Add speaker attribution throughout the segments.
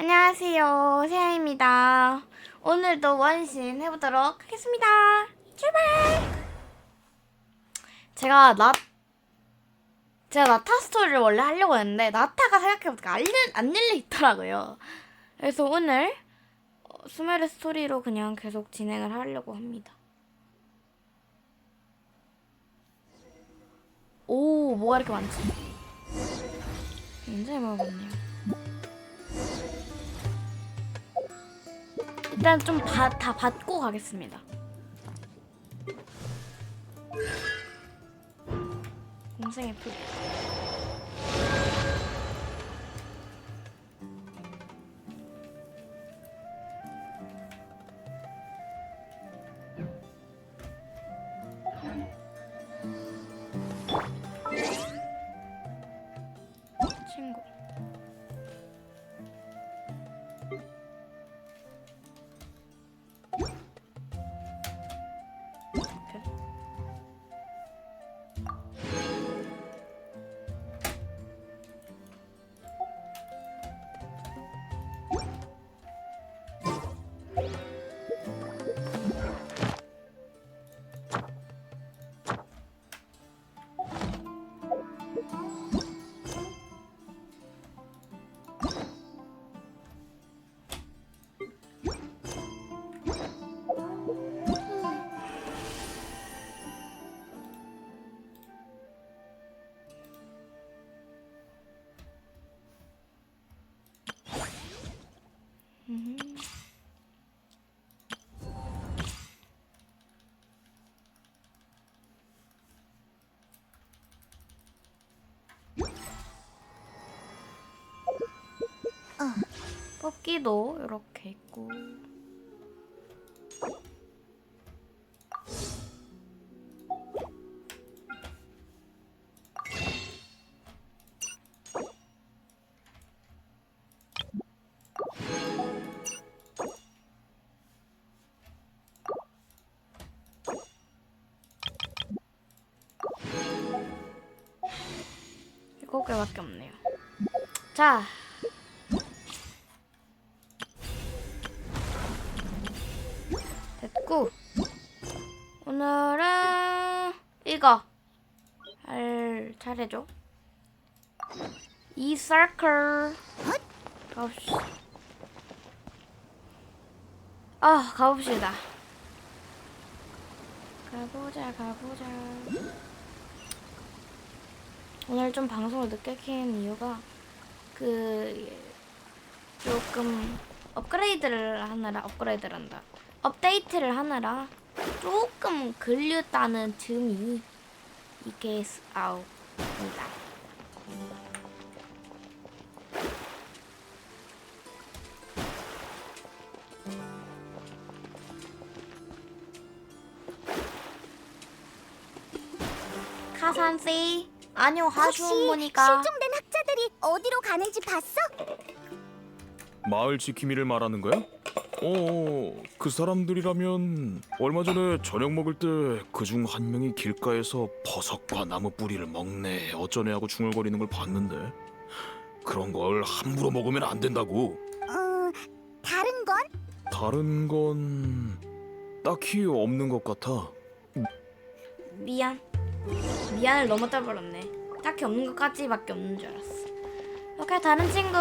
Speaker 1: 안녕하세요, 세아입니다. 오늘도 원신 해보도록 하겠습니다. 출발! 제가 나타 스토리를 원래 하려고 했는데 나타가 생각해보니까 안 열려 있더라고요. 그래서 오늘 스메르 스토리로 그냥 계속 진행을 하려고 합니다. 오, 뭐가 이렇게 많지? 굉장히 많았네요. 일단 좀 다 받고 가겠습니다. 공생의 풀. 친구. 뽑기도 이렇게 있고. 일곱 개밖에 없네요. 자. 됐고. 오늘은 이거 할 차례죠. 이 서클 가봅시다. 가봅시다. 가보자. 오늘 좀 방송을 늦게 킨 이유가 조금 업데이트를 하느라 조금 걸렸다는 틈이 이게 아웃입니다. 카산씨, 아니요, 하시온 보니까
Speaker 2: 실종된 학자들이 어디로 가는지 봤어?
Speaker 3: 마을 지킴이를 말하는 거야? 그 사람들이라면 얼마 전에 저녁 먹을 때 그중 한 명이 길가에서 버섯과 나무 뿌리를 먹네 어쩌네 하고 중얼거리는 걸 봤는데 그런 걸 함부로 먹으면 안 된다고.
Speaker 2: 다른 건?
Speaker 3: 다른 건 딱히 없는 것 같아.
Speaker 1: 미안을 너무 떠버렸네. 딱히 없는 것까지밖에 없는 줄 알았어. 오케이, 다른 친구.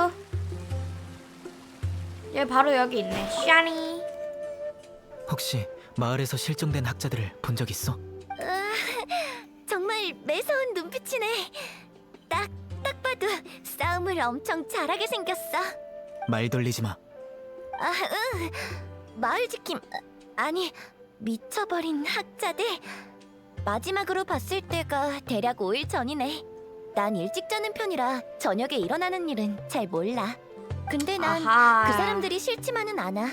Speaker 1: 얘 바로 여기 있네. 샤니.
Speaker 4: 혹시 마을에서 실종된 학자들을 본 적 있어?
Speaker 2: 정말 매서운 눈빛이네. 딱 봐도 싸움을 엄청 잘하게 생겼어.
Speaker 4: 말 돌리지 마.
Speaker 2: 응. 마을 지킴 아니 미쳐버린 학자들. 마지막으로 봤을 때가 대략 5일 전이네. 난 일찍 자는 편이라 저녁에 일어나는 일은 잘 몰라. 근데 난 그 사람들이 싫지만은 않아.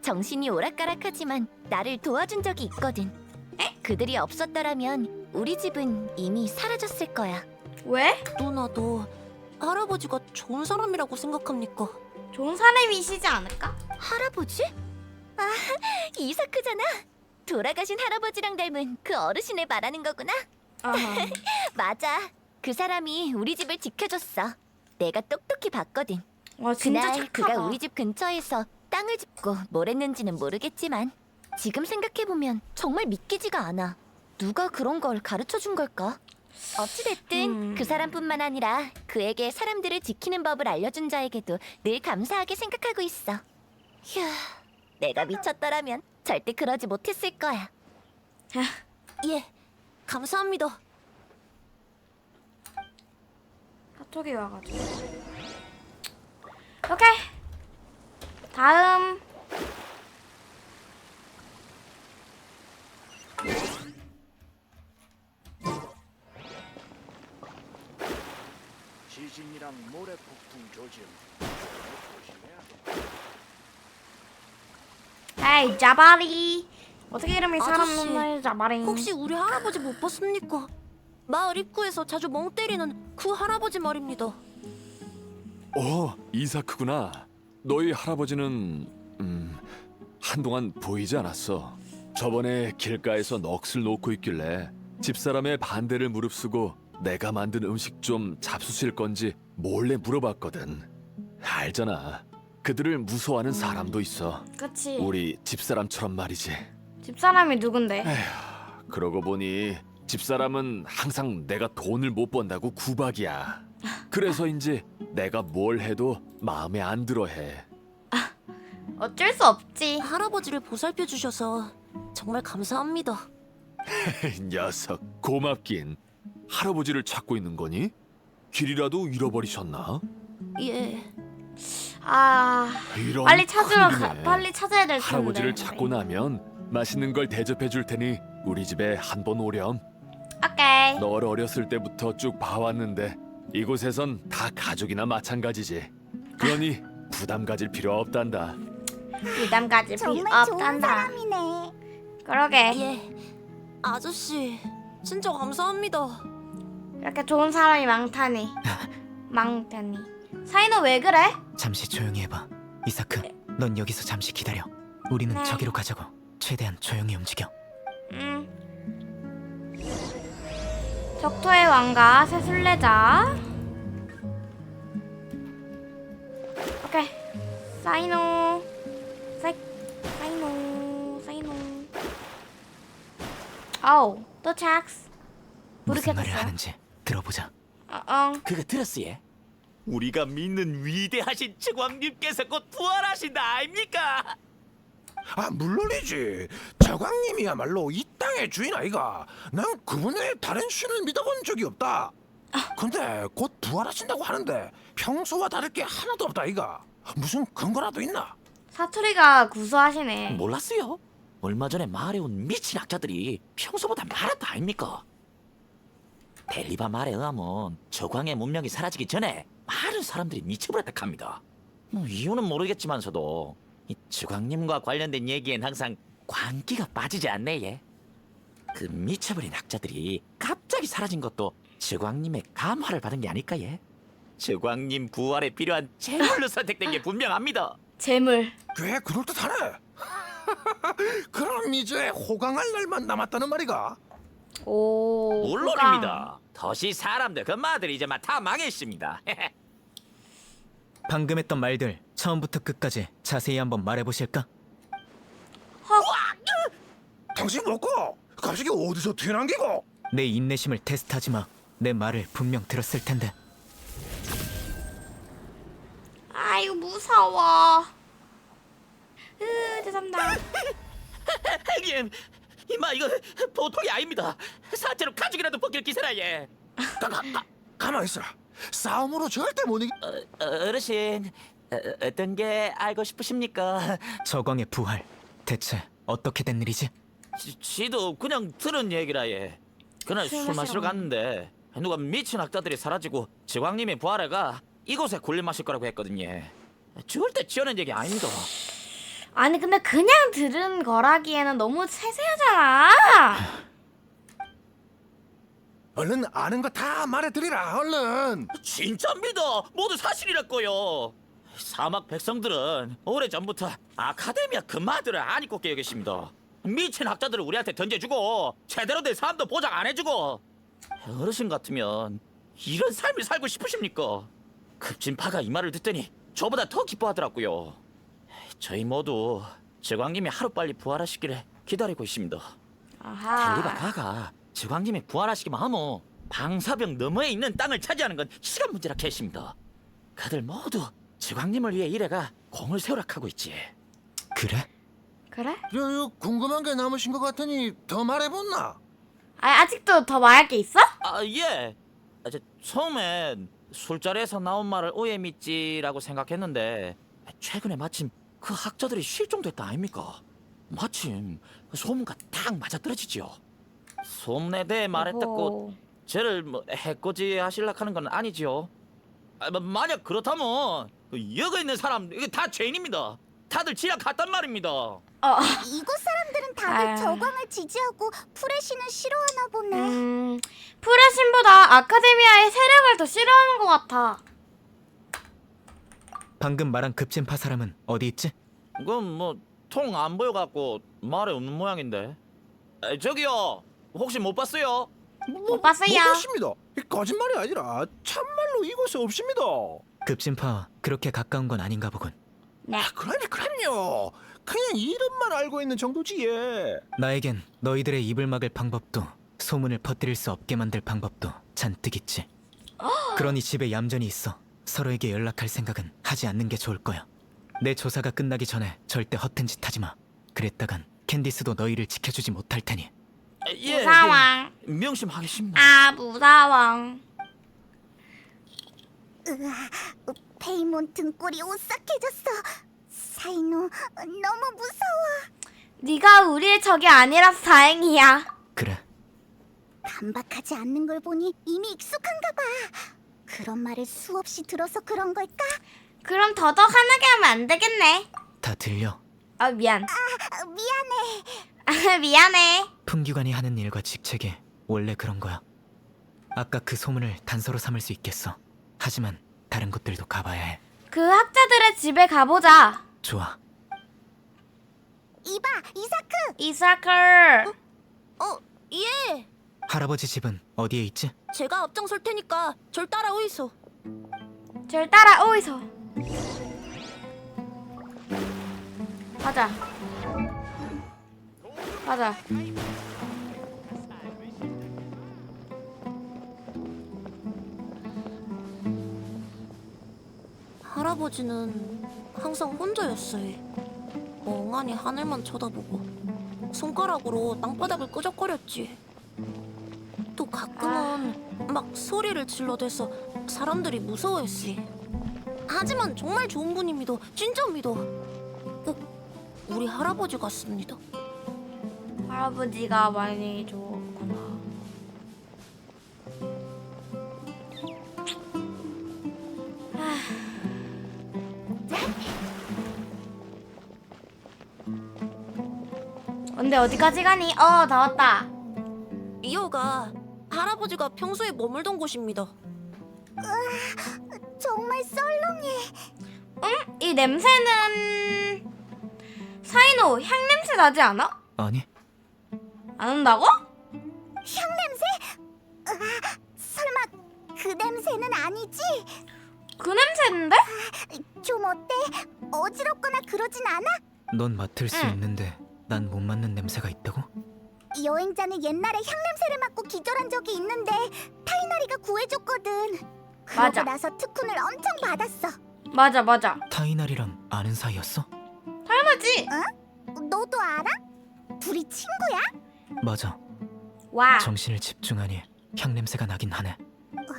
Speaker 2: 정신이 오락가락하지만 나를 도와준 적이 있거든. 그들이 없었더라면 우리 집은 이미 사라졌을 거야.
Speaker 1: 왜?
Speaker 5: 누나도 할아버지가 좋은 사람이라고 생각합니까?
Speaker 1: 좋은 사람이시지 않을까?
Speaker 2: 할아버지? 아, 이사크잖아. 돌아가신 할아버지랑 닮은 그 어르신을 말하는 거구나. 맞아. 그 사람이 우리 집을 지켜줬어. 내가 똑똑히 봤거든.
Speaker 1: 와 진짜
Speaker 2: 그날
Speaker 1: 착하다.
Speaker 2: 그가 우리 집 근처에서 땅을 짚고 뭘 했는지는 모르겠지만 지금 생각해보면 정말 믿기지가 않아. 누가 그런 걸 가르쳐준 걸까? 어찌됐든 그 사람뿐만 아니라 그에게 사람들을 지키는 법을 알려준 자에게도 늘 감사하게 생각하고 있어. 휴, 내가 미쳤더라면 절대 그러지 못했을 거야.
Speaker 5: 예, 감사합니다.
Speaker 1: 카톡이 와가지고. 오케이. 다음.
Speaker 6: 지진이랑 모래 폭풍 조짐
Speaker 1: 에이 자바리. 어떻게 이름이 사람
Speaker 5: 아저씨,
Speaker 1: 눈을 자바리.
Speaker 5: 혹시 우리 할아버지 못 봤습니까? 마을 입구에서 자주 멍 때리는 그 할아버지 말입니다.
Speaker 7: 이사크구나. 너희 할아버지는 한동안 보이지 않았어. 저번에 길가에서 넋을 놓고 있길래 집사람의 반대를 무릅쓰고 내가 만든 음식 좀 잡수실 건지 몰래 물어봤거든. 알잖아. 그들을 무서워하는 사람도 있어.
Speaker 1: 그치.
Speaker 7: 우리 집사람처럼 말이지.
Speaker 1: 집사람이 누군데?
Speaker 7: 그러고 보니 집사람은 항상 내가 돈을 못 번다고 구박이야. 그래서인지 내가 뭘 해도 마음에 안 들어해.
Speaker 1: 어쩔 수 없지.
Speaker 5: 할아버지를 보살펴 주셔서 정말 감사합니다.
Speaker 7: 녀석 고맙긴. 할아버지를 찾고 있는 거니? 길이라도 잃어버리셨나?
Speaker 5: 예,
Speaker 1: 아
Speaker 7: 이런
Speaker 1: 빨리 찾으러
Speaker 7: 큰일이네.
Speaker 1: 빨리 찾아야 될 텐데.
Speaker 7: 할아버지를 찾고 나면 맛있는 걸 대접해 줄 테니 우리 집에 한번 오렴.
Speaker 1: 오케이.
Speaker 7: 널 어렸을 때부터 쭉 봐왔는데 이곳에선 다 가족이나 마찬가지지. 그러니 부담 가질 필요 없단다.
Speaker 1: 부담 가질 필요 없단다. 그러게.
Speaker 5: 예. 아저씨, 진짜 감사합니다.
Speaker 1: 이렇게 좋은 사람이 많다니. 많다니. 사이너 왜 그래?
Speaker 4: 잠시 조용히 해봐. 이사크, 넌 여기서 잠시 기다려. 우리는
Speaker 1: 네.
Speaker 4: 저기로 가자고. 최대한 조용히 움직여.
Speaker 1: 적토의 왕과 새 순례자. 오케이. 사이노. 사이노. 아우, 도착.
Speaker 4: 무슨 말을
Speaker 1: 모르겠어요.
Speaker 4: 하는지 들어보자.
Speaker 8: 그거 들었어 예? 우리가 믿는 위대하신 츠광님께서 곧 부활하신다 아닙니까?
Speaker 6: 아 물론이지. 저광님이야말로 이 땅의 주인 아이가. 난 그분 외에 다른 신을 믿어본 적이 없다. 근데 곧 부활하신다고 하는데 평소와 다를 게 하나도 없다 아이가. 무슨 근거라도 있나?
Speaker 1: 사투리가 구수하시네.
Speaker 8: 몰랐어요? 얼마 전에 마을에 온 미친 학자들이 평소보다 많았다 아닙니까? 벨리바 말에 의하면 저광의 문명이 사라지기 전에 많은 사람들이 미쳐버렸다 합니다. 뭐 이유는 모르겠지만서도 이 저광님과 관련된 얘기엔 항상 광기가 빠지지 않네 예. 그 미쳐버린 학자들이 갑자기 사라진 것도 저광님의 감화를 받은 게 아닐까 예. 저광님 부활에 필요한 재물로 선택된 게 분명합니다.
Speaker 1: 재물.
Speaker 6: 꽤 그럴듯하네. 그럼 이제 호강할 날만 남았다는 말이가.
Speaker 1: 오.
Speaker 8: 물론입니다. 도시 사람들 그 말들이 이제 막 다 망했습니다.
Speaker 4: 방금 했던 말들 처음부터 끝까지 자세히 한번 말해보실까?
Speaker 6: 당신 뭐고? 갑자기 어디서 튀어나온 기고?
Speaker 4: 내 인내심을 테스트하지 마. 내 말을 분명 들었을 텐데.
Speaker 1: 아이고 무서워. 죄송합니다.
Speaker 8: 형님, 이마 이거 보통이 아닙니다. 사체로 가죽이라도 벗길 기세라 예.
Speaker 6: 가만 있어. 싸움으로 절대 못 이기.
Speaker 8: 어르신, 어떤 게 알고 싶으십니까?
Speaker 4: 저광의 부활 대체 어떻게 된 일이지?
Speaker 8: 지도 그냥 들은 얘기라 예. 그날
Speaker 1: 술
Speaker 8: 술 마시러
Speaker 1: 마시러
Speaker 8: 갔는데 누가 미친 학자들이 사라지고 지광님의 부활해가 이곳에 굴림 마실 거라고 했거든요. 절대 지어낸 얘기 아닙니다.
Speaker 1: 아니 근데 그냥 들은 거라기에는 너무 세세하잖아.
Speaker 6: 얼른 아는 거 다 말해드리라. 얼른.
Speaker 8: 진짜입니다. 모두 사실이랄거요. 사막 백성들은 오래전부터 아카데미아 금마들을 안 입고 깨어 계십니다. 미친 학자들을 우리한테 던져주고 제대로 된 삶도 보장 안 해주고. 어르신 같으면 이런 삶을 살고 싶으십니까? 급진파가 이 말을 듣더니 저보다 더 기뻐하더라고요. 저희 모두 제왕님이 하루빨리 부활하시기를 기다리고 있습니다.
Speaker 1: 아하.
Speaker 8: 델리바 가가 제왕님이 부활하시기만 하면 방사벽 너머에 있는 땅을 차지하는 건 시간 문제라 했습니다. 그들 모두 제왕님을 위해 일해가 공을 세우라 하고 있지.
Speaker 4: 그래?
Speaker 1: 그래?
Speaker 6: 저 궁금한 게 남으신 것 같으니 더 말해봤나?
Speaker 1: 아직도 더 말할 게 있어?
Speaker 8: 아 예. 처음엔 술자리에서 나온 말을 오해 믿지라고 생각했는데 최근에 마침 그 학자들이 실종됐다 아닙니까? 마침 소문과 딱 맞아떨어지지요. 소문에 대해 말했다고
Speaker 1: 어허.
Speaker 8: 쟤를 뭐 해코지 하실라 하는 건 아니지요. 만약 그렇다면 여기 있는 사람 이게 다 죄인입니다. 다들 지하 갔단 말입니다.
Speaker 2: 이곳 사람들은 다들
Speaker 1: 아유.
Speaker 2: 저광을 지지하고 프레시는 싫어하나 보네.
Speaker 1: 프레신보다 아카데미아의 세력을 더 싫어하는 것 같아.
Speaker 4: 방금 말한 급진파 사람은 어디 있지?
Speaker 8: 그건 뭐 통 안 보여갖고 말에 없는 모양인데. 저기요, 혹시 못 봤어요?
Speaker 1: 못 봤어요.
Speaker 6: 못 봤습니다. 거짓말이 아니라 참말로 이곳에 없습니다.
Speaker 4: 급진파 그렇게 가까운 건 아닌가 보군.
Speaker 1: 네.
Speaker 6: 그럼요. 그냥 이름만 알고 있는 정도지 예.
Speaker 4: 나에겐 너희들의 입을 막을 방법도 소문을 퍼뜨릴 수 없게 만들 방법도 잔뜩 있지. 그러니 집에 얌전히 있어. 서로에게 연락할 생각은 하지 않는 게 좋을 거야. 내 조사가 끝나기 전에 절대 허튼 짓 하지 마. 그랬다간 캔디스도 너희를 지켜주지 못할 테니.
Speaker 8: 예,
Speaker 1: 무사왕.
Speaker 8: 예, 명심하겠습니다.
Speaker 1: 아, 무사왕.
Speaker 2: 페이몬 등골이 오싹해졌어. 사이노, 너무 무서워.
Speaker 1: 네가 우리의 적이 아니라서 다행이야.
Speaker 4: 그래.
Speaker 2: 반박하지 않는 걸 보니 이미 익숙한가 봐. 그런 말을 수없이 들어서 그런 걸까?
Speaker 1: 그럼 더더 화나게 하면 안 되겠네.
Speaker 4: 다 들려.
Speaker 1: 아, 미안.
Speaker 2: 미안해.
Speaker 1: 미안해.
Speaker 4: 풍기관이 하는 일과 직책이 원래 그런 거야. 아까 그 소문을 단서로 삼을 수 있겠어. 하지만 다른 곳들도 가봐야 해.
Speaker 1: 그 학자들의 집에 가보자.
Speaker 4: 좋아.
Speaker 2: 이봐, 이사크.
Speaker 1: 이사클.
Speaker 5: 예.
Speaker 4: 할아버지 집은 어디에 있지?
Speaker 5: 제가 앞장설 테니까 절 따라오이소.
Speaker 1: 절 따라오이소. 가자. 가자.
Speaker 5: 할아버지는 항상 혼자였어요. 멍하니 하늘만 쳐다보고 손가락으로 땅바닥을 끄적거렸지. 또 가끔은 막 소리를 질러대서 사람들이 무서워했지. 하지만 정말 좋은 분입니다. 진짜입니다. 우리 할아버지 같습니다.
Speaker 1: 할아버지가 많이 좋구나. 근데 어디까지 가니? 나왔다.
Speaker 5: 이호가 할아버지가 평소에 머물던 곳입니다.
Speaker 2: 정말 썰렁해.
Speaker 1: 이 냄새는 사이노 향 냄새 나지 않아?
Speaker 4: 아니,
Speaker 1: 안 난다고?
Speaker 2: 향냄새? 설마 그 냄새는 아니지?
Speaker 1: 그 냄새인데?
Speaker 2: 좀 어때? 어지럽거나 그러진 않아?
Speaker 4: 넌 맡을 수
Speaker 1: 응.
Speaker 4: 있는데 난 못 맡는 냄새가 있다고?
Speaker 2: 여행자는 옛날에 향냄새를 맡고 기절한 적이 있는데 타이나리가 구해줬거든. 그러고
Speaker 1: 맞아.
Speaker 2: 나서 특훈을 엄청 받았어.
Speaker 1: 맞아.
Speaker 4: 타이날이랑 아는 사이였어?
Speaker 1: 당연하지.
Speaker 2: 너도 알아? 둘이 친구야?
Speaker 4: 맞아.
Speaker 1: 와.
Speaker 4: 정신을 집중하니 향냄새가 나긴 하네.
Speaker 2: 와,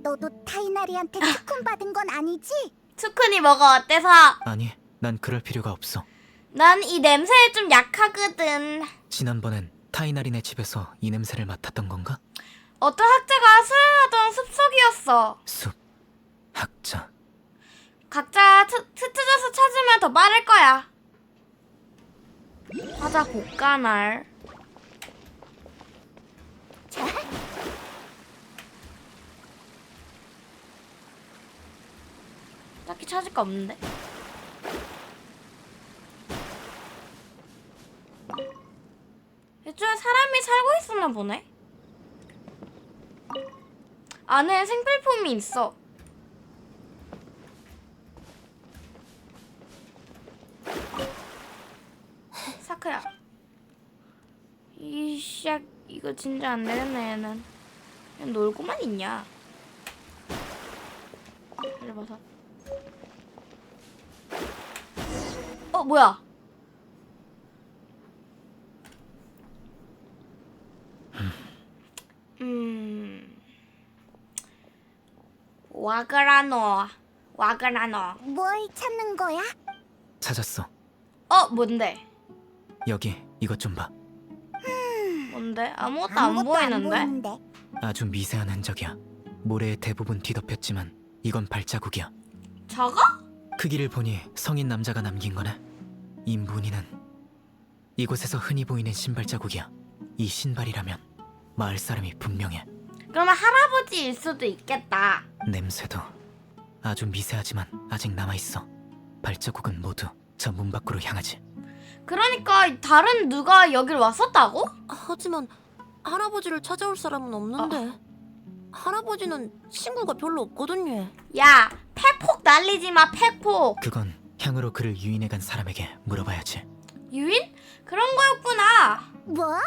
Speaker 2: 너도 타이나리한테 특훈 받은 건 아니지?
Speaker 1: 투쿤이 뭐가 어때서?
Speaker 4: 아니, 난 그럴 필요가 없어.
Speaker 1: 난 이 냄새에 좀 약하거든.
Speaker 4: 지난번엔 타이나리네 집에서 이 냄새를 맡았던 건가?
Speaker 1: 어떤 학자가 수행하던 숲속이었어.
Speaker 4: 숲, 학자.
Speaker 1: 각자 흩어져서 찾으면 더 빠를 거야. 가자, 곡간알. 딱히 찾을 거 없는데. 이쪽에 사람이 살고 있었나 보네. 안에 생필품이 있어. 이거 진짜 안 되겠네 얘는. 그냥 놀고만 있냐. 열버섯. 뭐야? 와그라노.
Speaker 2: 뭘 찾는 거야?
Speaker 4: 찾았어.
Speaker 1: 뭔데?
Speaker 4: 여기 이것 좀 봐.
Speaker 1: 뭔데? 아무것도 안 보이는데?
Speaker 4: 아주 미세한 흔적이야. 모래의 대부분 뒤덮였지만 이건 발자국이야.
Speaker 1: 저거?
Speaker 4: 크기를 보니 성인 남자가 남긴 거네. 이 무늬는 이곳에서 흔히 보이는 신발 자국이야. 이 신발이라면 마을 사람이 분명해.
Speaker 1: 그러면 할아버지일 수도 있겠다.
Speaker 4: 냄새도 아주 미세하지만 아직 남아있어. 발자국은 모두 저 문 밖으로 향하지.
Speaker 1: 그러니까 다른 누가 여길 왔었다고?
Speaker 5: 하지만 할아버지를 찾아올 사람은 없는데. 할아버지는 친구가 별로 없거든요.
Speaker 1: 야, 팩폭 날리지 마, 팩폭.
Speaker 4: 그건 향으로 그를 유인해간 사람에게 물어봐야지.
Speaker 1: 유인? 그런 거였구나.
Speaker 2: 뭐?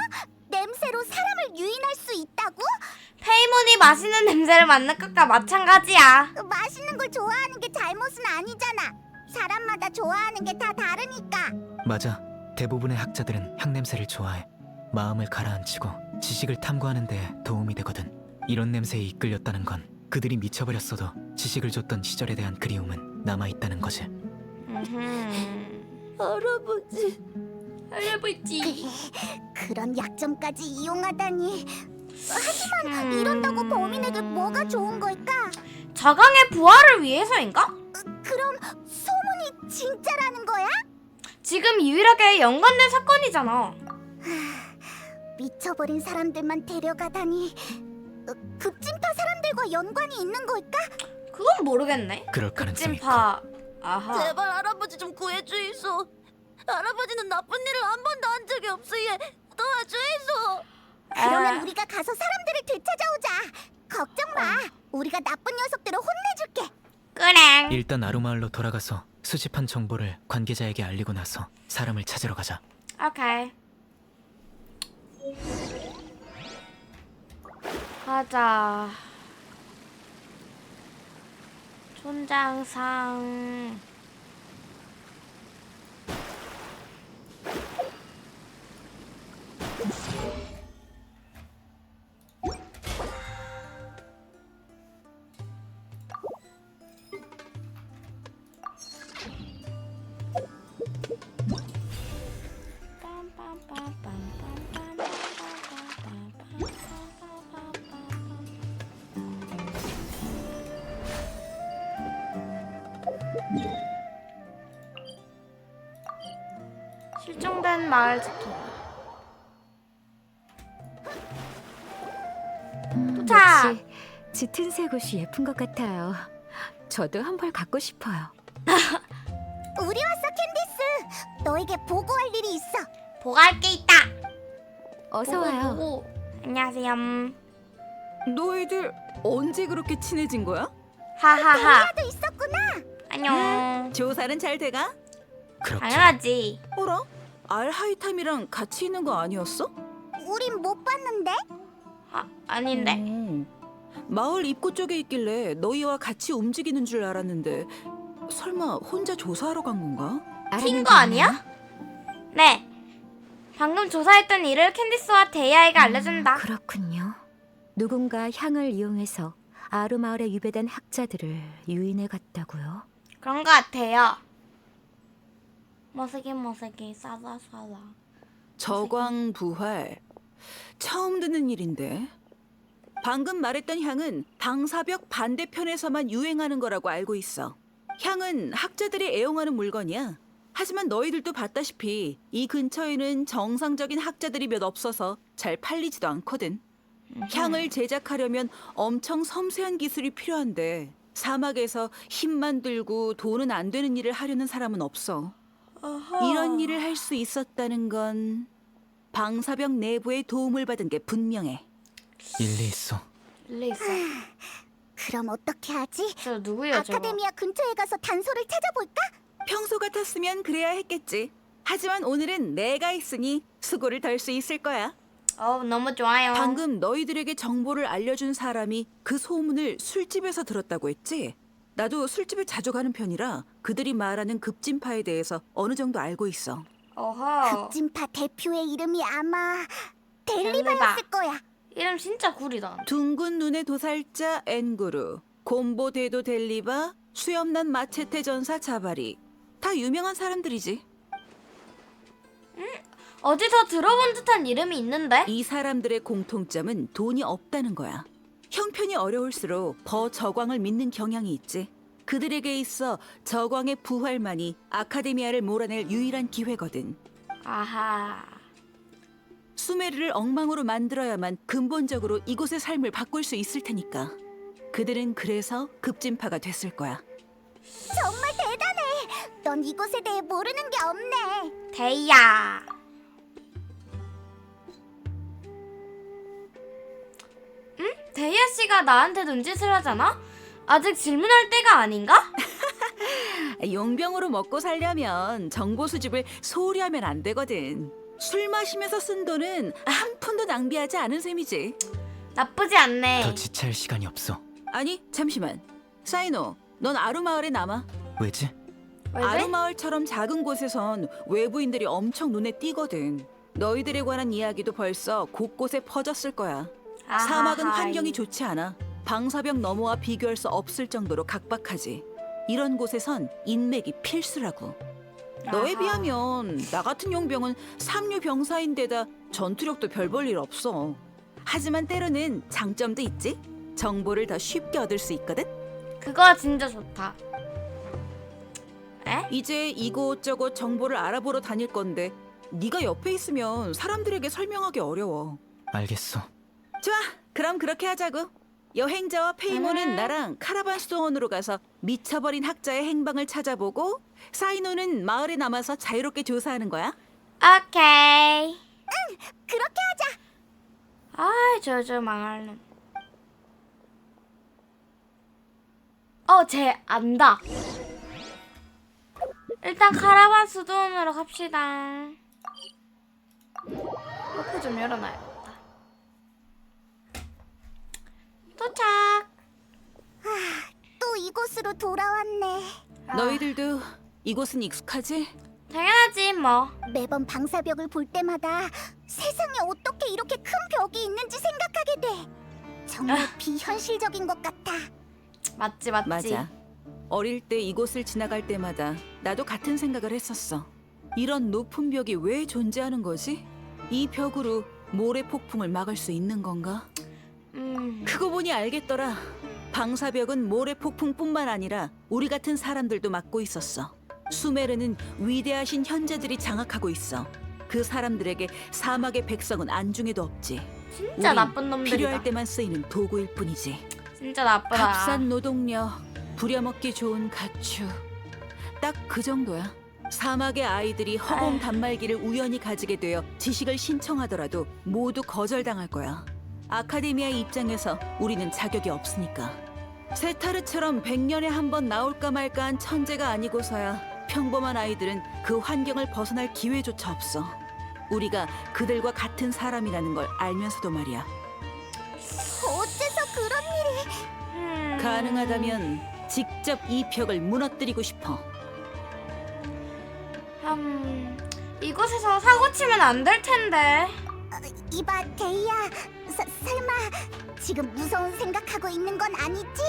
Speaker 2: 냄새로 사람을 유인할 수 있다고?
Speaker 1: 페이몬이 맛있는 냄새를 맡는 것과 마찬가지야.
Speaker 2: 맛있는 걸 좋아하는 게 잘못은 아니잖아. 사람마다 좋아하는 게 다 다르니까.
Speaker 4: 맞아. 대부분의 학자들은 향냄새를 좋아해. 마음을 가라앉히고 지식을 탐구하는 데 도움이 되거든. 이런 냄새에 이끌렸다는 건 그들이 미쳐버렸어도 지식을 줬던 시절에 대한 그리움은 남아있다는 거지.
Speaker 5: 할아버지.
Speaker 1: 할아버지.
Speaker 2: 그런 약점까지 이용하다니. 하지만 이런다고 범인에게 뭐가 좋은 걸까?
Speaker 1: 자강의 부활을 위해서인가?
Speaker 2: 그럼 소문이 진짜라는 거야?
Speaker 1: 지금 유일하게 연관된 사건이잖아.
Speaker 2: 미쳐버린 사람들만 데려가다니. 급진파 사람들과 연관이 있는 걸까?
Speaker 1: 그건 모르겠네.
Speaker 4: 그럴 가능성이 커.
Speaker 1: 찐파. 아하.
Speaker 5: 제발 할아버지 좀 구해주이소. 할아버지는 나쁜 일을 한 번도 한 적이 없으예. 도와주이소.
Speaker 2: 그러면 우리가 가서 사람들을 되찾아오자. 걱정 마. 우리가 나쁜 녀석들을 혼내줄게.
Speaker 1: 그래.
Speaker 4: 일단 아루마을로 돌아가서 수집한 정보를 관계자에게 알리고 나서 사람을 찾으러 가자.
Speaker 1: 오케이. 가자. 촌장상. 실종된 마을 지킴. 도착.
Speaker 9: 역시 짙은 새 옷이 예쁜 것 같아요. 저도 한 벌 갖고 싶어요.
Speaker 2: 우리 왔어, 캔디스. 너에게 보고할 일이 있어.
Speaker 1: 보고할 게 있다.
Speaker 9: 어서 와요.
Speaker 1: 보고. 안녕하세요.
Speaker 10: 너희들 언제 그렇게 친해진 거야?
Speaker 1: 하하하.
Speaker 2: 또 있었구나.
Speaker 1: 안녕.
Speaker 10: 조사는 잘 돼가?
Speaker 4: 그렇게
Speaker 1: 당연하지.
Speaker 10: 어라? 알하이탐이랑 같이 있는 거 아니었어?
Speaker 2: 우린 못 봤는데.
Speaker 1: 아닌데?
Speaker 10: 마을 입구 쪽에 있길래 너희와 같이 움직이는 줄 알았는데 설마 혼자 조사하러 간 건가?
Speaker 1: 튄 거 아니야? 네. 방금 조사했던 일을 캔디스와 데이아이가 알려준다.
Speaker 9: 그렇군요. 누군가 향을 이용해서 아루마을에 유배된 학자들을 유인해 갔다고요?
Speaker 1: 그런 거 같아요. 머스기 싸다.
Speaker 10: 저광 부활 처음 듣는 일인데 방금 말했던 향은 방사벽 반대편에서만 유행하는 거라고 알고 있어. 향은 학자들이 애용하는 물건이야. 하지만 너희들도 봤다시피 이 근처에는 정상적인 학자들이 몇 없어서 잘 팔리지도 않거든. 향을 제작하려면 엄청 섬세한 기술이 필요한데 사막에서 힘만 들고 돈은 안 되는 일을 하려는 사람은 없어. 이런 일을 할 수 있었다는 건 방사벽 내부의 도움을 받은 게 분명해.
Speaker 4: 일리 있어.
Speaker 1: 일리 있어.
Speaker 2: 그럼 어떻게 하지?
Speaker 1: 저 누구야 저거?
Speaker 2: 아카데미아 근처에 가서 단서를 찾아볼까?
Speaker 10: 평소 같았으면 그래야 했겠지. 하지만 오늘은 내가 있으니 수고를 덜 수 있을 거야.
Speaker 1: 너무 좋아요.
Speaker 10: 방금 너희들에게 정보를 알려준 사람이 그 소문을 술집에서 들었다고 했지? 나도 술집을 자주 가는 편이라 그들이 말하는 급진파에 대해서 어느 정도 알고 있어.
Speaker 1: 어허.
Speaker 5: 급진파 대표의 이름이 아마
Speaker 1: 델리바.
Speaker 5: 델리바였을 거야.
Speaker 1: 이름 진짜 구리다.
Speaker 10: 둥근 눈의 도살자 앵구르, 곰보 대도 델리바, 수염난 마체테 전사 자바리. 다 유명한 사람들이지.
Speaker 1: 어디서 들어본 듯한 이름이 있는데?
Speaker 10: 이 사람들의 공통점은 돈이 없다는 거야. 형편이 어려울수록 더 저광을 믿는 경향이 있지. 그들에게 있어 저광의 부활만이 아카데미아를 몰아낼 유일한 기회거든.
Speaker 1: 아하.
Speaker 10: 수메르를 엉망으로 만들어야만 근본적으로 이곳의 삶을 바꿀 수 있을 테니까. 그들은 그래서 급진파가 됐을 거야.
Speaker 5: 정말 대단해. 넌 이곳에 대해 모르는 게 없네.
Speaker 1: 데이야. 응? 데이야 씨가 나한테 눈짓을 하잖아? 아직 질문할 때가 아닌가?
Speaker 10: 용병으로 먹고 살려면 정보 수집을 소홀히 하면 안 되거든. 술 마시면서 쓴 돈은 한 푼도 낭비하지 않은 셈이지.
Speaker 1: 나쁘지 않네.
Speaker 4: 더 지체할 시간이 없어.
Speaker 10: 아니, 잠시만. 사이노, 넌 아루마을에 남아.
Speaker 4: 왜지?
Speaker 1: 왜지?
Speaker 10: 아루마을처럼 작은 곳에선 외부인들이 엄청 눈에 띄거든. 너희들에 관한 이야기도 벌써 곳곳에 퍼졌을 거야. 사막은
Speaker 1: 아하하이.
Speaker 10: 환경이 좋지 않아. 방사벽 너머와 비교할 수 없을 정도로 각박하지. 이런 곳에선 인맥이 필수라고. 너에
Speaker 1: 아하.
Speaker 10: 비하면 나 같은 용병은 삼류 병사인데다 전투력도 별 볼 일 없어. 하지만 때로는 장점도 있지. 정보를 더 쉽게 얻을 수 있거든.
Speaker 1: 그거 진짜 좋다. 에?
Speaker 10: 이제 이곳저곳 정보를 알아보러 다닐 건데 네가 옆에 있으면 사람들에게 설명하기 어려워.
Speaker 4: 알겠어.
Speaker 10: 좋아, 그럼 그렇게 하자고. 여행자와 페이모는 나랑 카라반 수도원으로 가서 미쳐버린 학자의 행방을 찾아보고 사이노는 마을에 남아서 자유롭게 조사하는 거야.
Speaker 1: 오케이.
Speaker 5: 그렇게 하자.
Speaker 1: 아이, 저 망할 놈. 쟤 안다. 일단 카라반 수도원으로 갑시다. 로프 좀 열어놔야겠다. 도착.
Speaker 5: 또 이곳으로 돌아왔네.
Speaker 10: 너희들도 이곳은 익숙하지?
Speaker 1: 당연하지 뭐.
Speaker 5: 매번 방사벽을 볼 때마다 세상에 어떻게 이렇게 큰 벽이 있는지 생각하게 돼. 정말 비현실적인 것 같아.
Speaker 1: 맞지.
Speaker 10: 맞아. 어릴 때 이곳을 지나갈 때마다 나도 같은 생각을 했었어. 이런 높은 벽이 왜 존재하는 거지? 이 벽으로 모래 폭풍을 막을 수 있는 건가? 크고 보니 알겠더라. 방사벽은 모래 폭풍뿐만 아니라 우리 같은 사람들도 막고 있었어. 수메르는 위대하신 현자들이 장악하고 있어. 그 사람들에게 사막의 백성은 안중에도 없지.
Speaker 1: 진짜
Speaker 10: 우린
Speaker 1: 나쁜 놈들이다.
Speaker 10: 필요할 때만 쓰이는 도구일 뿐이지.
Speaker 1: 진짜 나쁘다.
Speaker 10: 값싼 노동력, 부려먹기 좋은 가축. 딱 그 정도야. 사막의 아이들이 허공 단말기를 우연히 가지게 되어 지식을 신청하더라도 모두 거절당할 거야. 아카데미아의 입장에서 우리는 자격이 없으니까. 세타르처럼 100년에 한 번 나올까 말까한 천재가 아니고서야 평범한 아이들은 그 환경을 벗어날 기회조차 없어. 우리가 그들과 같은 사람이라는 걸 알면서도 말이야.
Speaker 5: 어째서 그런 일이?
Speaker 10: 가능하다면 직접 이 벽을 무너뜨리고 싶어.
Speaker 1: 이곳에서 사고 치면 안 될 텐데.
Speaker 5: 이봐 데이야. 설마 지금 무서운 생각하고 있는 건 아니지?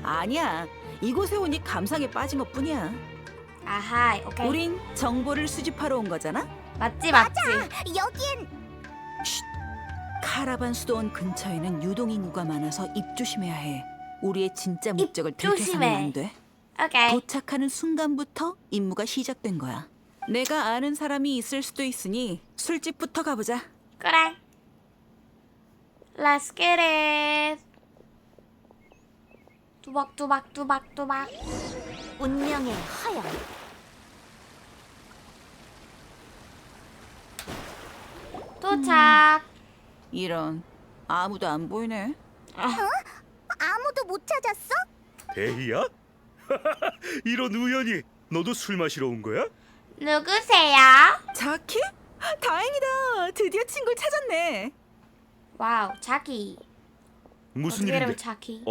Speaker 10: 아니야. 이곳에 오니 감상에 빠진 것뿐이야.
Speaker 1: 아하, 오케이.
Speaker 10: 우린 정보를 수집하러 온 거잖아.
Speaker 1: 맞지.
Speaker 5: 여기엔
Speaker 10: 카라반 수도원 근처에는 유동 인구가 많아서 입조심해야 해. 우리의 진짜 목적을
Speaker 1: 입조심해.
Speaker 10: 들켜서는 안 돼.
Speaker 1: 오케이.
Speaker 10: 도착하는 순간부터 임무가 시작된 거야. 내가 아는 사람이 있을 수도 있으니 술집부터 가보자.
Speaker 1: 그래. Let's get it. 두박.
Speaker 2: 운명의 하얀.
Speaker 1: 도착.
Speaker 10: 이런, 아무도 안 보이네.
Speaker 5: 아무도 못 찾았어?
Speaker 11: 데이야? 이런 우연히 너도 술 마시러 온 거야?
Speaker 1: 누구세요?
Speaker 10: 자키? 다행이다. 드디어 친구를 찾았네.
Speaker 1: 와우, 자기.
Speaker 3: 무슨
Speaker 1: 어떻게 이러면
Speaker 3: 일인데?
Speaker 1: 자기?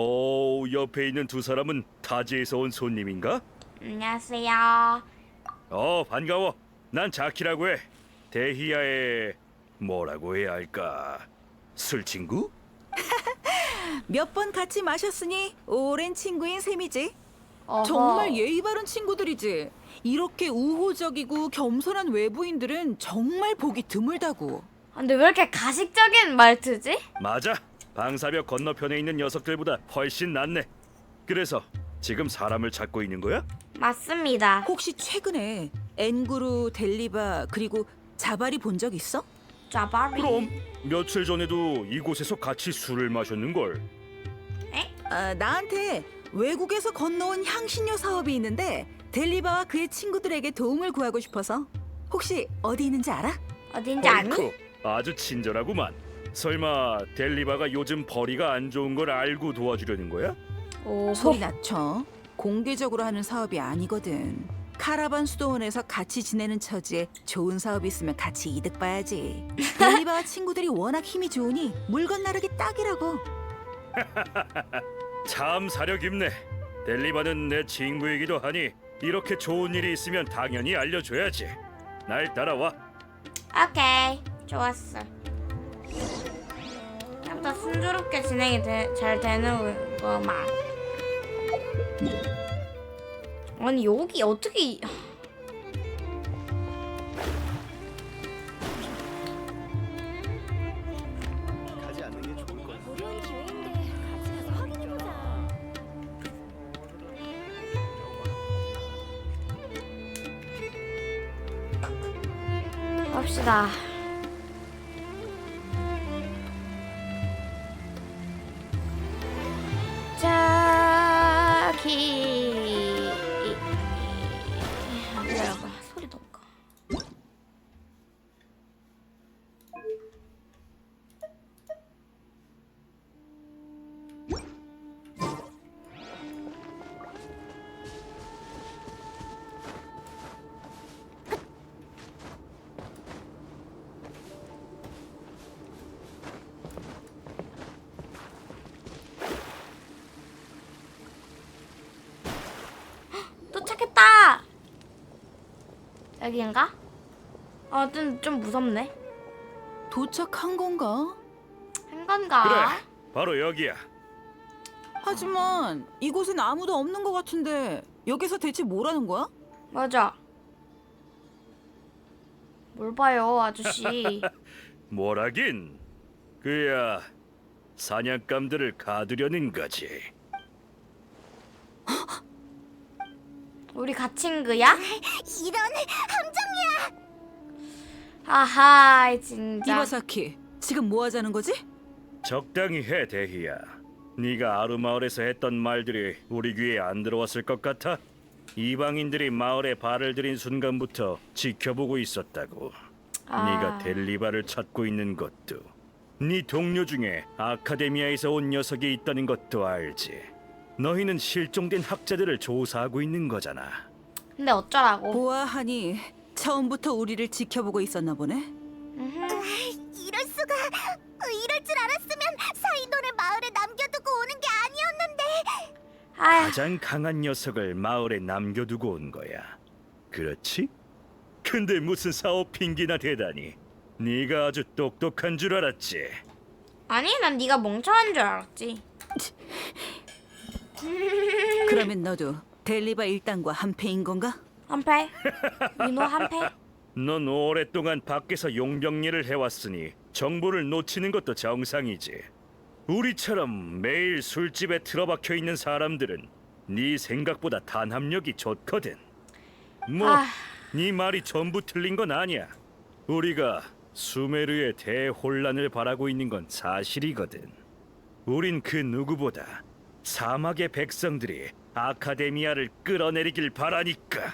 Speaker 3: 옆에 있는 두 사람은 타지에서 온 손님인가?
Speaker 1: 안녕하세요.
Speaker 3: 반가워. 난 자키라고 해. 데히야의 뭐라고 해야 할까? 술 친구?
Speaker 10: 몇 번 같이 마셨으니 오랜 친구인 셈이지.
Speaker 1: 어허.
Speaker 10: 정말 예의 바른 친구들이지. 이렇게 우호적이고 겸손한 외부인들은 정말 보기 드물다고.
Speaker 1: 근데 왜 이렇게 가식적인 말투지?
Speaker 3: 맞아. 방사벽 건너편에 있는 녀석들보다 훨씬 낫네. 그래서 지금 사람을 찾고 있는 거야?
Speaker 1: 맞습니다.
Speaker 10: 혹시 최근에 앵구루, 델리바 그리고 자발이 본 적 있어?
Speaker 1: 짜바리.
Speaker 3: 그럼 며칠 전에도 이곳에서 같이 술을 마셨는걸.
Speaker 10: 나한테 외국에서 건너온 향신료 사업이 있는데 델리바와 그의 친구들에게 도움을 구하고 싶어서. 혹시 어디 있는지 알아?
Speaker 1: 어딘지 아니?
Speaker 3: 어이쿠, 아주 친절하구만. 설마 델리바가 요즘 벌이가 안 좋은 걸 알고 도와주려는 거야?
Speaker 1: 오호.
Speaker 10: 소리 낮춰. 공개적으로 하는 사업이 아니거든. 카라반 수도원에서 같이 지내는 처지에 좋은 사업이 있으면 같이 이득 봐야지. 델리바와 친구들이 워낙 힘이 좋으니 물건 나르기 딱이라고.
Speaker 3: 참 사려 깊네. 델리바는 내 친구이기도 하니 이렇게 좋은 일이 있으면 당연히 알려줘야지. 날 따라와.
Speaker 1: 오케이. 좋았어. 생각보다 순조롭게 진행이 잘 되는 거만. 아니 여기 어떻게
Speaker 7: 가지 않는 게 좋을 거야.
Speaker 2: 우리는 기회인데 같이 가서 확인해보자.
Speaker 1: 갑시다. 자기. 기다려봐. 소리 너무 커. 도착했다. 여기인가? 좀 무섭네.
Speaker 10: 도착한 건가?
Speaker 1: 한 건가?
Speaker 3: 그래, 바로 여기야.
Speaker 10: 하지만 이곳엔 아무도 없는 것 같은데 여기서 대체 뭘 하는 거야?
Speaker 1: 맞아. 뭘 봐요, 아저씨.
Speaker 3: 뭐라긴? 그야 사냥감들을 가두려는 거지.
Speaker 1: 우리 가친구야?
Speaker 5: 이런 함정이야.
Speaker 1: 아하, 진짜.
Speaker 10: 이바사키, 지금 뭐 하자는 거지?
Speaker 3: 적당히 해, 대희야. 네가 아루마을에서 했던 말들이 우리 귀에 안 들어왔을 것 같아? 이방인들이 마을에 발을 들인 순간부터 지켜보고 있었다고. 네가 델리바를 찾고 있는 것도, 네 동료 중에 아카데미아에서 온 녀석이 있다는 것도 알지. 너희는 실종된 학자들을 조사하고 있는 거잖아.
Speaker 1: 근데 어쩌라고?
Speaker 10: 보아하니 처음부터 우리를 지켜보고 있었나 보네.
Speaker 5: 이럴 수가. 이럴 줄 알았으면 사이돈을 마을에 남겨두고 오는 게 아니었는데.
Speaker 1: 아휴,
Speaker 3: 가장 강한 녀석을 마을에 남겨두고 온 거야. 그렇지? 근데 무슨 사업 핑계나 대다니. 네가 아주 똑똑한 줄 알았지.
Speaker 1: 아니, 난 네가 멍청한 줄 알았지.
Speaker 10: 그러면 너도 델리바 일당과 한패인 건가?
Speaker 1: 한패? 민호 한패?
Speaker 3: 넌 오랫동안 밖에서 용병일을 해왔으니 정보를 놓치는 것도 정상이지. 우리처럼 매일 술집에 틀어박혀 있는 사람들은 네 생각보다 단합력이 좋거든. 네 말이 전부 틀린 건 아니야. 우리가 수메르의 대혼란을 바라고 있는 건 사실이거든. 우린 그 누구보다 사막의 백성들이 아카데미아를 끌어내리길 바라니까.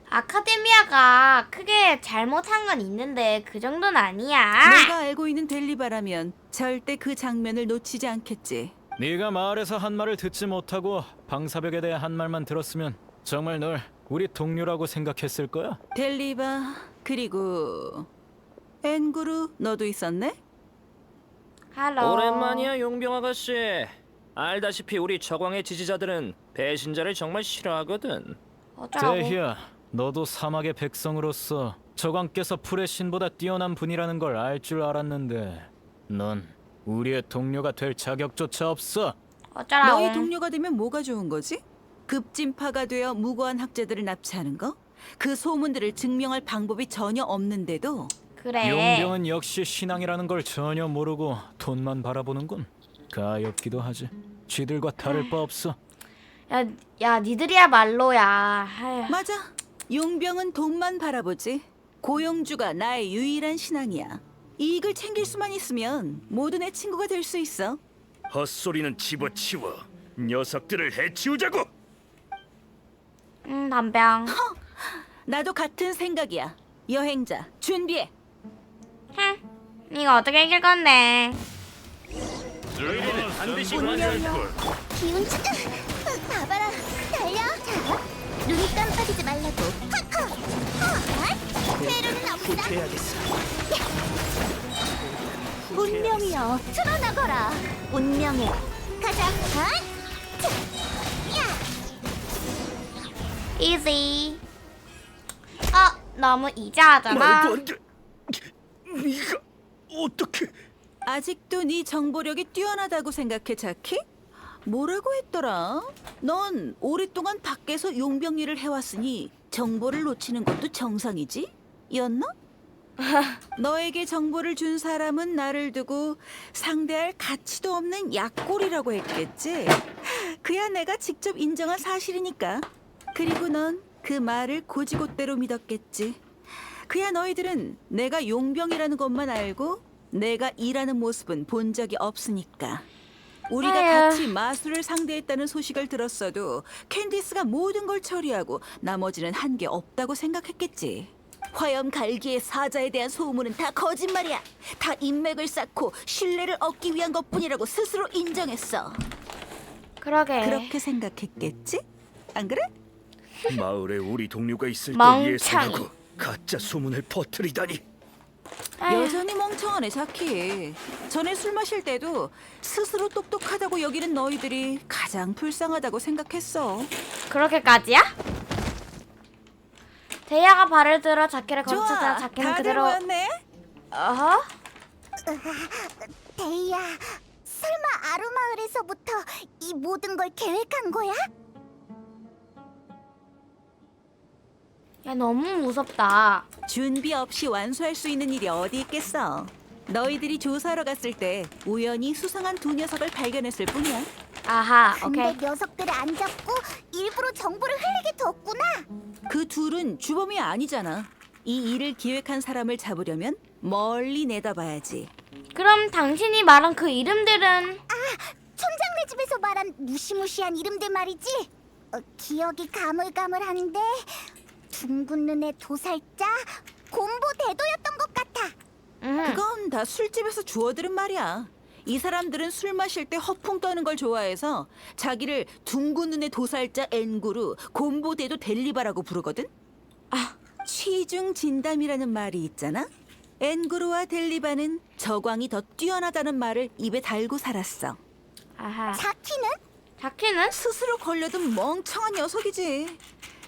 Speaker 1: 아카데미아가 크게 잘못한 건 있는데 그 정도는 아니야.
Speaker 10: 내가 알고 있는 델리바라면 절대 그 장면을 놓치지 않겠지.
Speaker 4: 네가 마을에서 한 말을 듣지 못하고 방사벽에 대해 한 말만 들었으면 정말 널 우리 동료라고 생각했을 거야.
Speaker 10: 델리바 그리고 앵구루, 너도 있었네?
Speaker 1: 할로.
Speaker 11: 오랜만이야 용병 아가씨. 알다시피 우리 저광의 지지자들은 배신자를 정말 싫어하거든.
Speaker 1: 어쩌라고.
Speaker 4: 대희야, 너도 사막의 백성으로서 저광께서 풀의 신보다 뛰어난 분이라는 걸 알 줄 알았는데 넌 우리의 동료가 될 자격조차 없어.
Speaker 1: 어쩌라고.
Speaker 10: 너희 동료가 되면 뭐가 좋은 거지? 급진파가 되어 무고한 학자들을 납치하는 거? 그 소문들을 증명할 방법이 전혀 없는데도
Speaker 1: 그래.
Speaker 4: 용병은 역시 신앙이라는 걸 전혀 모르고 돈만 바라보는군. 가엾기도 하지. 쥐들과 다를 바 없어.
Speaker 1: 야, 니들이야말로야. 아휴.
Speaker 10: 맞아. 용병은 돈만 바라보지. 고용주가 나의 유일한 신앙이야. 이익을 챙길 수만 있으면 모두 내 친구가 될 수 있어.
Speaker 3: 헛소리는 집어치워. 녀석들을 해치우자고.
Speaker 1: 담병.
Speaker 10: 나도 같은 생각이야. 여행자, 준비해.
Speaker 1: 이거 어떻게 이길 건데?
Speaker 3: 너희는 반드시 완수할 걸.
Speaker 5: 기운 차. 봐봐라. 달려. 자, 눈 깜빡이지 말라고. 회로는 없어. 운명이여, 드러나거라. 운명에 가자.
Speaker 1: easy. 너무 이자하잖아.
Speaker 3: 말도 안 돼. 네가 어떻게?
Speaker 10: 아직도 네 정보력이 뛰어나다고 생각해, 자키? 뭐라고 했더라? 넌 오랫동안 밖에서 용병 일을 해왔으니 정보를 놓치는 것도 정상이지? 였나? 너에게 정보를 준 사람은 나를 두고 상대할 가치도 없는 약골이라고 했겠지? 그야 내가 직접 인정한 사실이니까. 그리고 넌 그 말을 고지곳대로 믿었겠지. 그야 너희들은 내가 용병이라는 것만 알고 내가 일하는 모습은 본 적이 없으니까. 우리가
Speaker 1: 아휴.
Speaker 10: 같이 마술을 상대했다는 소식을 들었어도 캔디스가 모든 걸 처리하고 나머지는 한 게 없다고 생각했겠지. 화염 갈기의 사자에 대한 소문은 다 거짓말이야. 다 인맥을 쌓고 신뢰를 얻기 위한 것뿐이라고 스스로 인정했어.
Speaker 1: 그러게.
Speaker 10: 그렇게 생각했겠지? 안 그래?
Speaker 3: 마을에 우리 동료가 있을 걸
Speaker 1: 멍청이.
Speaker 3: 예상하고 가짜 소문을 퍼뜨리다니.
Speaker 1: 아휴.
Speaker 10: 여전히 멍청하네, 자키. 전에 술 마실 때도 스스로 똑똑하다고 여기는 너희들이 가장 불쌍하다고 생각했어.
Speaker 1: 그렇게까지야? 대야가 발을 들어 자키를 거치자.
Speaker 10: 좋아,
Speaker 1: 자키는
Speaker 10: 다들
Speaker 1: 그대로.
Speaker 10: 모였네.
Speaker 1: 어허?
Speaker 5: 데이야, 설마 아루마을에서부터 이 모든 걸 계획한 거야?
Speaker 1: 야, 너무 무섭다.
Speaker 10: 준비 없이 완수할 수 있는 일이 어디 있겠어. 너희들이 조사하러 갔을 때 우연히 수상한 두 녀석을 발견했을 뿐이야.
Speaker 1: 아하,
Speaker 5: 근데
Speaker 1: 오케이.
Speaker 5: 녀석들을 안 잡고 일부러 정보를 흘리게 뒀구나.
Speaker 10: 그 둘은 주범이 아니잖아. 이 일을 기획한 사람을 잡으려면 멀리 내다봐야지.
Speaker 1: 그럼 당신이 말한 그 이름들은
Speaker 5: 촌장네 집에서 말한 무시무시한 이름들 말이지. 기억이 가물가물한데 둥근 눈의 도살자, 곰보 대도였던 것 같아.
Speaker 10: 그건 다 술집에서 주워들은 말이야. 이 사람들은 술 마실 때 허풍 떠는 걸 좋아해서 자기를 둥근 눈의 도살자 앵구루, 곰보대도 델리바라고 부르거든. 취중 진담이라는 말이 있잖아. 앵구루와 델리바는 저광이 더 뛰어나다는 말을 입에 달고 살았어.
Speaker 1: 아하.
Speaker 5: 자키는?
Speaker 1: 자키는?
Speaker 10: 스스로 걸려든 멍청한 녀석이지.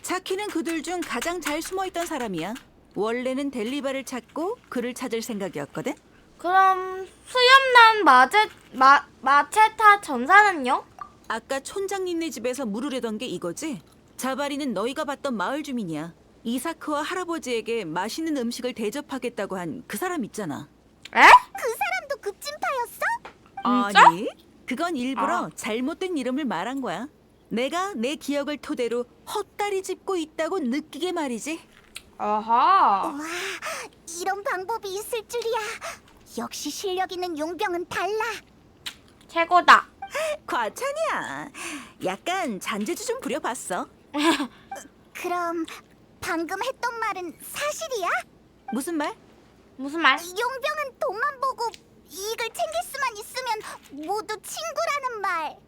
Speaker 10: 자키는 그들 중 가장 잘 숨어있던 사람이야. 원래는 델리바를 찾고 그를 찾을 생각이었거든.
Speaker 1: 그럼 수염난 마체타 전사는요?
Speaker 10: 아까 촌장님네 집에서 물으려던 게 이거지? 자바리는 너희가 봤던 마을 주민이야. 이사크와 할아버지에게 맛있는 음식을 대접하겠다고 한 그 사람 있잖아.
Speaker 1: 에?
Speaker 5: 그 사람도 급진파였어?
Speaker 1: 진짜?
Speaker 10: 아니, 그건 일부러 잘못된 이름을 말한 거야. 내가 내 기억을 토대로 헛다리 짚고 있다고 느끼게 말이지.
Speaker 1: 아하.
Speaker 5: 와, 이런 방법이 있을 줄이야. 역시 실력 있는 용병은 달라.
Speaker 1: 최고다.
Speaker 10: 과찬이야. 약간 잔재주 좀 부려봤어.
Speaker 5: 그럼 방금 했던 말은 사실이야?
Speaker 10: 무슨 말?
Speaker 1: 무슨 말?
Speaker 5: 용병은 돈만 보고 이익을 챙길 수만 있으면 모두 친구라는 말.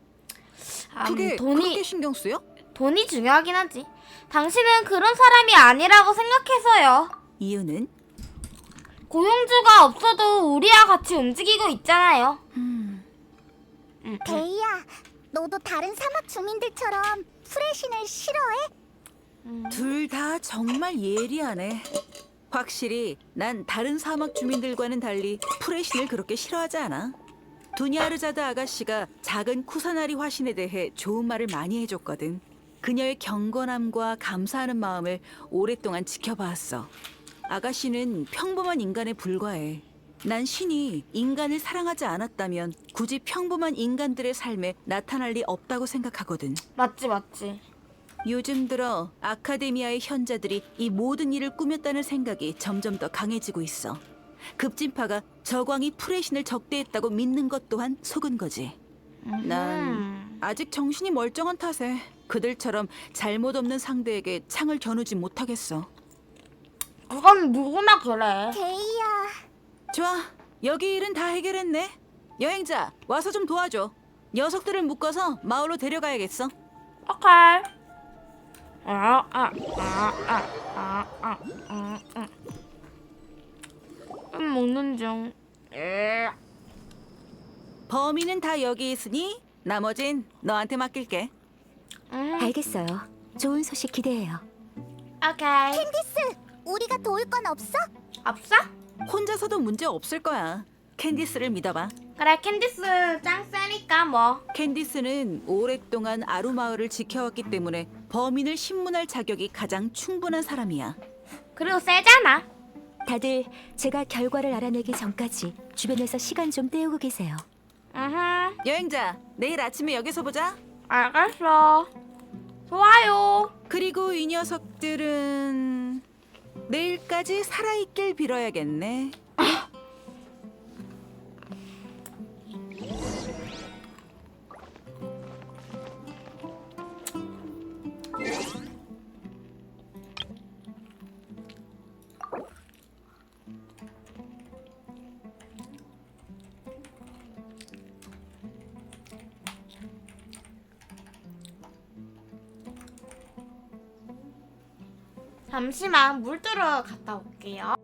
Speaker 10: 그게 그렇게 신경 쓰여?
Speaker 1: 돈이 중요하긴 하지. 당신은 그런 사람이 아니라고 생각해서요.
Speaker 10: 이유는?
Speaker 1: 고용주가 없어도 우리와 같이 움직이고 있잖아요.
Speaker 5: 데이야, 너도 다른 사막 주민들처럼 프레신을 싫어해?
Speaker 10: 둘 다 정말 예리하네. 확실히 난 다른 사막 주민들과는 달리 프레신을 그렇게 싫어하지 않아. 두니아르자드 아가씨가 작은 쿠사나리 화신에 대해 좋은 말을 많이 해줬거든. 그녀의 경건함과 감사하는 마음을 오랫동안 지켜봐왔어. 아가씨는 평범한 인간에 불과해. 난 신이 인간을 사랑하지 않았다면 굳이 평범한 인간들의 삶에 나타날 리 없다고 생각하거든.
Speaker 1: 맞지, 맞지.
Speaker 10: 요즘 들어 아카데미아의 현자들이 이 모든 일을 꾸몄다는 생각이 점점 더 강해지고 있어. 급진파가 저광이 프레신을 적대했다고 믿는 것 또한 속은 거지. 난 아직 정신이 멀쩡한 탓에 그들처럼 잘못 없는 상대에게 창을 겨누지 못하겠어.
Speaker 1: 그건 누구나 그래.
Speaker 5: 데이야,
Speaker 10: 좋아, 여기 일은 다 해결했네. 여행자, 와서 좀 도와줘. 녀석들을 묶어서 마을로 데려가야겠어.
Speaker 1: 오케이. 먹는 중.
Speaker 10: 범인은 다 여기 있으니 나머진 너한테 맡길게.
Speaker 9: 알겠어요. 좋은 소식 기대해요.
Speaker 1: 오케이.
Speaker 5: 캔디스, 우리가 도울 건 없어?
Speaker 1: 없어?
Speaker 10: 혼자서도 문제 없을 거야. 캔디스를 믿어봐.
Speaker 1: 그래, 캔디스 짱 세니까 뭐.
Speaker 10: 캔디스는 오랫동안 아루마을을 지켜왔기 때문에 범인을 신문할 자격이 가장 충분한 사람이야.
Speaker 1: 그리고 세잖아.
Speaker 9: 다들 제가 결과를 알아내기 전까지 주변에서 시간 좀 때우고 계세요.
Speaker 10: 여행자, 내일 아침에 여기서 보자.
Speaker 1: 알겠어. 좋아요.
Speaker 10: 그리고 이 녀석들은 내일까지 살아있길 빌어야겠네.
Speaker 1: 잠시만 물 뜨러 갔다 올게요.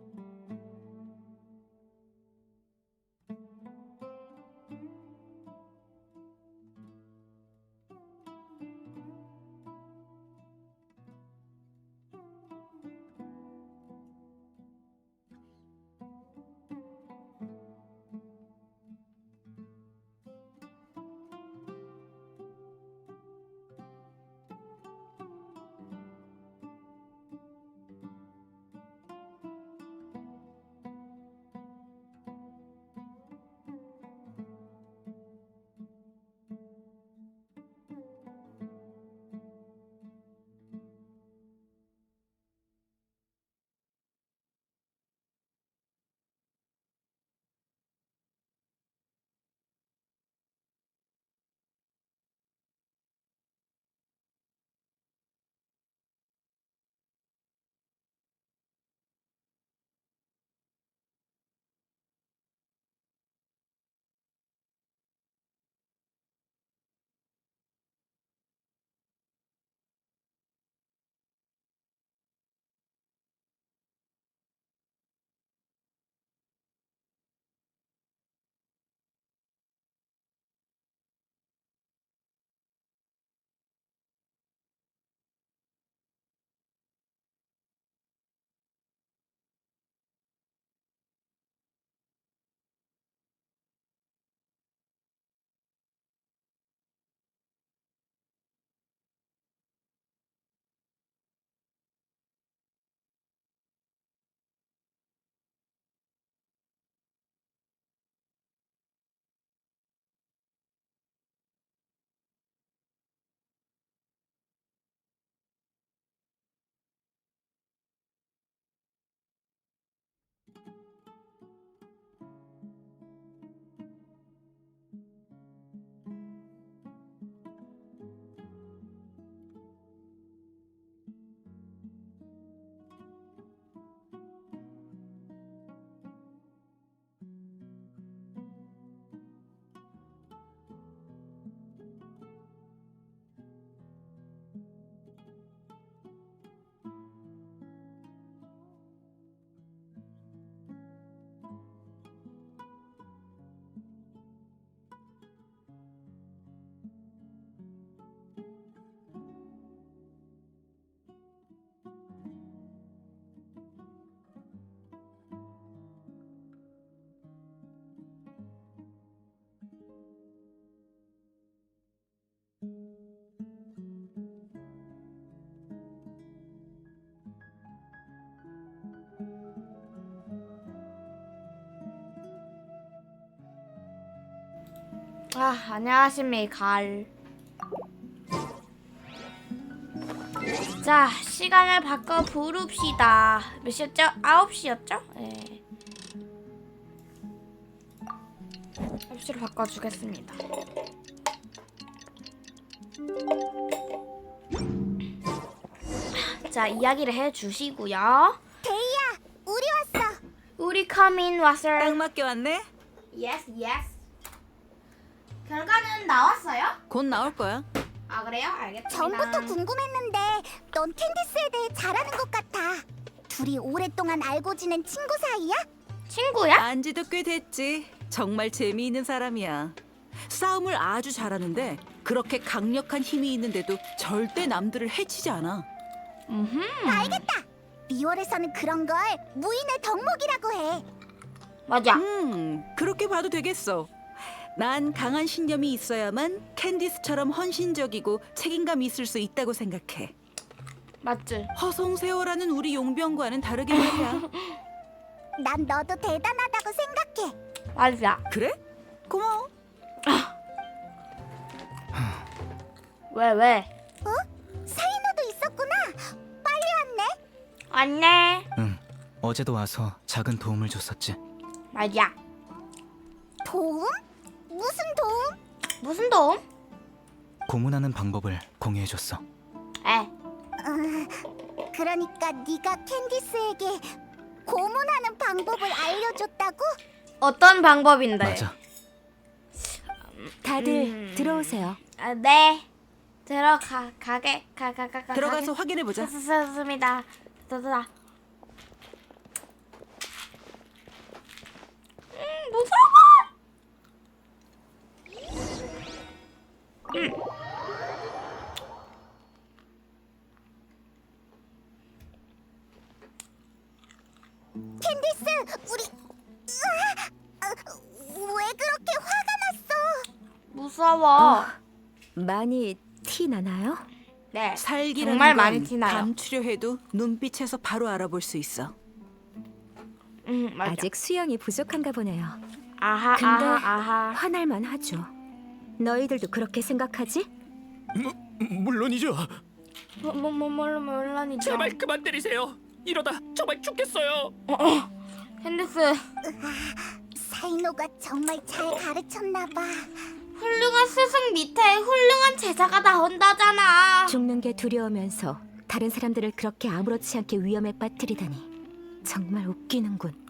Speaker 1: 안녕하십니까. 자, 시간을 바꿔 부릅시다. 몇 시였죠? 9시였죠? 네. 9시로 바꿔주겠습니다. 자, 이야기를 해주시고요.
Speaker 5: 데이야, 우리 왔어.
Speaker 1: 우리 카민 왔어요.
Speaker 10: 딱 맞게 왔네.
Speaker 1: Yes, yes. 결과는 나왔어요?
Speaker 10: 곧 나올 거야.
Speaker 1: 아, 그래요? 알겠습니다.
Speaker 5: 전부터 궁금했는데 넌 캔디스에 대해 잘 아는 것 같아. 둘이 오랫동안 알고 지낸 친구 사이야?
Speaker 1: 친구야?
Speaker 10: 안지도 꽤 됐지. 정말 재미있는 사람이야. 싸움을 아주 잘하는데 그렇게 강력한 힘이 있는데도 절대 남들을 해치지 않아.
Speaker 5: 알겠다. 리월에서는 그런 걸 무인의 덕목이라고 해.
Speaker 1: 맞아.
Speaker 10: 그렇게 봐도 되겠어. 난 강한 신념이 있어야만 캔디스처럼 헌신적이고 책임감 있을 수 있다고 생각해.
Speaker 1: 맞지?
Speaker 10: 허송세월하는 우리 용병과는 다르게 말이야.
Speaker 5: 난 너도 대단하다고 생각해.
Speaker 1: 맞아.
Speaker 10: 그래? 고마워.
Speaker 1: 왜?
Speaker 5: 사이노도 있었구나. 빨리 왔네.
Speaker 1: 왔네.
Speaker 4: 응. 어제도 와서 작은 도움을 줬었지.
Speaker 1: 맞아.
Speaker 5: 도움? 무슨 도움?
Speaker 1: 무슨 도움?
Speaker 4: 고문하는 방법을 공유해줬어.
Speaker 5: 그러니까 네가 캔디스에게 고문하는 방법을 알려줬다고?
Speaker 1: 어떤 방법인데?
Speaker 4: 맞아.
Speaker 9: 다들 들어오세요.
Speaker 1: 네. 가게.
Speaker 10: 들어가서 확인해 보자.
Speaker 1: 좋습니다. 무서워.
Speaker 5: 캔디스, 우리 왜 그렇게 화가 났어?
Speaker 1: 무서워.
Speaker 9: 많이 티 나나요?
Speaker 1: 네.
Speaker 10: 살기라는
Speaker 1: 정말
Speaker 10: 건
Speaker 1: 많이 티나요.
Speaker 10: 감추려 해도 눈빛에서 바로 알아볼 수 있어.
Speaker 1: 맞아.
Speaker 9: 아직 수영이 부족한가 보네요.
Speaker 1: 아하.
Speaker 9: 근데
Speaker 1: 아하.
Speaker 9: 화날만 하죠. 너희들도 그렇게 생각하지?
Speaker 3: 물론이죠.
Speaker 1: 물론이죠.
Speaker 11: 제발 그만 때리세요. 이러다 정말 죽겠어요.
Speaker 1: 캔디스,
Speaker 5: 사이노가 정말 잘 가르쳤나 봐.
Speaker 1: 훌륭한 스승 밑에 훌륭한 제자가 나온다잖아.
Speaker 9: 죽는 게 두려우면서 다른 사람들을 그렇게 아무렇지 않게 위험에 빠뜨리다니 정말 웃기는군.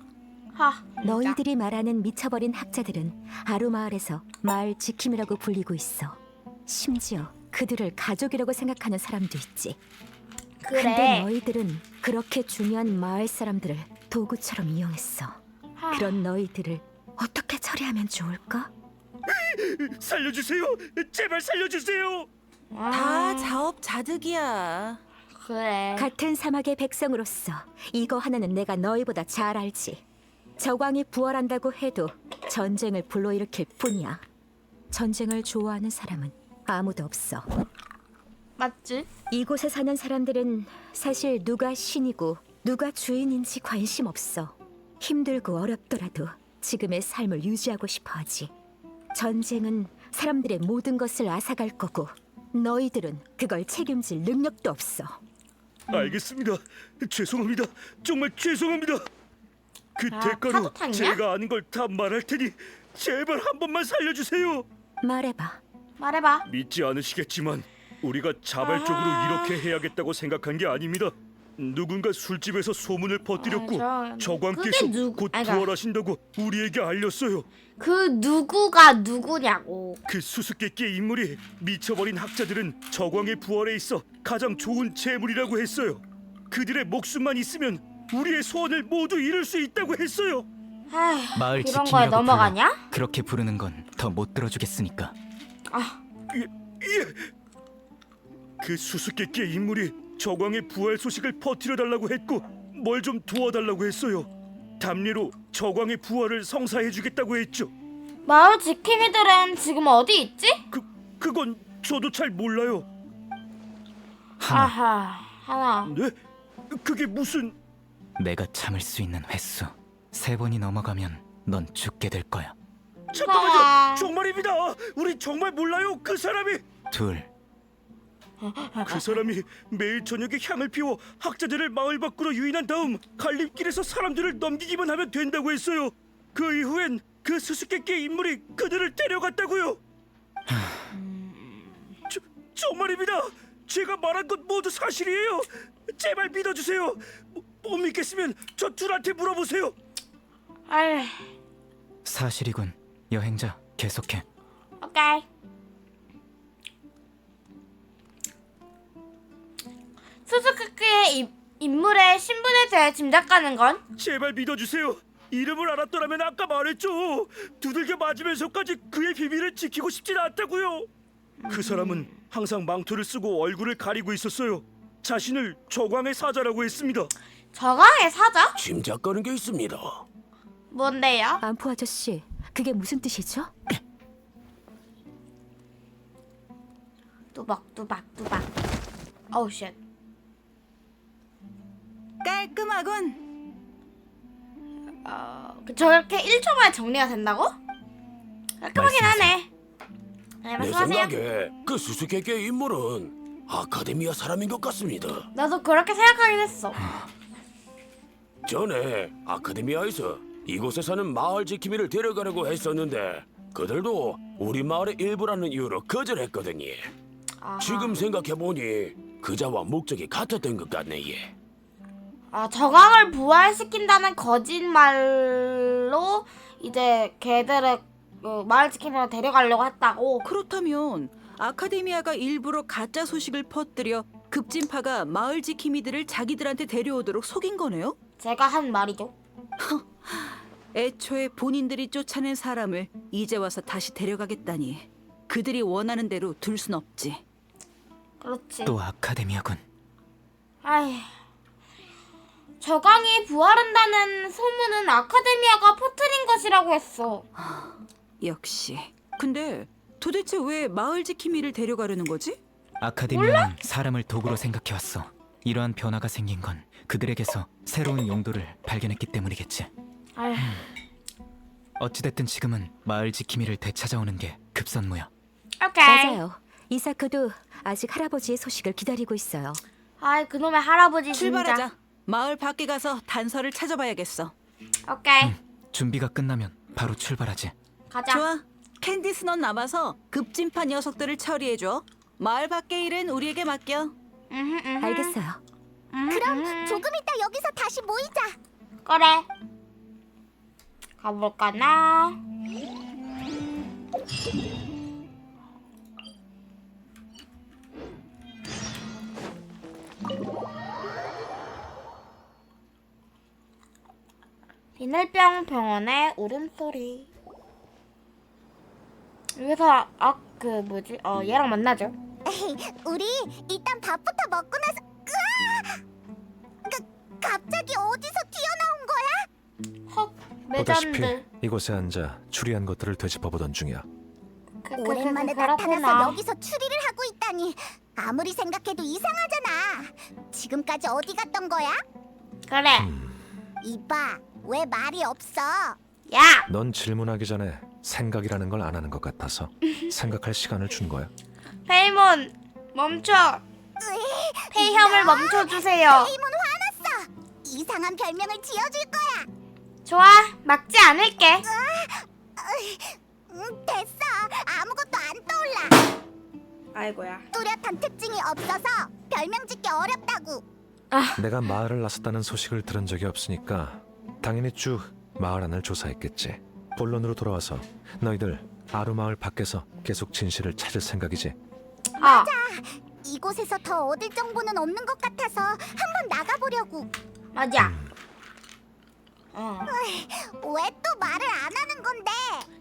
Speaker 9: 너희들이 말하는 미쳐버린 학자들은 아루마을에서 마을 지킴이라고 불리고 있어. 심지어 그들을 가족이라고 생각하는 사람도 있지. 근데
Speaker 1: 그래.
Speaker 9: 너희들은 그렇게 중요한 마을 사람들을 도구처럼 이용했어. 그런 너희들을 어떻게 처리하면 좋을까?
Speaker 3: 살려주세요. 제발 살려주세요.
Speaker 10: 다 자업자득이야.
Speaker 1: 그래.
Speaker 9: 같은 사막의 백성으로서 이거 하나는 내가 너희보다 잘 알지. 저광이 부활한다고 해도 전쟁을 불러일으킬 뿐이야. 전쟁을 좋아하는 사람은 아무도 없어.
Speaker 1: 맞지?
Speaker 9: 이곳에 사는 사람들은 사실 누가 신이고 누가 주인인지 관심 없어. 힘들고 어렵더라도 지금의 삶을 유지하고 싶어 하지. 전쟁은 사람들의 모든 것을 앗아갈 거고 너희들은 그걸 책임질 능력도 없어.
Speaker 3: 알겠습니다. 죄송합니다. 정말 죄송합니다. 그 대가로
Speaker 1: 파도탕이야?
Speaker 3: 제가 아는 걸 다 말할 테니 제발 한 번만 살려주세요.
Speaker 9: 말해봐.
Speaker 3: 믿지 않으시겠지만 우리가 자발적으로 이렇게 해야겠다고 생각한 게 아닙니다. 누군가 술집에서 소문을 퍼뜨렸고 저광께서
Speaker 1: 그게
Speaker 3: 곧
Speaker 1: 그러니까
Speaker 3: 부활하신다고 우리에게 알렸어요.
Speaker 1: 그 누구가 누구냐고.
Speaker 3: 그 수수께끼의 인물이 미쳐버린 학자들은 저광의 부활에 있어 가장 좋은 재물이라고 했어요. 그들의 목숨만 있으면 우리의 소원을 모두 이룰 수 있다고 했어요.
Speaker 1: 아휴,
Speaker 4: 마을
Speaker 1: 이런
Speaker 4: 지킴이라고
Speaker 1: 거에 넘어가냐?
Speaker 4: 불러. 그렇게 부르는 건 더 못 들어주겠으니까.
Speaker 3: 예. 그 수수께끼의 인물이 저광의 부활 소식을 퍼뜨려달라고 했고 뭘 좀 도와달라고 했어요. 담례로 저광의 부활을 성사해주겠다고 했죠.
Speaker 1: 마을 지킴이들은 지금 어디 있지?
Speaker 3: 그건 저도 잘 몰라요.
Speaker 1: 하나.
Speaker 3: 네? 그게 무슨...
Speaker 4: 내가 참을 수 있는 횟수 3번이 넘어가면 넌 죽게 될 거야.
Speaker 1: 잠깐만요.
Speaker 12: 정말입니다. 우리 정말 몰라요. 그 사람이
Speaker 4: 둘.
Speaker 12: 그 사람이 매일 저녁에 향을 피워 학자들을 마을 밖으로 유인한 다음 갈림길에서 사람들을 넘기기만 하면 된다고 했어요. 그 이후엔 그 수수께끼 인물이 그들을 데려갔다고요. 정말입니다. 제가 말한 것 모두 사실이에요. 제발 믿어주세요. 못 믿겠으면 저 둘한테 물어보세요.
Speaker 1: 아이,
Speaker 4: 사실이군. 여행자, 계속해.
Speaker 1: 오케이. 수수께끼의 인물의 신분에 대해 짐작가는 건?
Speaker 12: 제발 믿어주세요. 이름을 알았더라면 아까 말했죠. 두들겨 맞으면서까지 그의 비밀을 지키고 싶진 않다고요. 그 사람은 항상 망토를 쓰고 얼굴을 가리고 있었어요. 자신을 저광의 사자라고 했습니다.
Speaker 1: 저강의 사자?
Speaker 13: 짐작가는 게 있습니다.
Speaker 1: 뭔데요?
Speaker 9: 안포 아저씨, 그게 무슨 뜻이죠?
Speaker 1: 뚜벅뚜벅뚜벅. 어우 쉣.
Speaker 10: 깔끔하군.
Speaker 1: 저렇게 1초 만에 정리가 된다고? 깔끔하긴
Speaker 4: 말씀하세요.
Speaker 1: 하네. 네,
Speaker 13: 내
Speaker 1: 말씀하세요.
Speaker 13: 생각에 그 수수께끼의 인물은 아카데미아 사람인 것 같습니다.
Speaker 1: 나도 그렇게 생각하긴 했어.
Speaker 13: 전에 아카데미아에서 이곳에 사는 마을 지킴이를 데려가려고 했었는데 그들도 우리 마을의 일부라는 이유로 거절했거든요.
Speaker 1: 아하.
Speaker 13: 지금 생각해보니 그자와 목적이 같았던 것 같네. 예.
Speaker 1: 저강을 부활시킨다는 거짓말로 이제 걔들을 마을 지킴이로 데려가려고 했다고.
Speaker 10: 그렇다면 아카데미아가 일부러 가짜 소식을 퍼뜨려 급진파가 마을 지킴이들을 자기들한테 데려오도록 속인 거네요?
Speaker 1: 제가 한 말이죠.
Speaker 10: 애초에 본인들이 쫓아낸 사람을 이제 와서 다시 데려가겠다니 그들이 원하는 대로 둘 순 없지.
Speaker 1: 그렇지.
Speaker 4: 또 아카데미아군.
Speaker 1: 아이, 저강이 부활한다는 소문은 아카데미아가 퍼뜨린 것이라고 했어.
Speaker 10: 역시. 근데 도대체 왜 마을 지킴이를 데려가려는 거지?
Speaker 4: 아카데미아는 사람을 도구로 생각해왔어. 이러한 변화가 생긴 건 그들에게서 새로운 용도를 발견했기 때문이겠지.
Speaker 1: 아휴.
Speaker 4: 어찌됐든 지금은 마을 지킴이를 되찾아오는 게 급선무야.
Speaker 1: 오케이.
Speaker 9: 맞아요. 이사크도 아직 할아버지의 소식을 기다리고 있어요.
Speaker 1: 아이, 그놈의 할아버지
Speaker 10: 출발하자.
Speaker 1: 진짜.
Speaker 10: 마을 밖에 가서 단서를 찾아봐야겠어.
Speaker 1: 오케이.
Speaker 4: 준비가 끝나면 바로 출발하지.
Speaker 1: 가자.
Speaker 10: 좋아. 캔디스 넌 남아서 급진파 녀석들을 처리해줘. 마을 밖의 일은 우리에게 맡겨.
Speaker 9: 알겠어요.
Speaker 5: 그럼 조금 이따 여기서 다시 모이자.
Speaker 1: 그래. 가볼까나? 비늘병 병원의 울음소리. 여기서 그 뭐지? 얘랑 만나죠.
Speaker 5: 에이, 우리 일단 밥부터 먹고 나서 갑자기 어디서 튀어나온 거야?
Speaker 1: 헉,
Speaker 6: 보다시피
Speaker 1: 레전드.
Speaker 6: 이곳에 앉아 추리한 것들을 되짚어보던 중이야.
Speaker 5: 오랜만에
Speaker 1: 그렇구나.
Speaker 5: 나타나서 여기서 추리를 하고 있다니 아무리 생각해도 이상하잖아. 지금까지 어디 갔던 거야?
Speaker 1: 그래.
Speaker 5: 이봐, 왜 말이 없어?
Speaker 1: 야,
Speaker 6: 넌 질문하기 전에 생각이라는 걸 안 하는 것 같아서 생각할 시간을 준 거야.
Speaker 1: 페이몬 멈춰. 폐혐을 멈춰주세요.
Speaker 5: 페이몬 화났어. 이상한 별명을 지어줄 거야.
Speaker 1: 좋아, 막지 않을게.
Speaker 5: 됐어. 아무것도 안 떠올라.
Speaker 1: 아이고야.
Speaker 5: 뚜렷한 특징이 없어서 별명 짓기 어렵다고.
Speaker 6: 내가 마을을 나섰다는 소식을 들은 적이 없으니까 당연히 쭉 마을 안을 조사했겠지. 본론으로 돌아와서 너희들 아루마을 밖에서 계속 진실을 찾을 생각이지.
Speaker 5: 맞아. 이곳에서 더 얻을 정보는 없는 것 같아서 한번 나가보려고.
Speaker 1: 맞아.
Speaker 5: 왜 또 말을 안 하는 건데?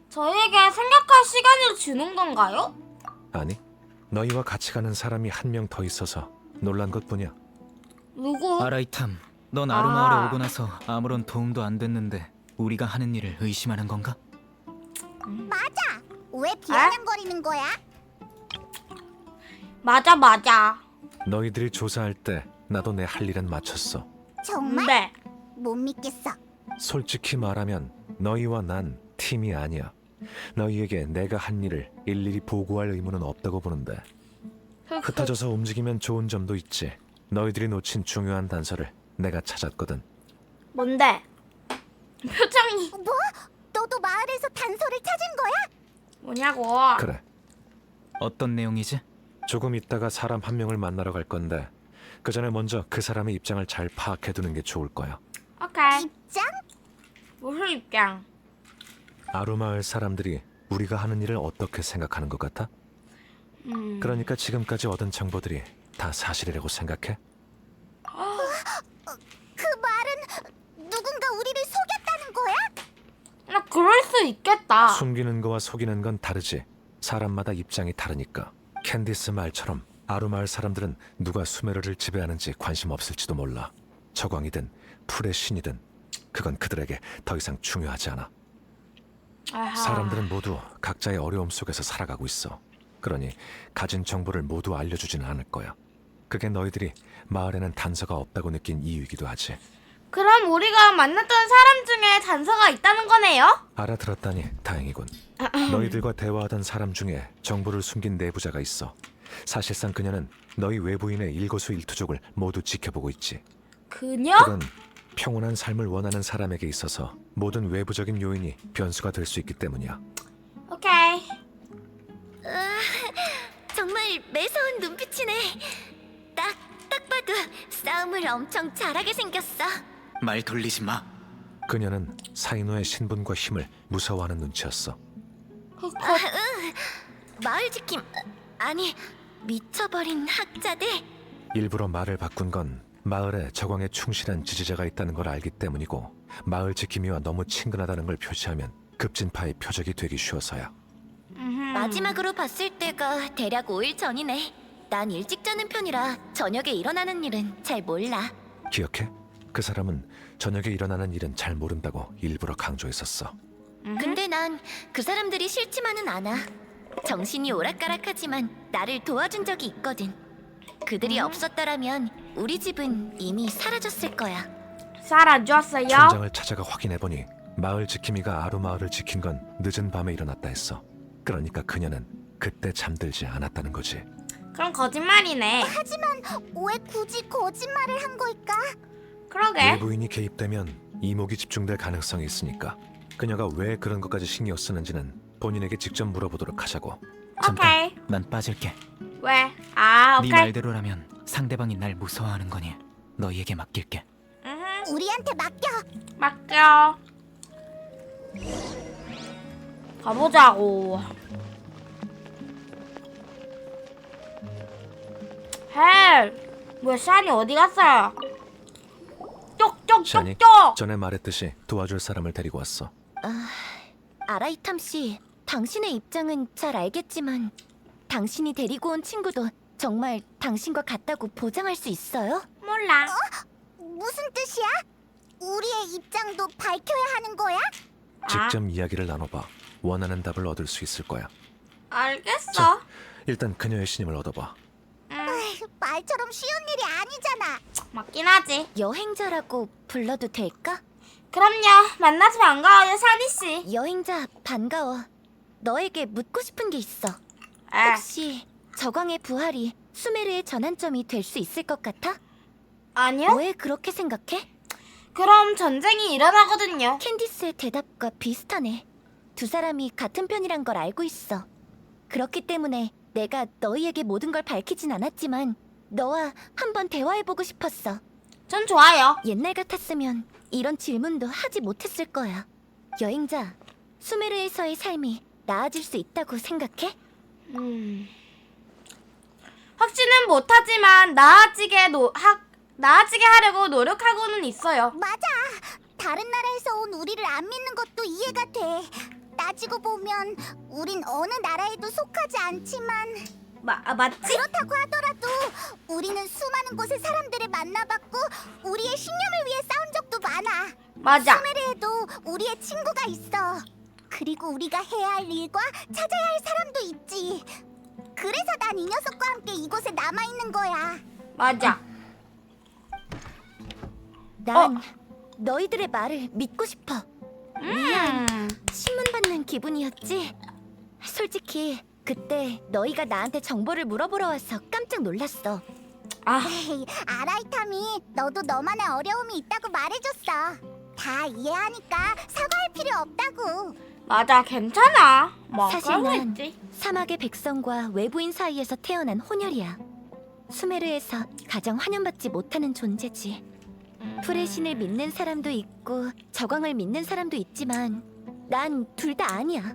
Speaker 1: 저희에게 생각할 시간을 주는 건가요?
Speaker 6: 아니, 너희와 같이 가는 사람이 한 명 더 있어서 놀란 것뿐이야.
Speaker 1: 누구?
Speaker 4: 아라이탐, 넌 아루마을에 오고 나서 아무런 도움도 안 됐는데 우리가 하는 일을 의심하는 건가?
Speaker 5: 맞아. 왜 비아냥거리는 거야?
Speaker 1: 맞아.
Speaker 6: 너희들이 조사할 때 나도 내 할 일은 마쳤어.
Speaker 5: 정말?
Speaker 1: 네.
Speaker 5: 못 믿겠어.
Speaker 6: 솔직히 말하면 너희와 난 팀이 아니야. 너희에게 내가 한 일을 일일이 보고할 의무는 없다고 보는데 흩어져서 움직이면 좋은 점도 있지. 너희들이 놓친 중요한 단서를 내가 찾았거든.
Speaker 1: 뭔데? 표정이
Speaker 5: 뭐? 너도 마을에서 단서를 찾은 거야?
Speaker 1: 뭐냐고.
Speaker 6: 그래.
Speaker 4: 어떤 내용이지?
Speaker 6: 조금 있다가 사람 한 명을 만나러 갈 건데 그 전에 먼저 그 사람의 입장을 잘 파악해두는 게 좋을 거야.
Speaker 1: 오케이.
Speaker 5: 입장?
Speaker 1: 무슨 입장?
Speaker 6: 아루마을 사람들이 우리가 하는 일을 어떻게 생각하는 것 같아? 그러니까 지금까지 얻은 정보들이 다 사실이라고 생각해?
Speaker 5: 그 말은 누군가 우리를 속였다는 거야?
Speaker 1: 나 그럴 수 있겠다.
Speaker 6: 숨기는 거와 속이는 건 다르지. 사람마다 입장이 다르니까. 캔디스 말처럼 아루마을 사람들은 누가 수메르를 지배하는지 관심 없을지도 몰라. 저광이든 풀의 신이든 그건 그들에게 더 이상 중요하지 않아.
Speaker 1: 아하.
Speaker 6: 사람들은 모두 각자의 어려움 속에서 살아가고 있어. 그러니 가진 정보를 모두 알려주지는 않을 거야. 그게 너희들이 마을에는 단서가 없다고 느낀 이유이기도 하지.
Speaker 1: 그럼 우리가 만났던 사람 중에 단서가 있다는 거네요?
Speaker 6: 알아들었다니 다행이군. 너희들과 대화하던 사람 중에 정보를 숨긴 내부자가 있어. 사실상 그녀는 너희 외부인의 일거수일투족을 모두 지켜보고 있지.
Speaker 1: 그녀?
Speaker 6: 그건 평온한 삶을 원하는 사람에게 있어서 모든 외부적인 요인이 변수가 될 수 있기 때문이야.
Speaker 1: 오케이.
Speaker 2: 정말 매서운 눈빛이네. 딱 봐도 싸움을 엄청 잘하게 생겼어.
Speaker 4: 말 돌리지 마.
Speaker 6: 그녀는 사이노의 신분과 힘을 무서워하는 눈치였어.
Speaker 2: 마을 지킴 아니 미쳐버린 학자들.
Speaker 6: 일부러 말을 바꾼 건 마을에 저광에 충실한 지지자가 있다는 걸 알기 때문이고 마을 지킴이와 너무 친근하다는 걸 표시하면 급진파의 표적이 되기 쉬워서야.
Speaker 2: 마지막으로 봤을 때가 대략 5일 전이네. 난 일찍 자는 편이라 저녁에 일어나는 일은 잘 몰라.
Speaker 6: 기억해? 그 사람은 저녁에 일어나는 일은 잘 모른다고 일부러 강조했었어.
Speaker 2: 근데 난 그 사람들이 싫지만은 않아. 정신이 오락가락하지만 나를 도와준 적이 있거든. 그들이 없었더라면 우리 집은 이미 사라졌을 거야.
Speaker 1: 사라졌어요?
Speaker 6: 천장을 찾아가 확인해보니 마을 지킴이가 아루마을을 지킨 건 늦은 밤에 일어났다 했어. 그러니까 그녀는 그때 잠들지 않았다는 거지.
Speaker 1: 그럼 거짓말이네.
Speaker 5: 하지만 왜 굳이 거짓말을 한 걸까?
Speaker 1: 그러게.
Speaker 6: 외부인이 개입되면 이목이 집중될 가능성이 있으니까 그녀가 왜 그런 것까지 신경 쓰는지는 본인에게 직접 물어보도록 하자고.
Speaker 4: 잠깐,
Speaker 1: 오케이.
Speaker 4: 난 빠질게.
Speaker 1: 왜? 아,
Speaker 4: 네
Speaker 1: 오케이.
Speaker 4: 말대로라면 상대방이 날 무서워하는 거니 너희에게 맡길게.
Speaker 5: 우리한테 맡겨.
Speaker 1: 맡겨. 가보자고. 헬! 뭐야, 샤니 어디 갔어요?
Speaker 6: 샤니,
Speaker 1: 쪽쪽쪽쪽!
Speaker 6: 전에 말했듯이 도와줄 사람을 데리고 왔어.
Speaker 2: 아라이탐 씨, 당신의 입장은 잘 알겠지만 당신이 데리고 온 친구도 정말 당신과 같다고 보장할 수 있어요?
Speaker 1: 몰라.
Speaker 5: 무슨 뜻이야? 우리의 입장도 밝혀야 하는 거야?
Speaker 6: 직접 이야기를 나눠봐. 원하는 답을 얻을 수 있을 거야.
Speaker 1: 알겠어.
Speaker 6: 자, 일단 그녀의 신임을 얻어봐.
Speaker 5: 말처럼 쉬운 일이 아니잖아.
Speaker 1: 맞긴 하지.
Speaker 2: 여행자라고 불러도 될까?
Speaker 1: 그럼요. 만나서 반가워요, 샤니씨.
Speaker 2: 여행자 반가워. 너에게 묻고 싶은 게 있어. 혹시 저광의 부활이 수메르의 전환점이 될 수 있을 것 같아?
Speaker 1: 아니요.
Speaker 2: 왜 그렇게 생각해?
Speaker 1: 그럼 전쟁이 일어나거든요.
Speaker 2: 캔디스의 대답과 비슷하네. 두 사람이 같은 편이란 걸 알고 있어. 그렇기 때문에 내가 너희에게 모든 걸 밝히진 않았지만 너와 한번 대화해보고 싶었어.
Speaker 1: 전 좋아요.
Speaker 2: 옛날 같았으면 이런 질문도 하지 못했을 거야. 여행자, 수메르에서의 삶이 나아질 수 있다고 생각해?
Speaker 1: 확신은 못하지만 나아지게 하려고 노력하고는 있어요.
Speaker 5: 맞아. 다른 나라에서 온 우리를 안 믿는 것도 이해가 돼. 따지고 보면 우린 어느 나라에도 속하지 않지만
Speaker 1: 맞지?
Speaker 5: 그렇다고 하더라도 우리는 수많은 곳의 사람들을 만나봤고 우리의 신념을 위해 싸운 적도 많아.
Speaker 1: 맞아.
Speaker 5: 수메르에도 우리의 친구가 있어. 그리고 우리가 해야 할 일과 찾아야 할 사람도 있지. 그래서 난 이 녀석과 함께 이곳에 남아있는 거야.
Speaker 1: 맞아.
Speaker 2: 난 너희들의 말을 믿고 싶어. 미안. 신문 받는 기분이었지? 솔직히 그때 너희가 나한테 정보를 물어보러 와서 깜짝 놀랐어.
Speaker 5: 에이, 아라이탐이 너도 너만의 어려움이 있다고 말해줬어. 다 이해하니까 사과할 필요 없다고.
Speaker 1: 맞아, 괜찮아. 뭐
Speaker 2: 사실
Speaker 1: 그런 거
Speaker 2: 난
Speaker 1: 있지.
Speaker 2: 사막의 백성과 외부인 사이에서 태어난 혼혈이야. 수메르에서 가장 환영받지 못하는 존재지. 풀의 신을 믿는 사람도 있고 저광을 믿는 사람도 있지만 난 둘 다 아니야.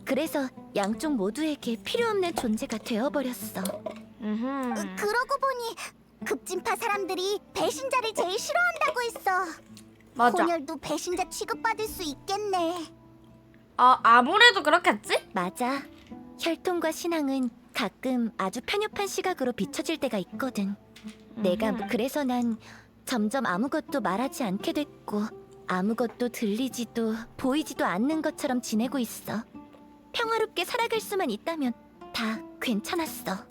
Speaker 2: 그래서 양쪽 모두에게 필요 없는 존재가 되어버렸어.
Speaker 5: 그러고 보니 급진파 사람들이 배신자를 제일 싫어한다고 했어.
Speaker 1: 맞아.
Speaker 5: 혼혈도 배신자 취급받을 수 있겠네.
Speaker 1: 아무래도 그렇겠지?
Speaker 2: 맞아. 혈통과 신앙은 가끔 아주 편협한 시각으로 비춰질 때가 있거든. 내가 그래서 난 점점 아무것도 말하지 않게 됐고 아무것도 들리지도 보이지도 않는 것처럼 지내고 있어. 평화롭게 살아갈 수만 있다면 다 괜찮았어.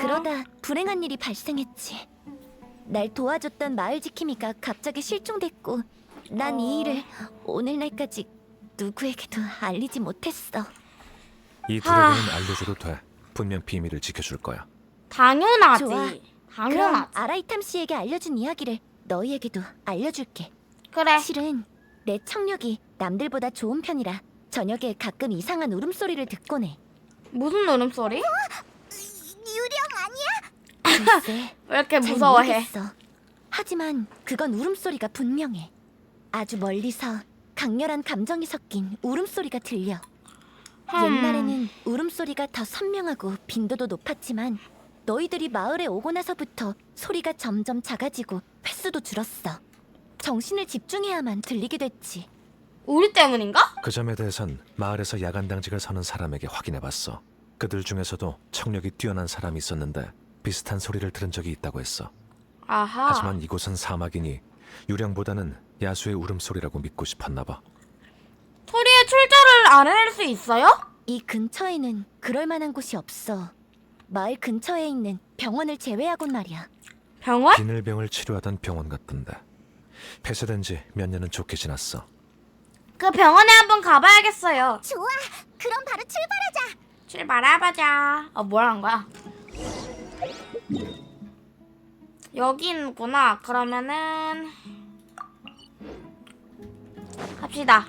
Speaker 2: 그러다 불행한 일이 발생했지. 날 도와줬던 마을 지킴이가 갑자기 실종됐고 난 이 일을 오늘날까지 누구에게도 알리지 못했어.
Speaker 6: 이 둘에게는 알려줘도 돼. 분명 비밀을 지켜줄 거야.
Speaker 1: 당연하지.
Speaker 2: 좋아. 그럼
Speaker 1: 당연하지.
Speaker 2: 아라이탐 씨에게 알려준 이야기를 너희에게도 알려줄게.
Speaker 1: 그래.
Speaker 2: 실은 내 청력이 남들보다 좋은 편이라 저녁에 가끔 이상한 울음소리를 듣곤 해.
Speaker 1: 무슨 울음소리?
Speaker 5: 유령 아니야?
Speaker 2: 글쎄,
Speaker 1: 왜 이렇게
Speaker 2: 잘
Speaker 1: 무서워해?
Speaker 2: 모르겠어. 하지만 그건 울음소리가 분명해. 아주 멀리서 강렬한 감정이 섞인 울음소리가 들려. 옛날에는 울음소리가 더 선명하고 빈도도 높았지만 너희들이 마을에 오고 나서부터 소리가 점점 작아지고 횟수도 줄었어. 정신을 집중해야만 들리게 됐지.
Speaker 1: 우리 때문인가?
Speaker 6: 그 점에 대해선 마을에서 야간 당직을 서는 사람에게 확인해봤어. 그들 중에서도 청력이 뛰어난 사람이 있었는데 비슷한 소리를 들은 적이 있다고 했어.
Speaker 1: 아하.
Speaker 6: 하지만 이곳은 사막이니 유령보다는 야수의 울음소리라고 믿고 싶었나 봐.
Speaker 1: 소리의 출처를 알아낼 수 있어요?
Speaker 2: 이 근처에는 그럴 만한 곳이 없어. 마을 근처에 있는 병원을 제외하곤 말이야.
Speaker 1: 병원?
Speaker 6: 비늘병을 치료하던 병원 같던데. 폐쇄된 지 몇 년은 좋게 지났어.
Speaker 1: 그 병원에 한번 가봐야겠어요.
Speaker 5: 좋아. 그럼 바로 출발하자.
Speaker 1: 출발해보자. 뭐라는 거야? 여기 있구나. 그러면은 갑시다.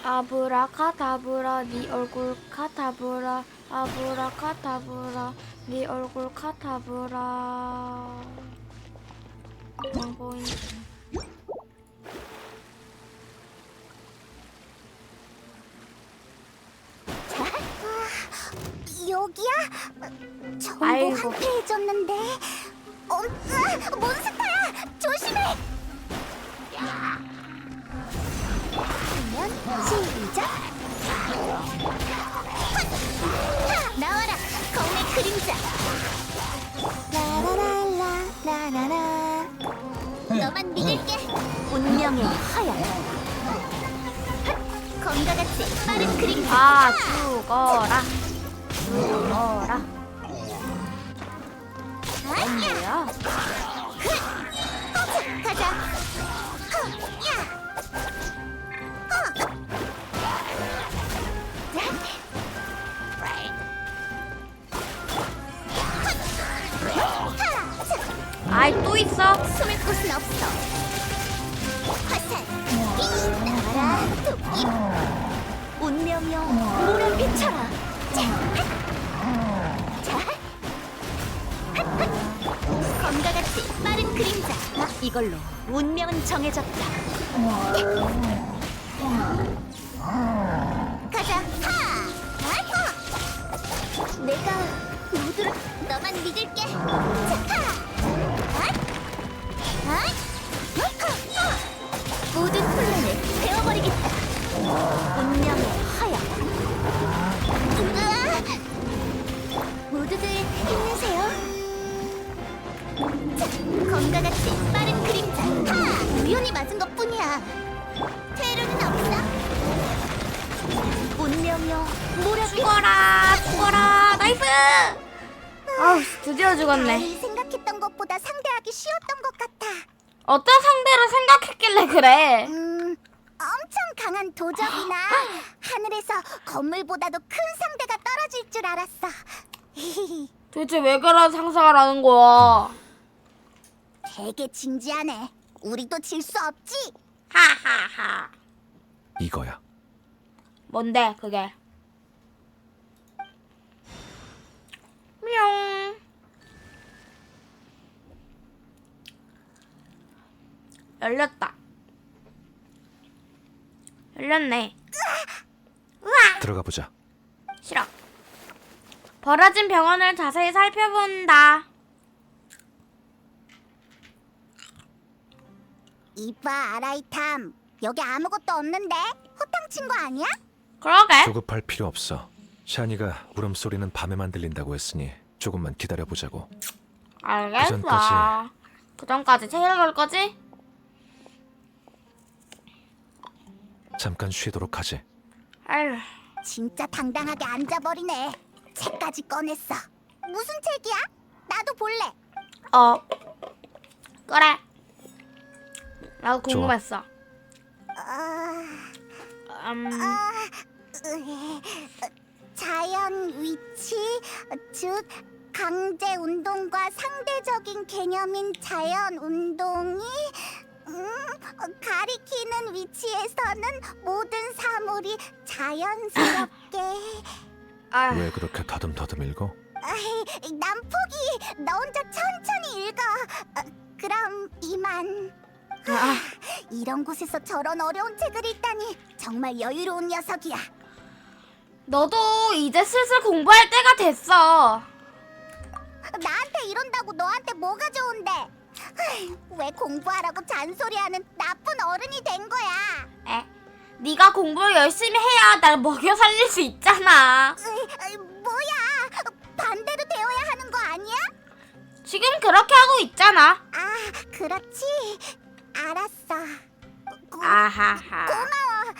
Speaker 1: 아브라카다브라 네 얼굴 카타브라 아브라카다브라 네 얼굴 카타브라. 보인다.
Speaker 5: 여기야? 정보
Speaker 1: 아이고.
Speaker 5: 황폐해졌는데. 몬스터야! 조심해! 그러면 시작! 나와라! 검의 그림자! 라라랄라 라라라. 너만 믿을게!
Speaker 2: 운명의 하얀.
Speaker 5: 검과 같이 빠른 그림자!
Speaker 1: 죽어라. 죽어라.
Speaker 5: 뭐야? 가자!
Speaker 1: 아이 또 있어.
Speaker 5: 숨을 곳은 없어. 화살, 나와라, 도끼.
Speaker 2: 운명이여, 물을 비춰라.
Speaker 5: 검과 같이 빠른 그림자.
Speaker 2: 이걸로 운명은 정해졌다.
Speaker 5: 가자. 내가 모두를 너만 믿을게. 모든 혼란을 운명의 허영. 모두들 힘내세요. 자, 검과 같이 빠른 그림자. 하! 우연히 맞은 것뿐이야. 퇴로는 없어. 운명여 모략.
Speaker 1: 죽어라. 나이스. 아우, 드디어 죽었네.
Speaker 5: 다행히 생각했던 것보다 상대하기 쉬웠던 것 같아.
Speaker 1: 어떤 상대로 생각했길래 그래?
Speaker 5: 엄청 강한 도적이나 하늘에서 건물보다도 큰 상대가 떨어질 줄 알았어.
Speaker 1: 도대체 왜 그런 상상을 하는 거야?
Speaker 5: 되게 진지하네. 우리도 질 수 없지.
Speaker 1: 하하하.
Speaker 6: 이거야.
Speaker 1: 뭔데 그게? 뿅. 열렸다. 열렸네.
Speaker 6: 들어가 보자.
Speaker 1: 싫어. 벌어진 병원을 자세히 살펴본다.
Speaker 5: 이봐 아라이탐. 여기 아무것도 없는데? 호탕 친 거 아니야?
Speaker 1: 그러게.
Speaker 6: 조급할 필요 없어. 샤니가 울음소리는 밤에만 들린다고 했으니 조금만 기다려보자고.
Speaker 1: 알겠어.
Speaker 6: 그전까지-
Speaker 1: 그 전까지 책 읽을 거지?
Speaker 6: 잠깐 쉬도록 하지.
Speaker 1: 아휴.
Speaker 5: 진짜 당당하게 앉아버리네. 책까지 꺼냈어. 무슨 책이야? 나도 볼래.
Speaker 1: 그래. 나도 궁금했어.
Speaker 5: 자연 위치, 즉 강제 운동과 상대적인 개념인 자연 운동이 가리키는 위치에서는 모든 사물이 자연스럽게.
Speaker 6: 왜 그렇게 더듬더듬 읽어?
Speaker 5: 난 포기. 너 혼자 천천히 읽어. 그럼 이만. 이런 곳에서 저런 어려운 책을 읽다니 정말 여유로운 녀석이야.
Speaker 1: 너도 이제 슬슬 공부할 때가 됐어.
Speaker 5: 나한테 이런다고 너한테 뭐가 좋은데? 왜 공부하라고 잔소리하는 나쁜 어른이 된 거야?
Speaker 1: 네가 공부를 열심히 해야 날 먹여 살릴 수 있잖아.
Speaker 5: 뭐야? 반대로 되어야 하는 거 아니야?
Speaker 1: 지금 그렇게 하고 있잖아.
Speaker 5: 아, 그렇지. 알았어.
Speaker 1: 아하하.
Speaker 5: 고마워.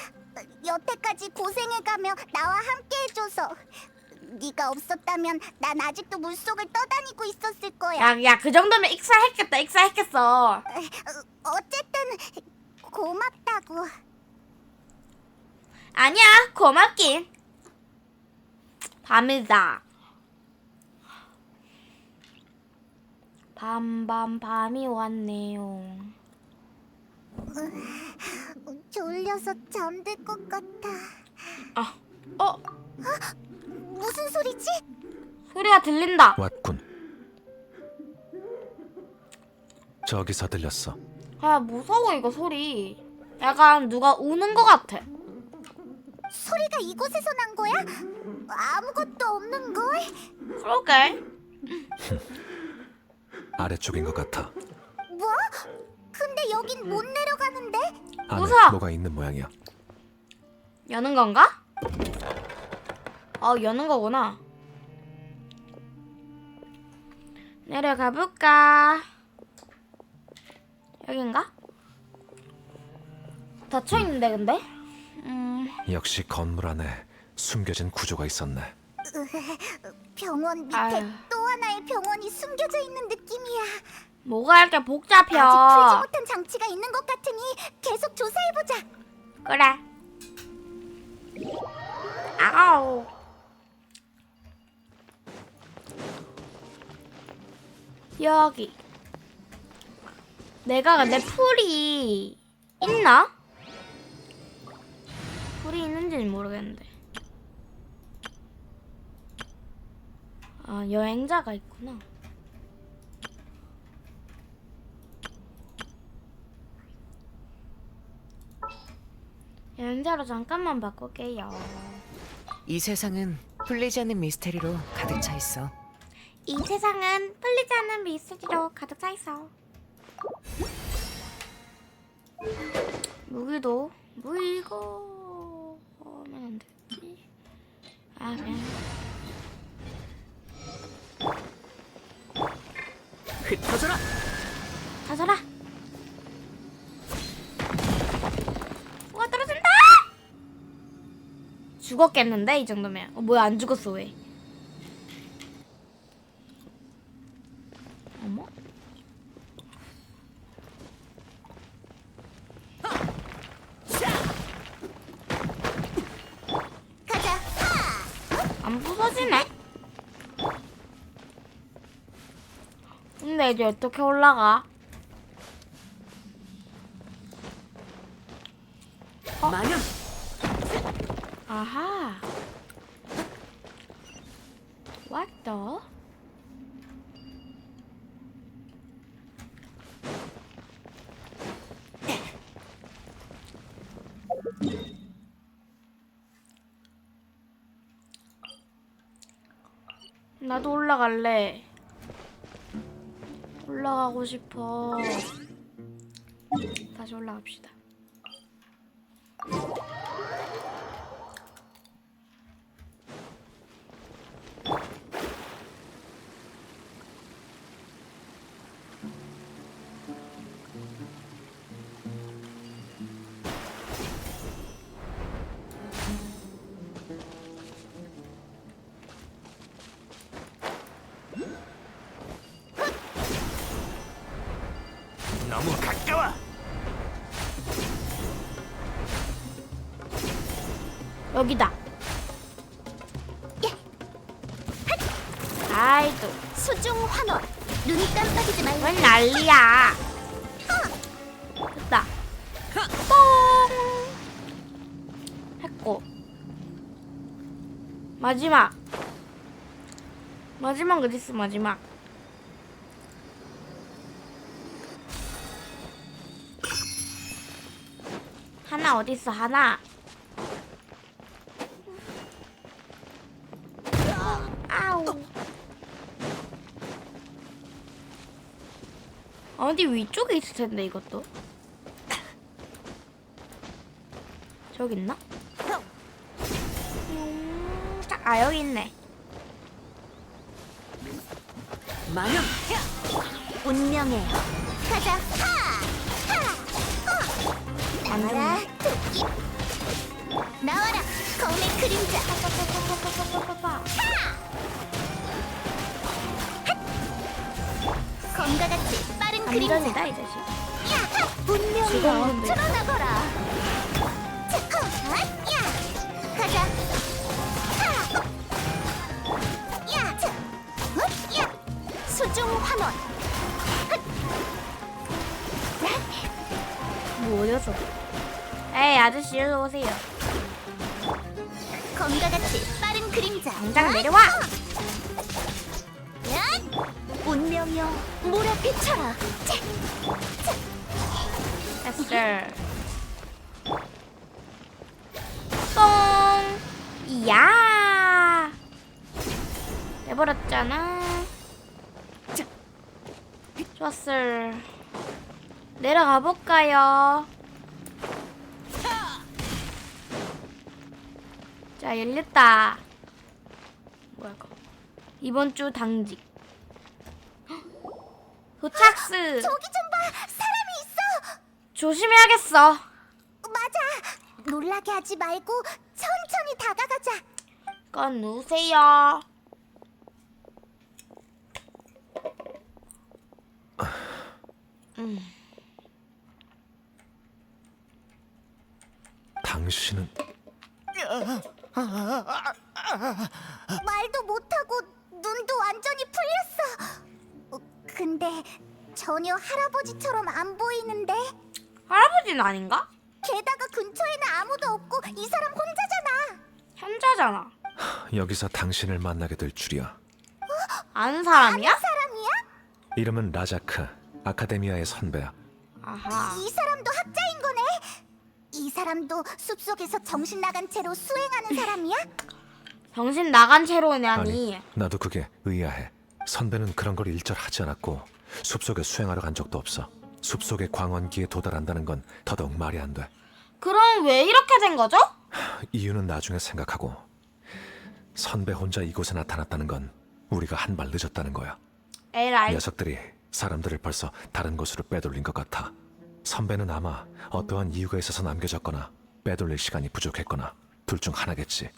Speaker 5: 여태까지 고생해가며 나와 함께 해줘서. 네가 없었다면 난 아직도 물속을 떠다니고 있었을 거야.
Speaker 1: 야, 그 정도면 익사했겠어.
Speaker 5: 어쨌든 고맙다고.
Speaker 1: 아니야, 고맙긴. 밤이다. 밤이 왔네요.
Speaker 5: 졸려서 잠들 것 같아. 무슨 소리지?
Speaker 1: 소리가 들린다.
Speaker 6: 왔군. 저기서 들렸어.
Speaker 1: 아, 무서워 이거 소리. 약간 누가 우는 것 같아.
Speaker 5: 소리가 이곳에서 난 거야? 아무것도 없는 걸?
Speaker 1: 그러게.
Speaker 6: 아래쪽인 것 같아.
Speaker 5: 뭐? 근데 여긴 못 내려가는데?
Speaker 6: 안에
Speaker 1: 무서워.
Speaker 6: 뭐가 있는 모양이야.
Speaker 1: 여는 건가? 여는 거구나. 내려가 볼까? 여긴가? 닫혀 있는데 근데?
Speaker 6: 역시 건물 안에 숨겨진 구조가 있었네.
Speaker 5: 병원 밑에
Speaker 1: 아유.
Speaker 5: 또 하나의 병원이 숨겨져 있는 느낌이야.
Speaker 1: 뭐가 이렇게 복잡해?
Speaker 5: 아직 풀지 못한 장치가 있는 것 같으니 계속 조사해보자.
Speaker 1: 그래. 아우. 여기. 내가 근데 풀이 있나? 풀이 있는지는 모르겠는데. 여행자가 있구나. 여행자로 잠깐만 바꿀게요.
Speaker 14: 이 세상은 풀리지 않는 미스테리로 가득 차 있어.
Speaker 1: 이 세상은 풀리지 않는 미스터리로 가득 차 있어. 무기도 무이고.
Speaker 8: 터져라.
Speaker 1: 가져라. 와 떨어진다. 죽었겠는데 이 정도면. 뭐야 안 죽었어 왜? 어머?
Speaker 5: 가자.
Speaker 1: 안 부서지네. 근데 이제 어떻게 올라가?
Speaker 14: 마녀.
Speaker 1: 아하. What the? 나도 올라갈래. 올라가고 싶어. 다시 올라갑시다.
Speaker 12: 너무 가까워.
Speaker 1: 여기다. 아이도
Speaker 5: 수중 환원. 눈이 깜빡이지 말고.
Speaker 1: 웬 난리야. 됐다. 똥. 했고 마지막 어디 있어 마지막. 하나 어디 있어 하나. 아우. 어디 위쪽에 있을 텐데 이것도. 저기 있나? 아 여기 있네.
Speaker 14: 마녀.
Speaker 5: 운명의 가자.
Speaker 1: 안
Speaker 5: 나와라
Speaker 1: 죽네.
Speaker 5: 토끼. 나와라 검의 그림자. 검과 같이 빠른 그림자.
Speaker 1: 안전이다 이 자식.
Speaker 5: 운명이여
Speaker 1: 지금은
Speaker 5: 드러나거라. 야 가자. 야 수중 환원.
Speaker 1: 뭐 어디서? 에이 아저씨 일로 오세요.
Speaker 5: 검과 같이 빠른 그림자.
Speaker 1: 당장 내려와.
Speaker 5: 운명이여 몰아비쳐라.
Speaker 1: 됐어. 똥. 이야. 내버렸잖아. 좋았어. 내려가 볼까요? 자 열렸다. 뭐야 이거? 이번 주 당직. 도착스.
Speaker 5: 저기 좀 봐. 사람이 있어.
Speaker 1: 조심해야겠어.
Speaker 5: 맞아. 놀라게 하지 말고 천천히 다가가자.
Speaker 1: 건 누세요.
Speaker 6: 당신은
Speaker 5: 말도 못하고 눈도 완전히 풀렸어. 근데 전혀 할아버지처럼 안 보이는데.
Speaker 1: 할아버지는 아닌가?
Speaker 5: 게다가 근처에는 아무도 없고 이 사람 혼자잖아.
Speaker 1: 현자잖아.
Speaker 6: 여기서 당신을 만나게 될 줄이야.
Speaker 1: 아는 사람이야?
Speaker 5: 사람이야?
Speaker 6: 이름은 라자크, 아카데미아의 선배야.
Speaker 1: 아하.
Speaker 5: 이 사람도 학자인 거네. 이 사람도 숲속에서 정신 나간 채로 수행하는 사람이야?
Speaker 1: 정신 나간 채로냐니.
Speaker 6: 나도 그게 의아해. 선배는 그런 걸 일절 하지 않았고 숲속에 수행하러 간 적도 없어. 숲속의 광원기에 도달한다는 건 더더욱 말이 안 돼.
Speaker 1: 그럼 왜 이렇게 된 거죠?
Speaker 6: 이유는 나중에 생각하고, 선배 혼자 이곳에 나타났다는 건 우리가 한 발 늦었다는 거야.
Speaker 1: 에라이.
Speaker 6: 녀석들이 사람들을 벌써 다른 곳으로 빼돌린 것 같아. 선배는 아마 어떠한 이유가 있어서 남겨졌거나 빼돌릴 시간이 부족했거나 둘 중 하나겠지.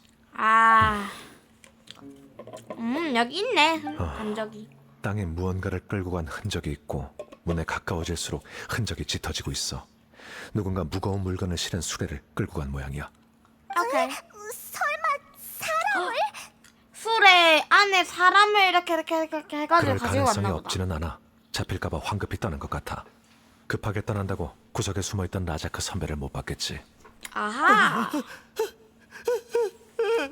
Speaker 1: 여기 있네. 흔적이.
Speaker 6: 땅에 무언가를 끌고 간 흔적이 있고 문에 가까워질수록 흔적이 짙어지고 있어. 누군가 무거운 물건을 실은 수레를 끌고 간 모양이야.
Speaker 1: 오케이.
Speaker 5: 설마 사람을?
Speaker 1: 수레 안에 사람을 이렇게 해가지고
Speaker 6: 그럴
Speaker 1: 가지고
Speaker 6: 가능성이
Speaker 1: 왔나 보다.
Speaker 6: 없지는 않아. 잡힐까봐 황급히 떠난 것 같아. 급하게 떠난다고 구석에 숨어있던 라자크 선배를 못 봤겠지.
Speaker 1: 아하.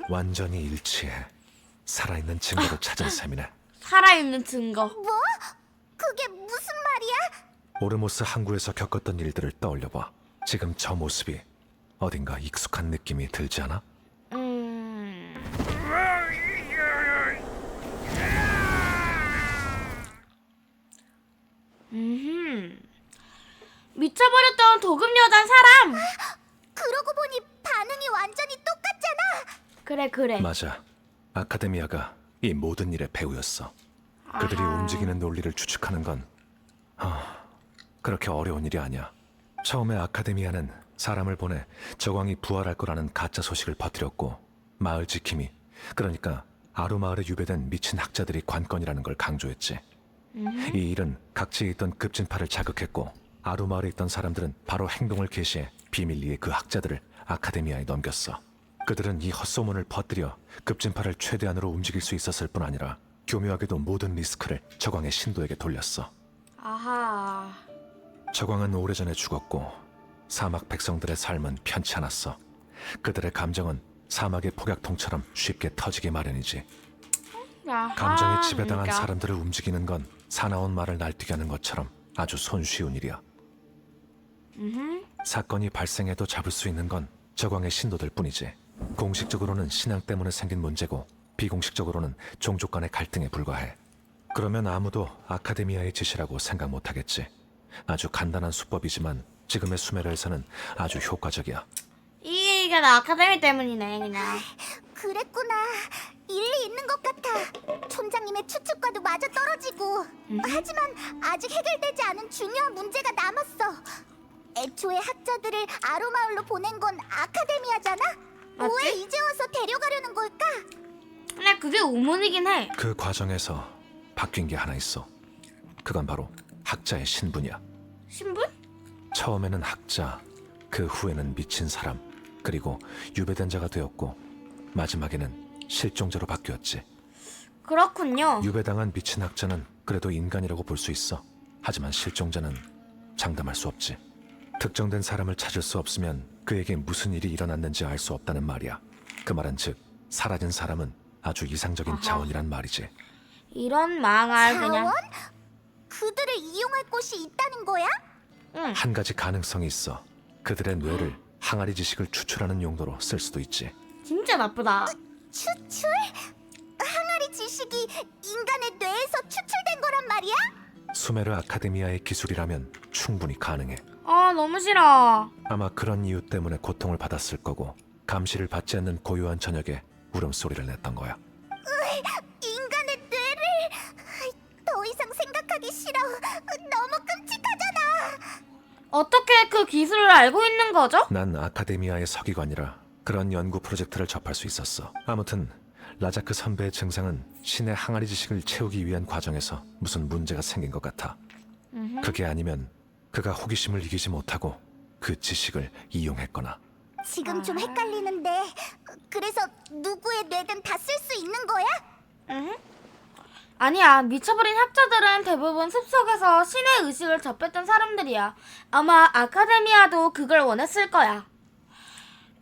Speaker 6: 완전히 일치해. 살아있는 증거를 찾은 셈이네.
Speaker 1: 살아있는 증거.
Speaker 5: 뭐? 그게 무슨 말이야?
Speaker 6: 오르모스 항구에서 겪었던 일들을 떠올려봐. 지금 저 모습이 어딘가 익숙한 느낌이 들지 않아?
Speaker 1: 미쳐버렸던 도금 여잔 사람.
Speaker 5: 그러고 보니 반응이 완전히 똑같잖아.
Speaker 1: 그래.
Speaker 6: 맞아. 아카데미아가 이 모든 일의 배우였어. 그들이 움직이는 논리를 추측하는 건 그렇게 어려운 일이 아니야. 처음에 아카데미아는 사람을 보내 저광이 부활할 거라는 가짜 소식을 퍼뜨렸고 마을 지킴이, 그러니까 아루마을에 유배된 미친 학자들이 관건이라는 걸 강조했지. 이 일은 각지에 있던 급진파를 자극했고 아루마을에 있던 사람들은 바로 행동을 개시해 비밀리에 그 학자들을 아카데미아에 넘겼어. 그들은 이 헛소문을 퍼뜨려 급진파를 최대한으로 움직일 수 있었을 뿐 아니라 교묘하게도 모든 리스크를 저광의 신도에게 돌렸어.
Speaker 1: 아하.
Speaker 6: 저광은 오래전에 죽었고 사막 백성들의 삶은 편치 않았어. 그들의 감정은 사막의 폭약통처럼 쉽게 터지기 마련이지. 감정에 지배당한
Speaker 1: 그러니까.
Speaker 6: 사람들을 움직이는 건 사나운 말을 날뛰게 하는 것처럼 아주 손쉬운 일이야. 사건이 발생해도 잡을 수 있는 건 저광의 신도들 뿐이지. 공식적으로는 신앙 때문에 생긴 문제고 비공식적으로는 종족 간의 갈등에 불과해. 그러면 아무도 아카데미아의 짓이라고 생각 못하겠지. 아주 간단한 수법이지만 지금의 수메르에서는 아주 효과적이야.
Speaker 1: 이게 다 아카데미 때문이네 그냥.
Speaker 5: 그랬구나. 일리 있는 것 같아. 촌장님의 추측과도 맞아 떨어지고. 하지만 아직 해결되지 않은 중요한 문제가 남았어. 애초에 학자들을 아루마을로 보낸 건 아카데미아잖아?
Speaker 1: 맞지?
Speaker 5: 왜 이제 와서 데려가려는 걸까?
Speaker 1: 근데 그게 의문이긴 해.
Speaker 6: 그 과정에서 바뀐 게 하나 있어. 그건 바로 학자의 신분이야.
Speaker 1: 신분?
Speaker 6: 처음에는 학자, 그 후에는 미친 사람, 그리고 유배된 자가 되었고 마지막에는 실종자로 바뀌었지.
Speaker 1: 그렇군요.
Speaker 6: 유배당한 미친 학자는 그래도 인간이라고 볼 수 있어. 하지만 실종자는 장담할 수 없지. 특정된 사람을 찾을 수 없으면 그에게 무슨 일이 일어났는지 알 수 없다는 말이야. 그 말은 즉 사라진 사람은 아주 이상적인 자원이란 말이지.
Speaker 1: 이런 망할 그냥.
Speaker 5: 자원? 그들을 이용할 곳이 있다는 거야?
Speaker 6: 한 가지 가능성이 있어. 그들의 뇌를 항아리 지식을 추출하는 용도로 쓸 수도 있지.
Speaker 1: 진짜 나쁘다.
Speaker 5: 추출? 항아리 지식이 인간의 뇌에서 추출된 거란 말이야?
Speaker 6: 수메르 아카데미아의 기술이라면 충분히 가능해.
Speaker 1: 너무 싫어.
Speaker 6: 아마 그런 이유 때문에 고통을 받았을 거고 감시를 받지 않는 고요한 저녁에 울음소리를 냈던 거야.
Speaker 5: 인간의 뇌를... 더 이상 생각하기 싫어. 너무 끔찍하잖아.
Speaker 1: 어떻게 그 기술을 알고 있는 거죠?
Speaker 6: 난 아카데미아의 서기관이라 그런 연구 프로젝트를 접할 수 있었어. 아무튼 라자크 선배의 증상은 신의 항아리 지식을 채우기 위한 과정에서 무슨 문제가 생긴 것 같아. 그게 아니면 그가 호기심을 이기지 못하고 그 지식을 이용했거나.
Speaker 5: 지금 좀 헷갈리는데 그래서 누구의 뇌든 다 쓸 수 있는 거야?
Speaker 1: 아니야. 미쳐버린 학자들은 대부분 숲속에서 신의 의식을 접했던 사람들이야. 아마 아카데미아도 그걸 원했을 거야.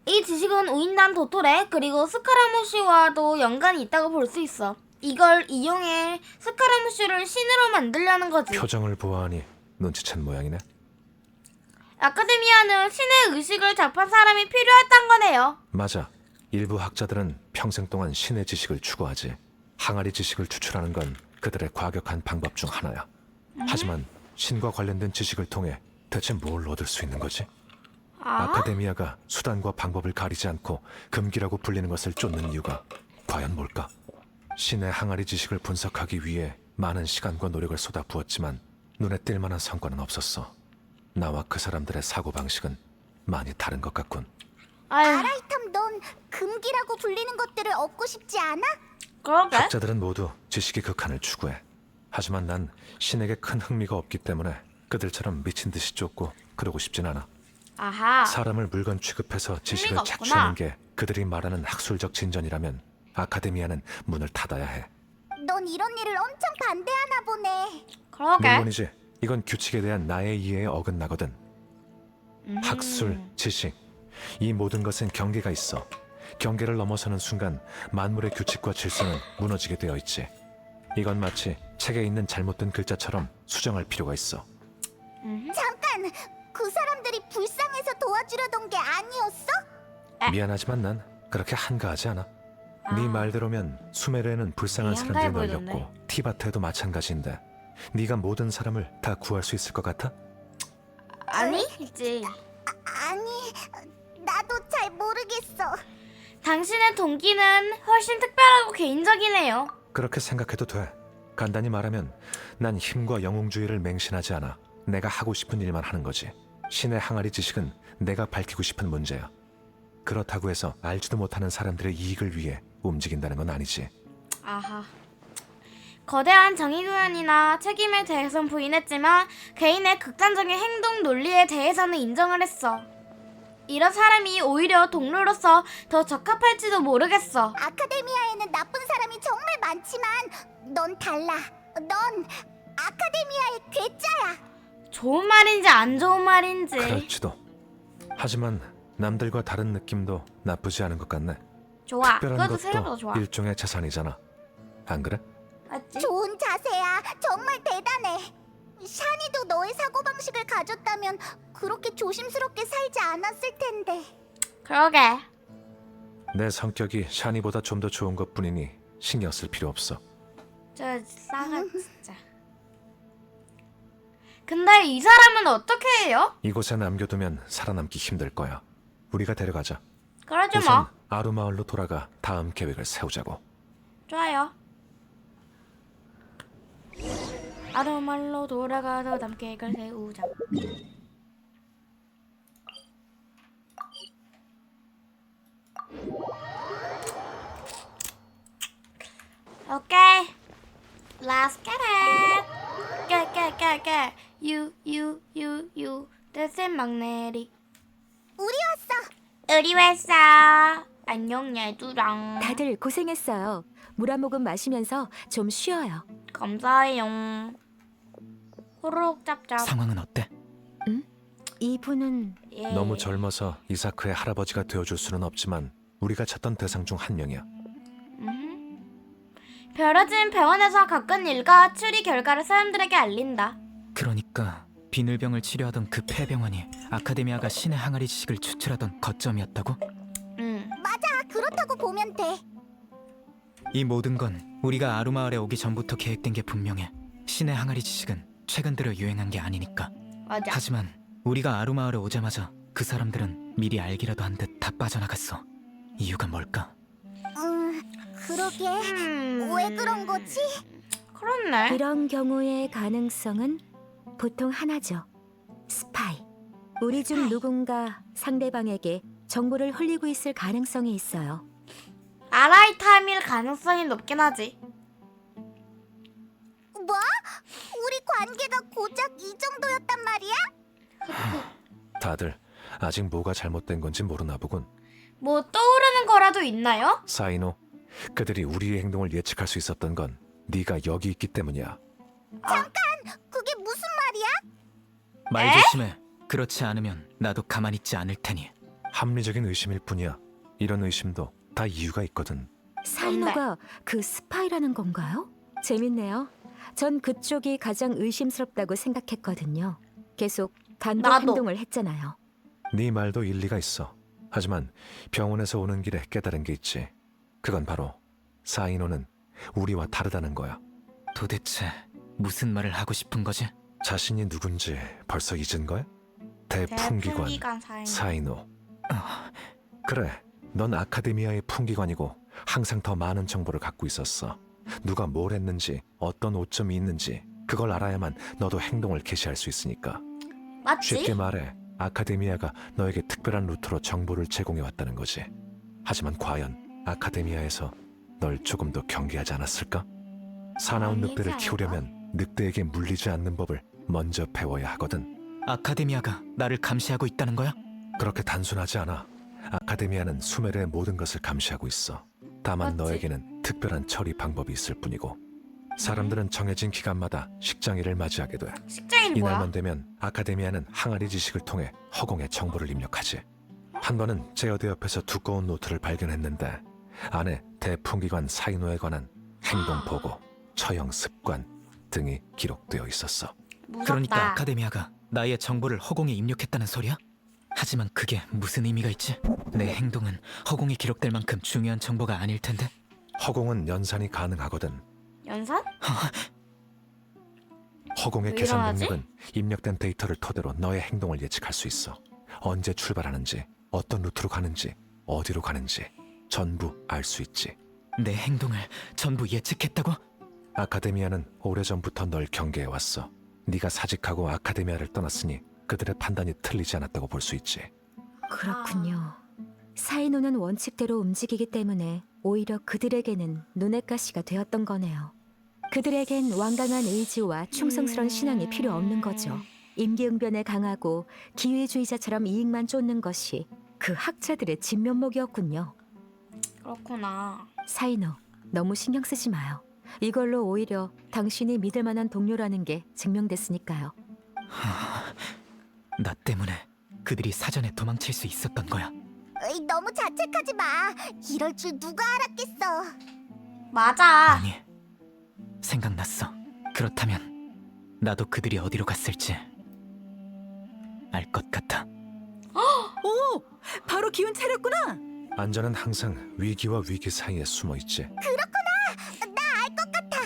Speaker 1: 이 지식은 우인단 도토레 그리고 스카라무시와도 연관이 있다고 볼 수 있어. 이걸 이용해 스카라무시를 신으로 만들려는 거지.
Speaker 6: 표정을 보아하니 눈치챈 모양이네.
Speaker 1: 아카데미아는 신의 의식을 접한 사람이 필요했던 거네요.
Speaker 6: 맞아. 일부 학자들은 평생 동안 신의 지식을 추구하지. 항아리 지식을 추출하는 건 그들의 과격한 방법 중 하나야. 하지만 신과 관련된 지식을 통해 대체 뭘 얻을 수 있는 거지? 아카데미아가 수단과 방법을 가리지 않고 금기라고 불리는 것을 쫓는 이유가 과연 뭘까? 신의 항아리 지식을 분석하기 위해 많은 시간과 노력을 쏟아부었지만 눈에 띌 만한 성과는 없었어. 나와 그 사람들의 사고방식은 많이 다른 것 같군.
Speaker 5: 아라이탐, 넌 금기라고 불리는 것들을 얻고 싶지 않아?
Speaker 1: 그러게.
Speaker 6: 학자들은 모두 지식의 극한을 추구해. 하지만 난 신에게 큰 흥미가 없기 때문에 그들처럼 미친 듯이 쫓고 그러고 싶진 않아.
Speaker 1: 아하.
Speaker 6: 사람을 물건 취급해서 지식을
Speaker 1: 흥미가
Speaker 6: 착취하는
Speaker 1: 없구나.
Speaker 6: 게 그들이 말하는 학술적 진전이라면 아카데미아는 문을 닫아야 해.
Speaker 5: 넌 이런 일을 엄청 반대하나 보네.
Speaker 1: 그러게.
Speaker 6: 물론이지. 이건 규칙에 대한 나의 이해에 어긋나거든. 학술, 지식, 이 모든 것엔 경계가 있어. 경계를 넘어서는 순간 만물의 규칙과 질서는 무너지게 되어 있지. 이건 마치 책에 있는 잘못된 글자처럼 수정할 필요가 있어.
Speaker 5: 잠깐, 그 사람들이 불쌍해서 도와주려던 게 아니었어?
Speaker 6: 미안하지만 난 그렇게 한가하지 않아. 네 말대로면 수메르에는 불쌍한
Speaker 1: 되게
Speaker 6: 사람들이
Speaker 1: 한가해
Speaker 6: 널렸고
Speaker 1: 보이던데.
Speaker 6: 티바트에도 마찬가지인데 네가 모든 사람을 다 구할 수 있을 것 같아?
Speaker 1: 아니지.
Speaker 5: 아니, 나도 잘 모르겠어.
Speaker 1: 당신의 동기는 훨씬 특별하고 개인적이네요.
Speaker 6: 그렇게 생각해도 돼. 간단히 말하면 난 힘과 영웅주의를 맹신하지 않아. 내가 하고 싶은 일만 하는 거지. 신의 항아리 지식은 내가 밝히고 싶은 문제야. 그렇다고 해서 알지도 못하는 사람들의 이익을 위해 움직인다는 건 아니지.
Speaker 1: 아하. 거대한 정의구현이나 책임에 대해선 부인했지만 개인의 극단적인 행동 논리에 대해서는 인정을 했어. 이런 사람이 오히려 동료로서 더 적합할지도 모르겠어.
Speaker 5: 아카데미아에는 나쁜 사람이 정말 많지만 넌 달라. 넌 아카데미아의 괴짜야.
Speaker 1: 좋은 말인지 안 좋은 말인지.
Speaker 6: 그럴지도. 하지만 남들과 다른 느낌도 나쁘지 않은 것 같네.
Speaker 1: 좋아.
Speaker 6: 특별한
Speaker 1: 그것도 생각보다
Speaker 6: 것도
Speaker 1: 좋아.
Speaker 6: 일종의 자산이잖아. 안 그래?
Speaker 1: 맞지?
Speaker 5: 좋은 자세야. 정말 대단해. 샤니도 너의 사고방식을 가졌다면 그렇게 조심스럽게 살지 않았을 텐데.
Speaker 1: 그러게.
Speaker 6: 내 성격이 샤니보다 좀 더 좋은 것뿐이니 신경 쓸 필요 없어.
Speaker 1: 저 싸가 진짜. 근데 이 사람은 어떻게 해요?
Speaker 6: 이곳에 남겨두면 살아남기 힘들 거야. 우리가 데려가자.
Speaker 1: 그러지
Speaker 6: 우선
Speaker 1: 뭐.
Speaker 6: 아루마을로 돌아가 다음 계획을 세우자고.
Speaker 1: 좋아요. 아루말로 돌아가서 다음 계획을 세우자. 오케이. Let's get it. get. you. 대신 막내리.
Speaker 5: 우리 왔어.
Speaker 1: 우리 왔어. 안녕 얘들아.
Speaker 9: 다들 고생했어요. 물 한 모금 마시면서 좀 쉬어요.
Speaker 1: 감사해요. 호로록 짭짭.
Speaker 4: 상황은 어때?
Speaker 9: 이분은
Speaker 1: 예.
Speaker 6: 너무 젊어서 이사크의 할아버지가 되어줄 수는 없지만 우리가 찾던 대상 중 한 명이야.
Speaker 1: 별어진 병원에서 겪은 일과 추리 결과를 사람들에게 알린다.
Speaker 4: 그러니까 비늘병을 치료하던 그 폐병원이 아카데미아가 신의 항아리 지식을 추출하던 거점이었다고?
Speaker 5: 맞아. 그렇다고 보면 돼.
Speaker 4: 이 모든 건 우리가 아루마을에 오기 전부터 계획된 게 분명해. 신의 항아리 지식은 최근 들어 유행한 게 아니니까.
Speaker 1: 맞아.
Speaker 4: 하지만 우리가 아루마을에 오자마자 그 사람들은 미리 알기라도 한 듯 다 빠져나갔어. 이유가 뭘까?
Speaker 5: 그러게. 왜 그런 거지?
Speaker 1: 그렇네.
Speaker 9: 이런 경우의 가능성은 보통 하나죠. 스파이. 우리 중 누군가 상대방에게 정보를 흘리고 있을 가능성이 있어요.
Speaker 1: 아라이탐일 가능성이 높긴 하지.
Speaker 5: 뭐? 우리 관계가 고작 이 정도였단 말이야?
Speaker 6: 다들 아직 뭐가 잘못된 건지 모르나 보군.
Speaker 1: 뭐 떠오르는 거라도 있나요?
Speaker 6: 사이노, 그들이 우리의 행동을 예측할 수 있었던 건 네가 여기 있기 때문이야.
Speaker 5: 잠깐! 그게 무슨 말이야?
Speaker 4: 말 조심해. 그렇지 않으면 나도 가만히 있지 않을 테니.
Speaker 6: 합리적인 의심일 뿐이야. 이런 의심도 다 이유가 있거든.
Speaker 9: 사이노가 그 스파이라는 건가요? 재밌네요. 전 그쪽이 가장 의심스럽다고 생각했거든요. 계속 단독
Speaker 1: 나도.
Speaker 9: 행동을 했잖아요.
Speaker 6: 네 말도 일리가 있어. 하지만 병원에서 오는 길에 깨달은 게 있지. 그건 바로 사이노는 우리와 다르다는 거야.
Speaker 4: 도대체 무슨 말을 하고 싶은 거지?
Speaker 6: 자신이 누군지 벌써 잊은 거야? 대풍기관
Speaker 1: 대풍기관
Speaker 6: 사이노. 그래, 넌 아카데미아의 풍기관이고 항상 더 많은 정보를 갖고 있었어. 누가 뭘 했는지, 어떤 오점이 있는지 그걸 알아야만 너도 행동을 개시할 수 있으니까.
Speaker 1: 맞지?
Speaker 6: 쉽게 말해 아카데미아가 너에게 특별한 루트로 정보를 제공해 왔다는 거지. 하지만 과연 아카데미아에서 널 조금 더 경계하지 않았을까? 사나운
Speaker 1: 아니지
Speaker 6: 늑대를
Speaker 1: 않을까?
Speaker 6: 키우려면 늑대에게 물리지 않는 법을 먼저 배워야 하거든.
Speaker 4: 아카데미아가 나를 감시하고 있다는 거야?
Speaker 6: 그렇게 단순하지 않아. 아카데미아는 수메르의 모든 것을 감시하고 있어. 다만
Speaker 1: 맞지?
Speaker 6: 너에게는 특별한 처리 방법이 있을 뿐이고. 사람들은 정해진 기간마다 식장일을 맞이하게 돼.
Speaker 1: 식장이 뭐야?
Speaker 6: 이날만 되면 아카데미아는 항아리 지식을 통해 허공에 정보를 입력하지. 한 번은 제어대 옆에서 두꺼운 노트를 발견했는데 안에 대풍기관 사이노에 관한 행동 보고, 처형 습관 등이 기록되어 있었어.
Speaker 1: 무섭다.
Speaker 4: 그러니까 아카데미아가 나의 정보를 허공에 입력했다는 소리야? 하지만 그게 무슨 의미가 있지? 내 행동은 허공에 기록될 만큼 중요한 정보가 아닐 텐데.
Speaker 6: 허공은 연산이 가능하거든.
Speaker 1: 연산?
Speaker 6: 허공의
Speaker 1: 왜
Speaker 6: 계산
Speaker 1: 이러지?
Speaker 6: 능력은 입력된 데이터를 토대로 너의 행동을 예측할 수 있어. 언제 출발하는지, 어떤 루트로 가는지, 어디로 가는지 전부 알 수 있지.
Speaker 4: 내 행동을 전부 예측했다고?
Speaker 6: 아카데미아는 오래전부터 널 경계해왔어. 네가 사직하고 아카데미아를 떠났으니 그들의 판단이 틀리지 않았다고 볼 수 있지.
Speaker 9: 그렇군요. 사이노는 원칙대로 움직이기 때문에 오히려 그들에게는 눈엣 가시가 되었던 거네요. 그들에겐 완강한 의지와 충성스런 신앙이 필요 없는 거죠. 임기응변에 강하고 기회주의자처럼 이익만 쫓는 것이 그 학자들의 진면목이었군요.
Speaker 1: 그렇구나.
Speaker 9: 사이노, 너무 신경 쓰지 마요. 이걸로 오히려 당신이 믿을 만한 동료라는 게 증명됐으니까요.
Speaker 4: 나 때문에 그들이 사전에 도망칠 수 있었던 거야.
Speaker 5: 너무 자책하지 마. 이럴 줄 누가 알았겠어.
Speaker 1: 맞아.
Speaker 4: 아니, 생각났어. 그렇다면 나도 그들이 어디로 갔을지 알 것 같아.
Speaker 10: 오, 바로 기운 차렸구나.
Speaker 6: 안전은 항상 위기와 위기 사이에 숨어 있지.
Speaker 5: 그렇구나. 나 알 것 같아.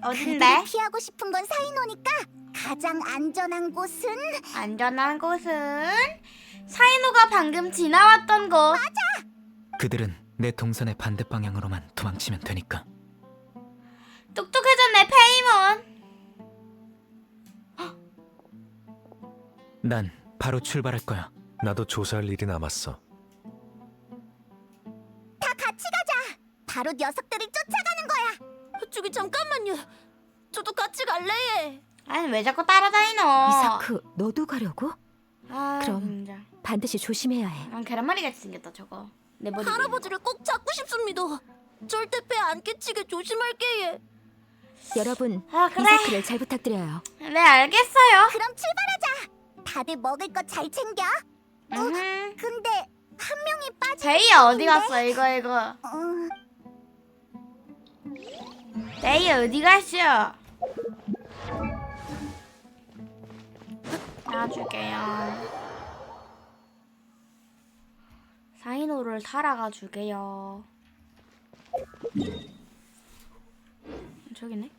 Speaker 1: 어딘데?
Speaker 5: 그들이 피하고 싶은 건 사이노니까 가장 안전한 곳은
Speaker 1: 안전한 곳은 사이노가 방금 지나왔던 곳.
Speaker 4: 그들은 내 동선의 반대 방향으로만 도망치면 되니까.
Speaker 1: 똑똑해졌네 페이몬.
Speaker 4: 난 바로 출발할 거야.
Speaker 6: 나도 조사할 일이 남았어.
Speaker 5: 다 같이 가자. 바로 녀석들을 쫓아가는 거야.
Speaker 2: 저기 잠깐만요. 저도 같이 갈래.
Speaker 1: 아니 왜 자꾸 따라다니노?
Speaker 9: 이사크, 너도 가려고?
Speaker 1: 아,
Speaker 9: 그럼.
Speaker 1: 진짜.
Speaker 9: 반드시 조심해야 해.
Speaker 1: 난 계란말이 같이 생겼다 저거. 내 머리.
Speaker 2: 할아버지를 꼭 잡고 싶습니다. 절대 배 안 끼치게 조심할게.
Speaker 9: 여러분,
Speaker 1: 아, 그래.
Speaker 9: 이사크를 잘 부탁드려요.
Speaker 1: 네 알겠어요.
Speaker 5: 그럼 출발하자. 다들 먹을 거 잘 챙겨. 근데 한 명이 빠진.
Speaker 1: 제이야 어디 갔어? 이거.
Speaker 5: 어,
Speaker 1: 제이 어디 갔어? 놔줄게요. 사이노를 타라가 줄게요. 저기네.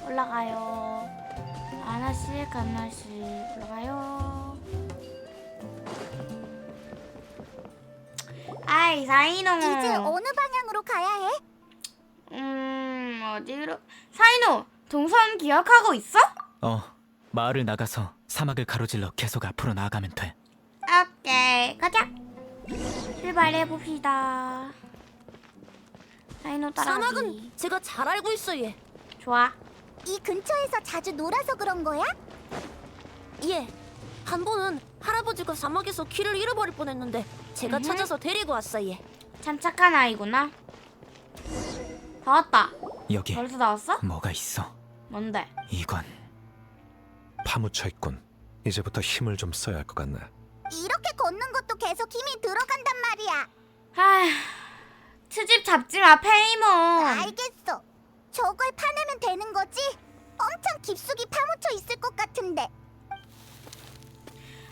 Speaker 1: 올라가요. 하나씩 올라가요. 아이 사이노.
Speaker 5: 이제 어느 방향으로 가야 해?
Speaker 1: 어디로? 사이노 동선 기억하고 있어?
Speaker 4: 마을을 나가서 사막을 가로질러 계속 앞으로 나아가면 돼.
Speaker 1: 오케이 가자. 출발해 봅시다. 사이노 따라가기.
Speaker 2: 사막은 제가 잘 알고 있어 얘.
Speaker 1: 좋아.
Speaker 5: 이 근처에서 자주 놀아서 그런 거야?
Speaker 2: 예. 한 번은 할아버지가 사막에서 길을 잃어버릴 뻔했는데 제가 찾아서 데리고 왔어 얘.
Speaker 1: 참 착한 아이구나. 다 왔다.
Speaker 4: 여기
Speaker 1: 벌써 나왔어?
Speaker 4: 뭐가 있어?
Speaker 1: 뭔데?
Speaker 4: 이건
Speaker 6: 파묻혀 있군. 이제부터 힘을 좀 써야 할 것 같네.
Speaker 5: 이렇게 걷는 것도 계속 힘이 들어간단 말이야.
Speaker 1: 아휴, 트집 잡지 마, 페이몬.
Speaker 5: 알겠어. 저걸 파내면 되는 거지? 엄청 깊숙이 파묻혀 있을 것 같은데.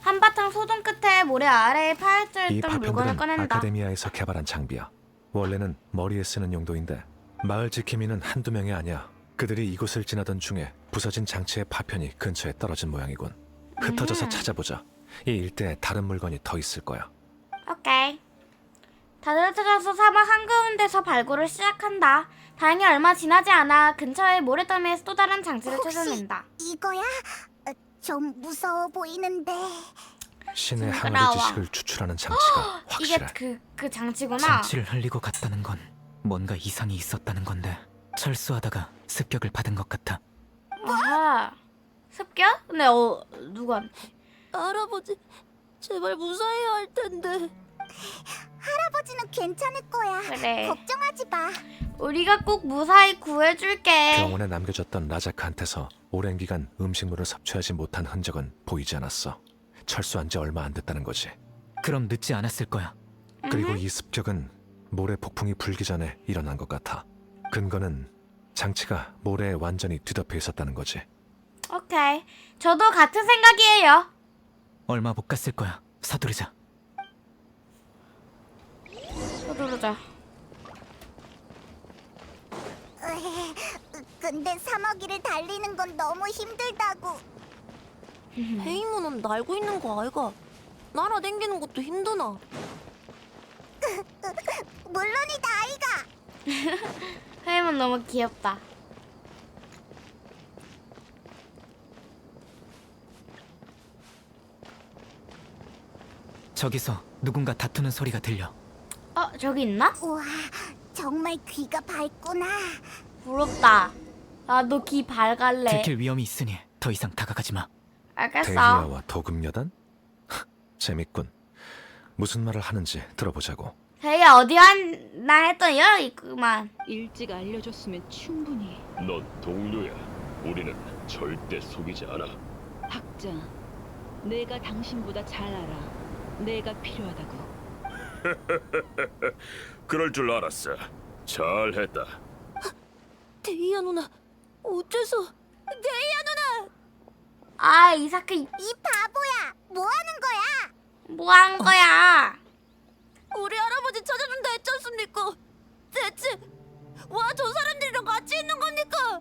Speaker 1: 한바탕 소동 끝에 모래 아래에 파헤쳐
Speaker 6: 이
Speaker 1: 있던 물건을
Speaker 6: 파편들은
Speaker 1: 꺼낸다.
Speaker 6: 아카데미아에서 개발한 장비야. 원래는 머리에 쓰는 용도인데 마을 지킴이는 한두 명이 아니야. 그들이 이곳을 지나던 중에 부서진 장치의 파편이 근처에 떨어진 모양이군. 흩어져서 찾아보자. 이 일대에 다른 물건이 더 있을 거야.
Speaker 1: 오케이. 다들 흩어져서 사막 한가운데서 발굴을 시작한다. 다행히 얼마 지나지 않아 근처의 모래더미에서 또 다른 장치를
Speaker 5: 혹시
Speaker 1: 찾아낸다.
Speaker 5: 이거야? 좀 무서워 보이는데.
Speaker 6: 신의
Speaker 1: 징그러워.
Speaker 6: 항아리 지식을 추출하는 장치가
Speaker 1: 이게
Speaker 6: 확실해.
Speaker 1: 그 장치구나.
Speaker 4: 장치를 흘리고 갔다는 건 뭔가 이상이 있었다는 건데 철수하다가 습격을 받은 것 같아.
Speaker 1: 아하. 습격? 근데 누구한테?
Speaker 2: 할아버지, 제발 무사해야 할 텐데.
Speaker 5: 할아버지는 괜찮을 거야.
Speaker 1: 그래.
Speaker 5: 걱정하지 마.
Speaker 1: 우리가 꼭 무사히 구해줄게.
Speaker 6: 병원에 남겨졌던 라자크한테서 오랜 기간 음식물을 섭취하지 못한 흔적은 보이지 않았어. 철수한 지 얼마 안 됐다는 거지.
Speaker 4: 그럼 늦지 않았을 거야.
Speaker 6: 그리고 이 습격은 모래 폭풍이 불기 전에 일어난 것 같아. 근거는 장치가 모래에 완전히 뒤덮여 있었다는 거지.
Speaker 1: 오케이. 저도 같은 생각이에요.
Speaker 4: 얼마 못 갔을 거야. 서두르자.
Speaker 1: 서두르자.
Speaker 5: 근데 사마귀를 달리는 건 너무 힘들다고.
Speaker 2: 페이몬은 날고 있는 거 아이가? 날아댕기는 것도 힘드나?
Speaker 5: 물론이다, 아이가.
Speaker 1: 페이몬 너무 귀엽다.
Speaker 4: 저기서 누군가 다투는 소리가 들려.
Speaker 1: 저기 있나?
Speaker 5: 우와, 정말 귀가 밝구나.
Speaker 1: 부럽다. 나도 귀 밝을래.
Speaker 4: 들킬 위험이 있으니 더 이상 다가가지 마.
Speaker 1: 알겠어.
Speaker 6: 데이아와 도금여단? 재밌군. 무슨 말을 하는지 들어보자고.
Speaker 1: 데이야 어디 왔나 했더니 있구만.
Speaker 15: 일찍 알려줬으면 충분히.
Speaker 13: 넌 동료야. 우리는 절대 속이지 않아.
Speaker 15: 학자, 내가 당신보다 잘 알아. 내가 필요하다고.
Speaker 13: 그럴 줄 알았어. 잘했다.
Speaker 2: 데이아 누나, 어째서? 데이아 누나!
Speaker 1: 아, 이사크
Speaker 5: 이 바보야, 뭐 하는 거야?
Speaker 1: 뭐 한 거야?
Speaker 2: 우리 할아버지 찾아준다 했지 않습니까? 대체 와 저 사람들이랑 같이 있는 겁니까?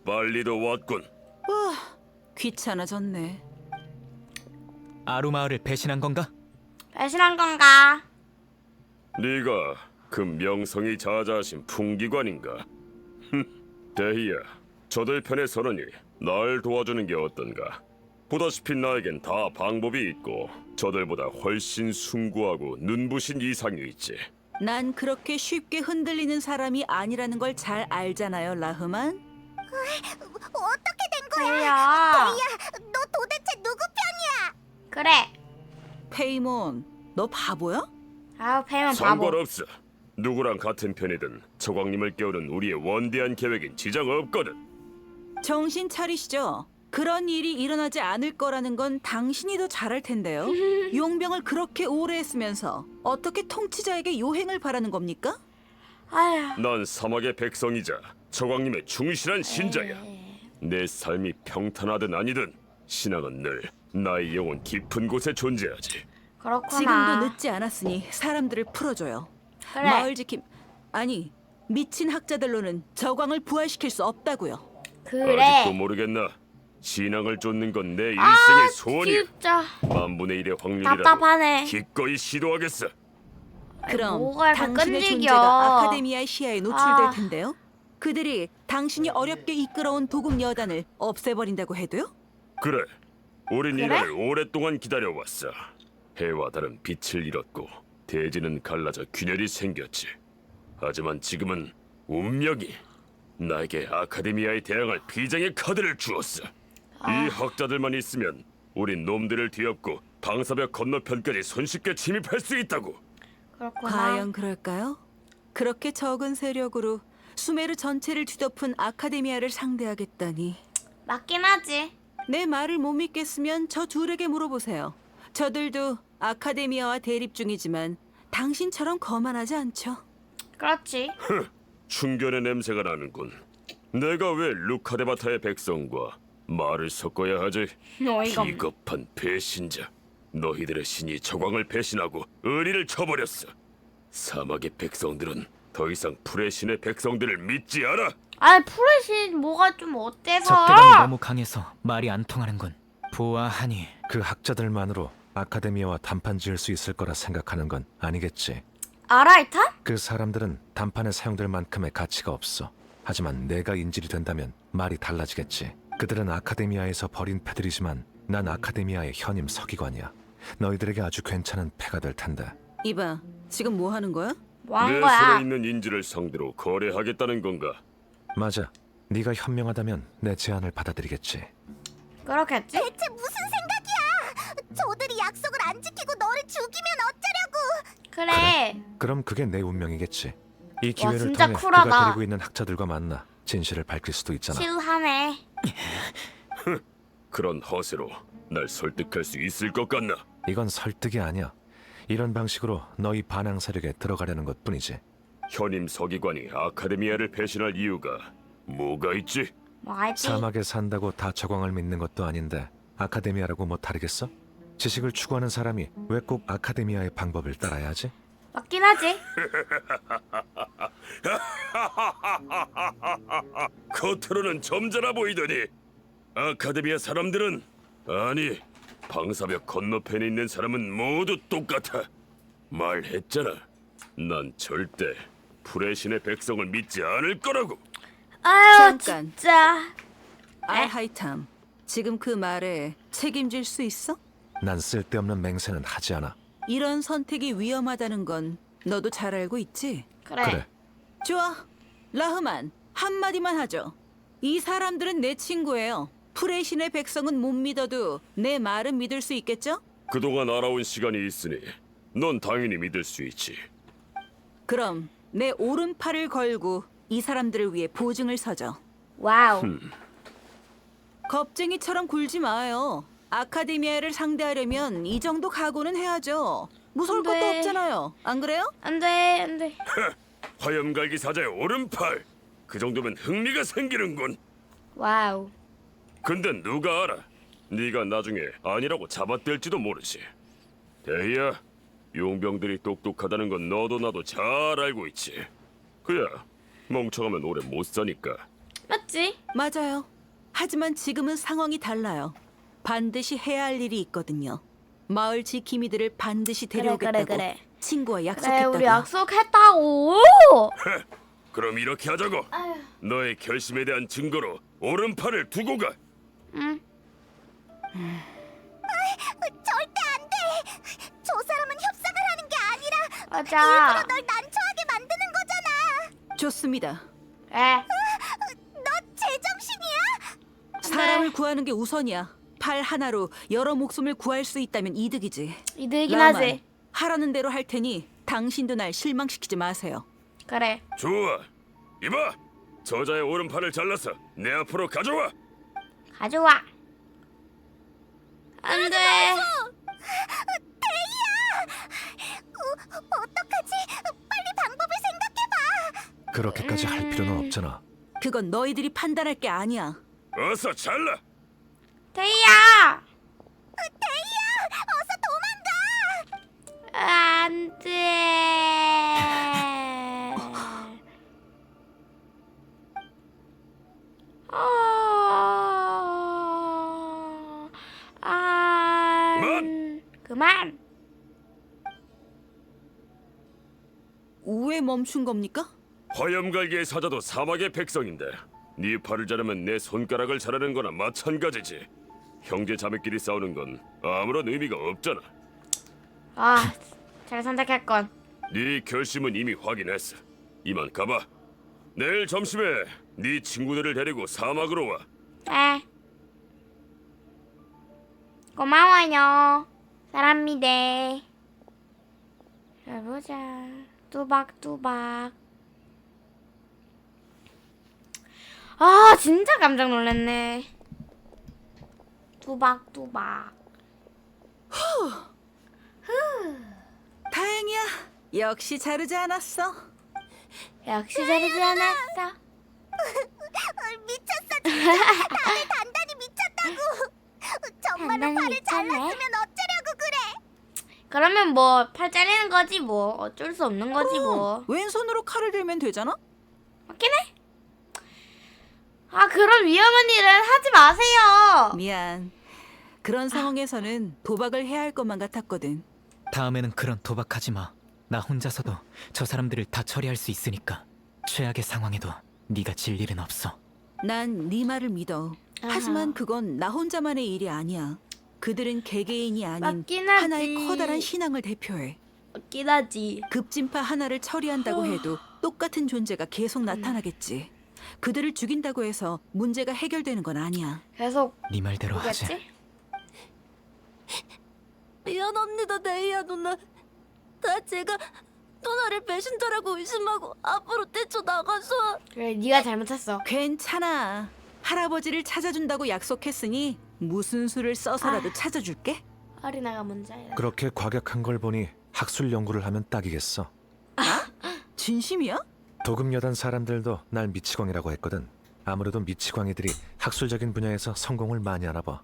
Speaker 13: 빨리도 왔군.
Speaker 10: 귀찮아졌네.
Speaker 4: 아루마을을 배신한 건가?
Speaker 1: 배신한 건가?
Speaker 13: 네가 그 명성이 자자하신 풍기관인가? 데이야, 저들 편에 서느니 날 도와주는 게 어떤가? 보다시피 나에겐 다 방법이 있고 저들보다 훨씬 숭고하고 눈부신 이상이 있지.
Speaker 10: 난 그렇게 쉽게 흔들리는 사람이 아니라는 걸 잘 알잖아요, 라흐만.
Speaker 5: 어떻게 된 거야?
Speaker 1: 데이야.
Speaker 5: 데이야, 너 도대체 누구 편이야?
Speaker 1: 그래.
Speaker 10: 페이몬, 너 바보야?
Speaker 1: 아우, 페이몬 바보.
Speaker 13: 상관없어. 누구랑 같은 편이든 저광님을 깨우는 우리의 원대한 계획엔 지장 없거든.
Speaker 10: 정신 차리시죠. 그런 일이 일어나지 않을 거라는 건 당신이 더 잘할 텐데요. 용병을 그렇게 오래 했으면서 어떻게 통치자에게 요행을 바라는 겁니까?
Speaker 1: 아휴.
Speaker 13: 난 사막의 백성이자 저광님의 충실한 신자야. 내 삶이 평탄하든 아니든 신앙은 늘 나의 영혼 깊은 곳에 존재하지.
Speaker 1: 그렇구나.
Speaker 10: 지금도 늦지 않았으니 사람들을 풀어줘요.
Speaker 1: 그래.
Speaker 10: 마을 지킴, 아니 미친 학자들로는 저광을 부활시킬 수 없다고요.
Speaker 1: 그래.
Speaker 13: 아직도 모르겠나? 신앙을 쫓는 건 내
Speaker 1: 아,
Speaker 13: 일생의 소원이야.
Speaker 1: 진짜
Speaker 13: 만분의 1의 확률이라도
Speaker 1: 답답하네.
Speaker 13: 기꺼이 시도하겠어.
Speaker 10: 그럼
Speaker 1: 뭐가 이렇게
Speaker 10: 당신의
Speaker 1: 끈질겨.
Speaker 10: 존재가 아카데미아의 시야에 노출될
Speaker 1: 아.
Speaker 10: 텐데요. 그들이 당신이 어렵게 이끌어온 도금 여단을 없애버린다고 해도요?
Speaker 13: 그래, 우린
Speaker 1: 그래?
Speaker 13: 이날 오랫동안 기다려왔어. 해와 달은 빛을 잃었고 대지는 갈라져 균열이 생겼지. 하지만 지금은 운명이 나에게 아카데미아에 대항할 비장의 카드를 주었어. 이 학자들만 있으면 우린 놈들을 뒤엎고 방사벽 건너편까지 손쉽게 침입할 수 있다고.
Speaker 1: 그렇구나.
Speaker 10: 과연 그럴까요? 그렇게 적은 세력으로 수메르 전체를 뒤덮은 아카데미아를 상대하겠다니
Speaker 1: 맞긴 하지.
Speaker 10: 내 말을 못 믿겠으면 저 둘에게 물어보세요. 저들도 아카데미아와 대립 중이지만 당신처럼 거만하지 않죠.
Speaker 1: 그렇지.
Speaker 13: 충견의 냄새가 나는군. 내가 왜 루카데바타의 백성과 말을 섞어야 하지?
Speaker 1: 어이가 없네.
Speaker 13: 비겁한 배신자. 너희들의 신이 저광을 배신하고 의리를 쳐버렸어. 사막의 백성들은 더 이상 풀의 신의 백성들을 믿지 않아.
Speaker 1: 아이 프레신 뭐가 좀 어때서?
Speaker 4: 적대감이 너무 강해서 말이 안 통하는군. 보아하니
Speaker 6: 그 학자들만으로 아카데미아와 단판 지을 수 있을 거라 생각하는 건 아니겠지.
Speaker 1: 아라이타?
Speaker 6: 그 사람들은 단판에 사용될 만큼의 가치가 없어. 하지만 내가 인질이 된다면 말이 달라지겠지. 그들은 아카데미아에서 버린 패들이지만 난 아카데미아의 현임 서기관이야. 너희들에게 아주 괜찮은 패가 될 텐데.
Speaker 10: 이봐, 지금 뭐 하는 거야?
Speaker 1: 뭐
Speaker 13: 내 손에 있는 인질을 상대로 거래하겠다는 건가?
Speaker 6: 맞아. 네가 현명하다면 내 제안을 받아들이겠지.
Speaker 1: 그렇겠지?
Speaker 5: 대체 무슨 생각이야? 저들이 약속을 안 지키고 너를 죽이면 어쩌려고?
Speaker 1: 그래.
Speaker 6: 그럼 그게 내 운명이겠지. 이 기회를
Speaker 1: 진짜
Speaker 6: 통해
Speaker 1: 쿨하다.
Speaker 6: 그가 데리고 있는 학자들과 만나 진실을 밝힐 수도 있잖아.
Speaker 1: 치우하네.
Speaker 13: 그런 허세로 날 설득할 수 있을 것 같나?
Speaker 6: 이건 설득이 아니야. 이런 방식으로 너희 반항 세력에 들어가려는 것뿐이지.
Speaker 13: 현임 서기관이 아카데미아를 배신할 이유가 뭐가 있지?
Speaker 1: 뭐 있지?
Speaker 6: 사막에 산다고 다 저광을 믿는 것도 아닌데 아카데미아라고 뭐 다르겠어? 지식을 추구하는 사람이 왜 꼭 아카데미아의 방법을 따라야 하지?
Speaker 1: 맞긴 하지.
Speaker 13: 겉으로는 점잖아 보이더니 아카데미아 사람들은 아니 방사벽 건너편에 있는 사람은 모두 똑같아. 말했잖아. 난 절대 풀의 신의 백성을 믿지 않을 거라고.
Speaker 1: 아유
Speaker 10: 잠깐.
Speaker 1: 진짜.
Speaker 10: 알하이탐, 지금 그 말에 책임질 수 있어?
Speaker 6: 난 쓸데없는 맹세는 하지 않아.
Speaker 10: 이런 선택이 위험하다는 건 너도 잘 알고 있지?
Speaker 6: 그래.
Speaker 10: 좋아. 라흐만, 한마디만 하죠. 이 사람들은 내 친구예요. 풀의 신의 백성은 못 믿어도 내 말은 믿을 수 있겠죠?
Speaker 13: 그동안 알아온 시간이 있으니 넌 당연히 믿을 수 있지.
Speaker 10: 그럼 내 오른팔을 걸고 이 사람들을 위해 보증을 서죠.
Speaker 1: 와우.
Speaker 10: 겁쟁이처럼 굴지 마요. 아카데미아를 상대하려면 이 정도 각오는 해야죠. 무서울
Speaker 1: 안
Speaker 10: 것도
Speaker 1: 돼.
Speaker 10: 없잖아요. 안 그래요?
Speaker 1: 안 돼, 안 돼.
Speaker 13: 화염갈기 사자의 오른팔. 그 정도면 흥미가 생기는군.
Speaker 1: 와우.
Speaker 13: 근데 누가 알아? 네가 나중에 아니라고 잡아댈지도 모르지. 대희야, 용병들이 똑똑하다는 건 너도 나도 잘 알고 있지. 그야, 멍청하면 오래 못 사니까.
Speaker 1: 맞지?
Speaker 10: 맞아요. 하지만 지금은 상황이 달라요. 반드시 해야 할 일이 있거든요. 마을 지킴이들을 반드시 데려오겠다고
Speaker 1: 그래.
Speaker 10: 친구와
Speaker 1: 그래,
Speaker 10: 약속했다고.
Speaker 1: 우리 약속했다고.
Speaker 13: 그럼 이렇게 하자고. 너의 결심에 대한 증거로 오른팔을 두고 가.
Speaker 1: 응.
Speaker 5: 절대 안 돼. 저 사람은 협상을 하는 게 아니라
Speaker 1: 맞아.
Speaker 5: 일부러 널 난처하게 만드는 거잖아.
Speaker 10: 좋습니다.
Speaker 5: 너 제정신이야?
Speaker 10: 사람을 구하는 게 우선이야. 팔 하나로 여러 목숨을 구할 수 있다면 이득이지.
Speaker 1: 이득이긴
Speaker 10: 라만,
Speaker 1: 하지.
Speaker 10: 하라는 대로 할 테니 당신도 날 실망시키지 마세요.
Speaker 1: 그래.
Speaker 13: 좋아. 이봐, 저자의 오른팔을 잘라서 내 앞으로 가져와.
Speaker 1: 가져와. 안 돼.
Speaker 5: 어떡하지? 빨리 방법을 생각해봐.
Speaker 6: 그렇게까지 할 필요는 없잖아.
Speaker 10: 그건 너희들이 판단할 게 아니야.
Speaker 13: 어서 잘라.
Speaker 1: 대희야.
Speaker 5: 대희야, 어서 도망가.
Speaker 1: 안 돼. 그만.
Speaker 10: 왜 멈춘 겁니까?
Speaker 13: 화염갈기의 사자도 사막의 백성인데 네 팔을 자르면 내 손가락을 자르는 거나 마찬가지지. 형제 자매끼리 싸우는 건 아무런 의미가 없잖아.
Speaker 1: 아, 잘 선택했건.
Speaker 13: 네 결심은 이미 확인했어. 이만 가봐. 내일 점심에 네 친구들을 데리고 사막으로 와.
Speaker 1: 네. 고마워요. 사랑합니다. 잘 보자. 뚜박뚜박. 아, 진짜 깜짝 놀랐네. 뚜박뚜박.
Speaker 10: 다행이야. 역시 자르지 않았어.
Speaker 1: 역시 자르지 않았어.
Speaker 5: 미쳤어 진짜. 다들 단단히 미쳤다고. 정말로
Speaker 1: 단단히
Speaker 5: 팔을
Speaker 1: 미쳤네.
Speaker 5: 잘랐으면 어쩌려고 그래.
Speaker 1: 그러면 뭐 팔 잘리는 거지 뭐. 어쩔 수 없는 거지 뭐.
Speaker 10: 왼손으로 칼을 들면 되잖아.
Speaker 1: 맞긴 해. 아 그런 위험한 일은 하지 마세요.
Speaker 10: 미안. 그런 상황에서는 도박을 해야 할 것만 같았거든.
Speaker 4: 다음에는 그런 도박하지 마. 나 혼자서도 저 사람들을 다 처리할 수 있으니까. 최악의 상황에도 네가 질 일은 없어.
Speaker 10: 난 네 말을 믿어. 하지만 그건 나 혼자만의 일이 아니야. 그들은 개개인이 아닌
Speaker 1: 맞긴 하지.
Speaker 10: 하나의 커다란 신앙을 대표해.
Speaker 1: 맞긴 하지.
Speaker 10: 급진파 하나를 처리한다고 해도 똑같은 존재가 계속 나타나겠지. 그들을 죽인다고 해서 문제가 해결되는 건 아니야.
Speaker 1: 계속
Speaker 4: 네 말대로 하지.
Speaker 1: 보겠지?
Speaker 2: 미안합니다, 데이아 누나. 다 제가 누나를 배신자라고 의심하고 앞으로 뛰쳐나가서.
Speaker 1: 그래 네가 잘못했어.
Speaker 10: 괜찮아. 할아버지를 찾아준다고 약속했으니 무슨 수를 써서라도 찾아줄게.
Speaker 1: 어린아가 뭔지 알아.
Speaker 6: 그렇게 과격한 걸 보니 학술 연구를 하면 딱이겠어.
Speaker 10: 진심이야?
Speaker 6: 도금여단 사람들도 날 미치광이라고 했거든. 아무래도 미치광이들이 학술적인 분야에서 성공을 많이 하나 봐.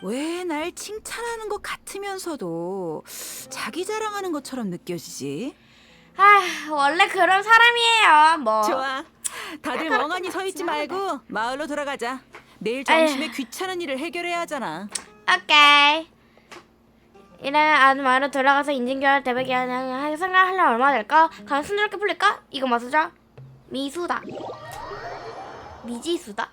Speaker 10: 왜 날 칭찬하는 것 같으면서도 자기 자랑하는 것처럼 느껴지지?
Speaker 1: 아 원래 그런 사람이에요. 뭐.
Speaker 10: 좋아. 다들
Speaker 1: 그렇게
Speaker 10: 멍하니 서 있지
Speaker 1: 맞지
Speaker 10: 말고 마을로 돌아가자. 내일 점심에 귀찮은 일을 해결해야 하잖아.
Speaker 1: 오케이. 이래 아주 마을로 돌아가서 인증교환 대백이랑 생각하려면 얼마 될까? 가면 순조롭게 풀릴까? 이거 맞으죠? 미수다. 미지수다.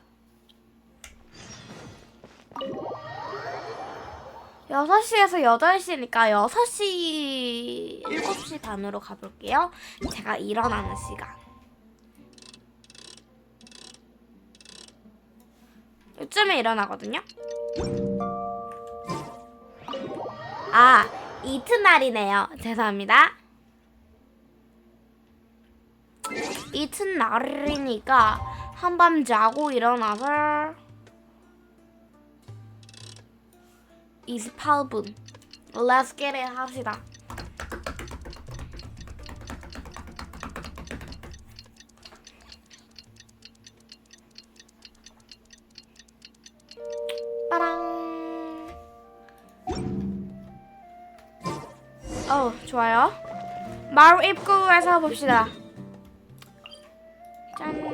Speaker 1: 6시에서 8시니까 6시 7시 반으로 가볼게요. 제가 일어나는 시간. 요쯤에 일어나거든요. 아, 이튿날이네요. 죄송합니다. 이튿날이니까 한밤 자고 일어나서 28분. Let's get it 합시다. 빠랑. 좋아요. 마을 입구에서 봅시다. 짠.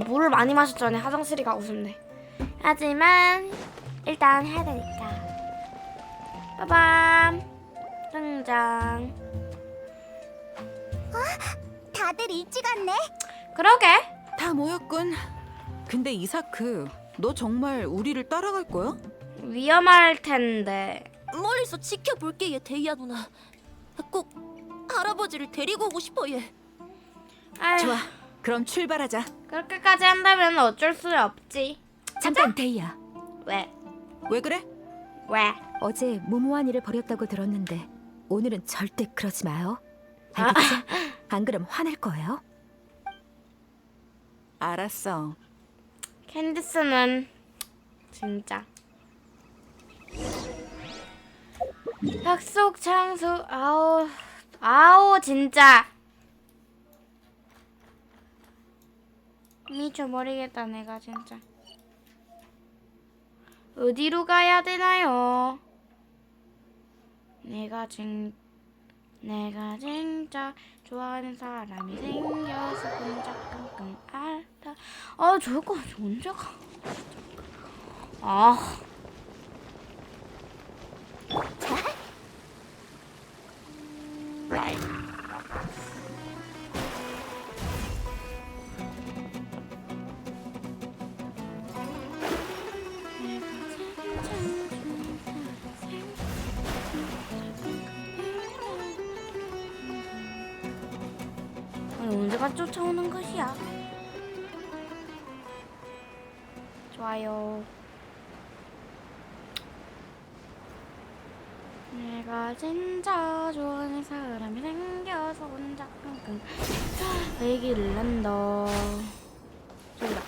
Speaker 1: 물을 많이 마셨더니 화장실이 가고 싶네. 하지만 일단 해야 되니까. 빠밤. 등장.
Speaker 5: 다들 일찍 왔네.
Speaker 1: 그러게.
Speaker 10: 다 모였군. 근데 이사크, 너 정말 우리를 따라갈 거야?
Speaker 1: 위험할 텐데.
Speaker 2: 멀리서 지켜볼게, 얘 데이아 누나. 꼭 할아버지를 데리고 오고 싶어, 얘.
Speaker 1: 아휴,
Speaker 10: 좋아. 그럼 출발하자.
Speaker 1: 그렇게까지 한다면 어쩔 수 없지.
Speaker 9: 잠깐 데이야.
Speaker 1: 왜?
Speaker 10: 왜 그래?
Speaker 1: 왜?
Speaker 9: 어제 무모한 일을 벌였다고 들었는데 오늘은 절대 그러지 마요. 알겠지? 안 그럼 화낼 거예요.
Speaker 10: 알았어.
Speaker 1: 캔디스는 진짜 약속 장소. 아우 진짜 미쳐버리겠다 내가 진짜. 어디로 가야 되나요? 내가 진짜 좋아하는 사람이 생겨서 혼자 끙끙 앓다. 저거 언제 가? 언제가 쫓아오는 것이야? 좋아요. 내가 진짜 좋아하는 사람이 생겨서 혼자 끙끙 얘기를 한다. 저기다.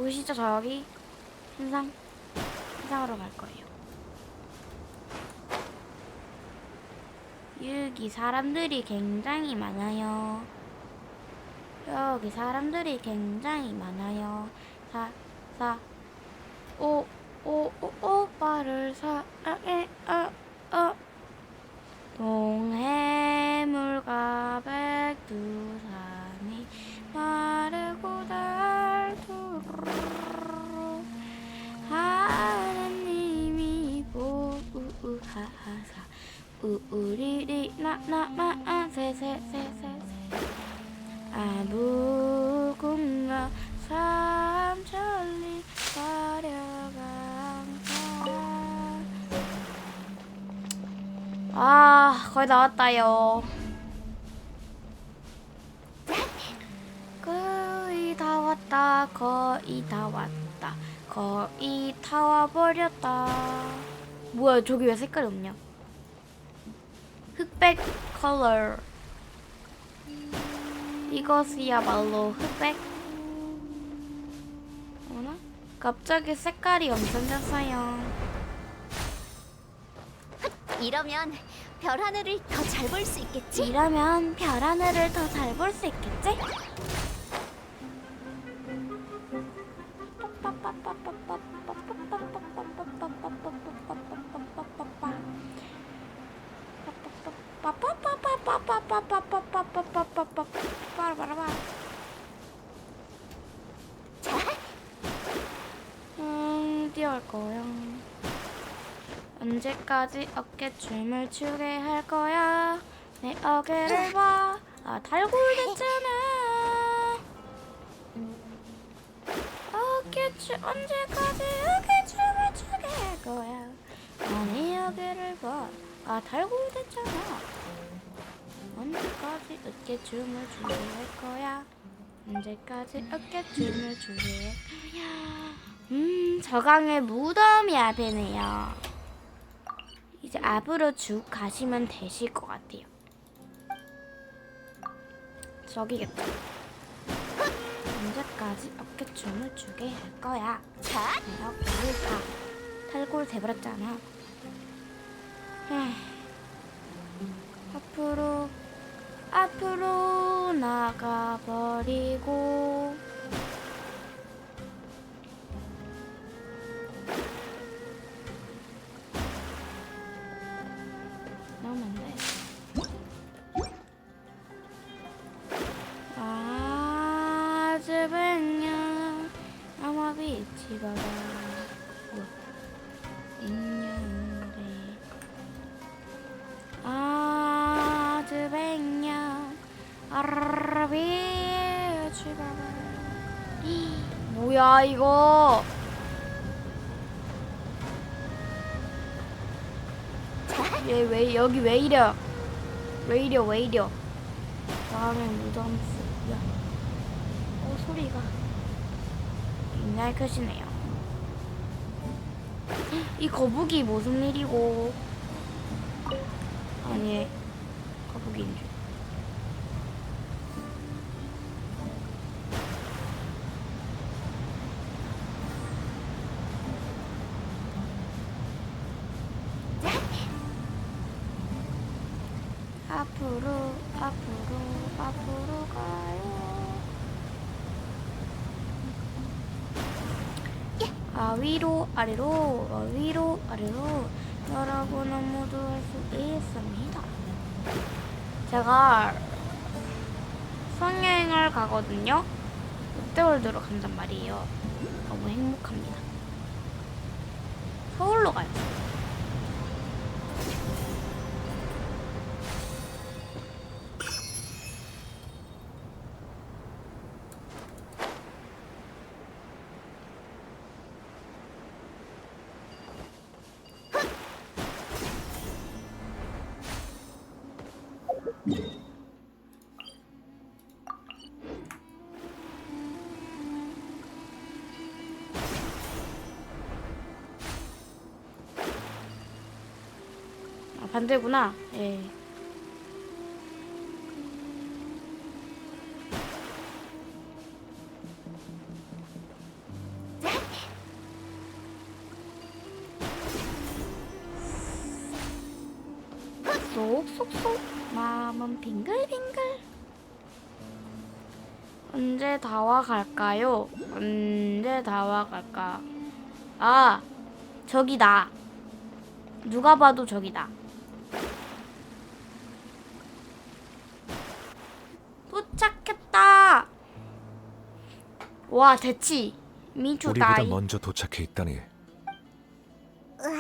Speaker 1: 보이시죠? 저기 신상으로 갈 거예요. 여기 사람들이 굉장히 많아요. 여기 사람들이 굉장히 많아요. 오빠를 사랑해. 동해물과 백두산이 마르고 닳도록 하나님이 보호하사 우리리 나나마 세세세세세 아무궁화 삼천리 아, 거의 나왔다요. 거의 다 왔다. 거의 다 왔다. 거의 다 와버렸다. 뭐야, 저기 왜 색깔이 없냐? 흑백 컬러. 이것이야말로 흑백. 어머나? 갑자기 색깔이 엄청졌어요.
Speaker 2: 이러면 별 하늘을 더 잘 볼 수 있겠지?
Speaker 1: 이러면 별 하늘을 더 잘 볼 수 있겠지? 뛰어갈 거야. 언제까지 어깨춤을 추게 할 거야? 내 어깨를 봐. 아, 달골됐잖아. 언제까지 어깨춤을 추게 할 거야? 내 어깨를 봐. 아, 달골됐잖아. 언제까지 어깨춤을 추게 할 거야? 언제까지 어깨춤을 추게 할 거야? 저강의 무덤이 앞에네요. 이제 앞으로 쭉 가시면 되실 것 같아요. 저기겠다. 언제까지 어깨춤을 추게 할 거야? 어깨를 봐. 탈골 돼버렸잖아. 앞으로 나가버리고 나오면 돼. 아주 백년 아마 빛이 바다 인연대 아주 백년 아라 빛이 바다. 뭐야 이거? 얘 왜 여기 왜 이래? 왜 이래? 다음에 무덤 쓰야. 소리가 굉장히 크시네요. 이 거북이 무슨 일이고? 아니 거북이인 줄. 앞으로 가요. 위로 아래로 여러분은 모두 할 수 있습니다. 제가 수학여행을 가거든요. 롯데월드로 간단 말이에요. 너무 행복합니다. 서울로 가요. 반대구나. 예. 쏙쏙쏙 마음은 빙글빙글. 언제 다 와갈까요? 언제 다 와갈까? 아, 저기다. 누가 봐도 저기다. 도착했다. 와, 대치. 미추
Speaker 6: 우리보다
Speaker 1: 다이.
Speaker 6: 먼저 도착해 있다니.
Speaker 5: 우와,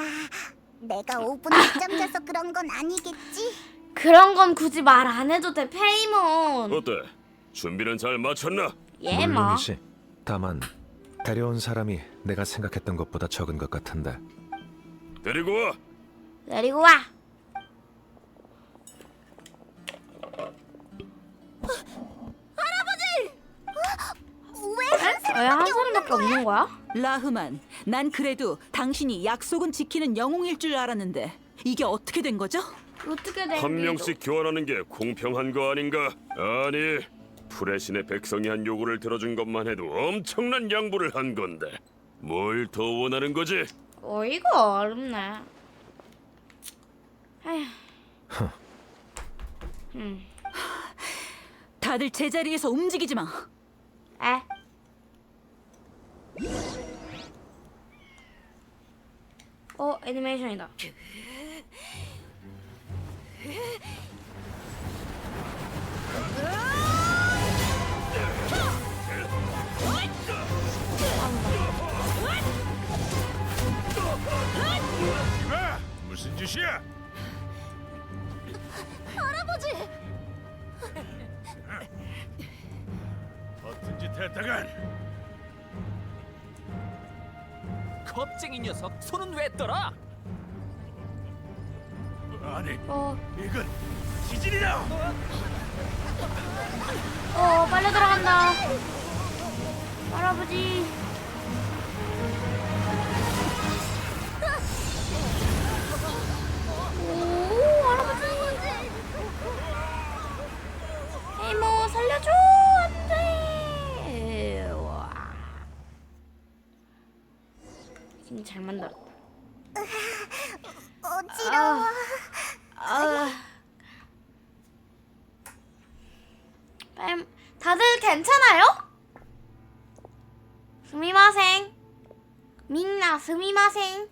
Speaker 5: 내가 5분 늦잠 자서 그런 건 아니겠지?
Speaker 1: 그런 건 굳이 말 안 해도 돼, 페이몬.
Speaker 13: 어때? 준비는 잘 마쳤나?
Speaker 1: 예, 뭐.
Speaker 6: 물론이지. 다만 데려온 사람이 내가 생각했던 것보다 적은 것 같은데.
Speaker 13: 데리고 와.
Speaker 1: 내리고 와. 왜 한 사람밖에 없는 거야?
Speaker 10: 라흐만, 난 그래도 당신이 약속은 지키는 영웅일 줄 알았는데 이게 어떻게 된 거죠?
Speaker 1: 어떻게 된
Speaker 13: 한 명씩 교환하는 게 공평한 거 아닌가? 아니, 프레신의 백성이 한 요구를 들어준 것만 해도 엄청난 양보를 한 건데 뭘 더 원하는 거지?
Speaker 1: 이거 어렵네. 아휴.
Speaker 10: 다들 제자리에서 움직이지 마.
Speaker 1: 에. 애니메이션이다.
Speaker 12: 무슨 짓이야?
Speaker 5: 할아버지!
Speaker 12: 어떤 짓 했다간?
Speaker 8: 겁쟁이 녀석, 손은 왜 떨어?
Speaker 12: 아니, 이건 지진이다.
Speaker 1: 빨리 들어간다. 할아버지. 오, 할아버지. 이모 살려줘. 안돼. 와. 진짜 잘 만들었다.
Speaker 5: 어지러워.
Speaker 1: 다들 괜찮아요? 스미마생. 민나 스미마생.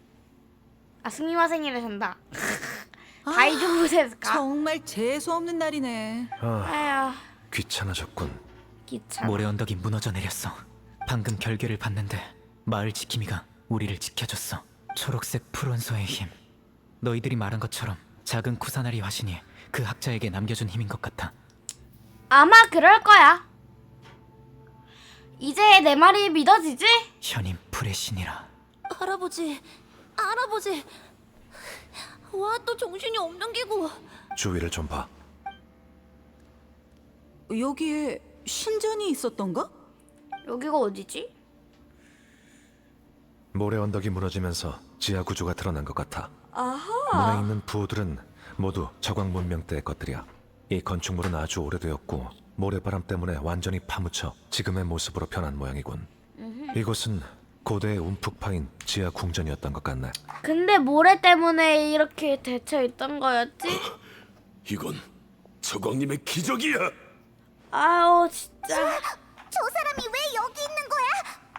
Speaker 1: 스미마생이라신다. 다이조부 데스까?
Speaker 10: 정말 재수 없는 날이네.
Speaker 1: 아휴,
Speaker 6: 귀찮아졌군.
Speaker 1: 귀찮아.
Speaker 4: 모래 언덕이 무너져 내렸어. 방금 결계를 봤는데 마을 지킴이가 우리를 지켜줬어. 초록색 풀원소의 힘. 너희들이 말한 것처럼 작은 쿠사나리 화신이 그 학자에게 남겨준 힘인 것 같아.
Speaker 1: 아마 그럴 거야. 이제 내 말이 믿어지지?
Speaker 4: 현임 프레신이라.
Speaker 2: 할아버지, 할아버지. 와, 또 정신이 없는 기고.
Speaker 6: 주위를 좀 봐.
Speaker 10: 여기에 신전이 있었던가?
Speaker 1: 여기가 어디지?
Speaker 6: 모래 언덕이 무너지면서 지하 구조가 드러난 것 같아.
Speaker 1: 아하.
Speaker 6: 문에 있는 부호들은 모두 저광 문명 때의 것들이야. 이 건축물은 아주 오래되었고 모래바람 때문에 완전히 파묻혀 지금의 모습으로 변한 모양이군. 이곳은 고대의 움푹 파인 지하 궁전이었던 것 같네.
Speaker 1: 근데 모래 때문에 이렇게 닫혀 있던 거였지?
Speaker 13: 이건 저광님의 기적이야.
Speaker 1: 아유 진짜.
Speaker 5: 저 사람이 왜 여기 있는 거야?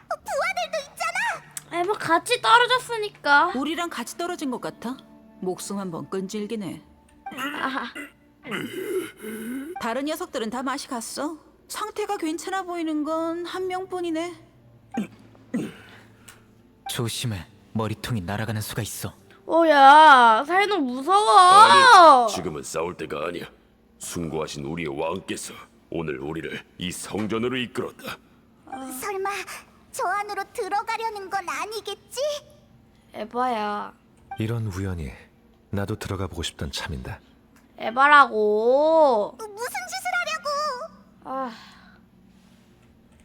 Speaker 5: 부하들도 있잖아.
Speaker 1: 뭐 같이 떨어졌으니까.
Speaker 10: 우리랑 같이 떨어진 것 같아. 목숨 한번 끈질기네.
Speaker 1: 아하.
Speaker 10: 다른 녀석들은 다 맛이 갔어. 상태가 괜찮아 보이는 건 한 명뿐이네.
Speaker 4: 조심해. 머리통이 날아가는 수가 있어.
Speaker 1: 야, 사이는 무서워.
Speaker 13: 아니, 지금은 싸울 때가 아니야. 숭고하신 우리의 왕께서 오늘 우리를 이 성전으로 이끌었다.
Speaker 5: 설마 저 안으로 들어가려는 건 아니겠지?
Speaker 1: 에바야.
Speaker 6: 이런 우연이 나도 들어가 보고 싶던 참인데.
Speaker 1: 에바라고.
Speaker 5: 무슨 짓을 하려고?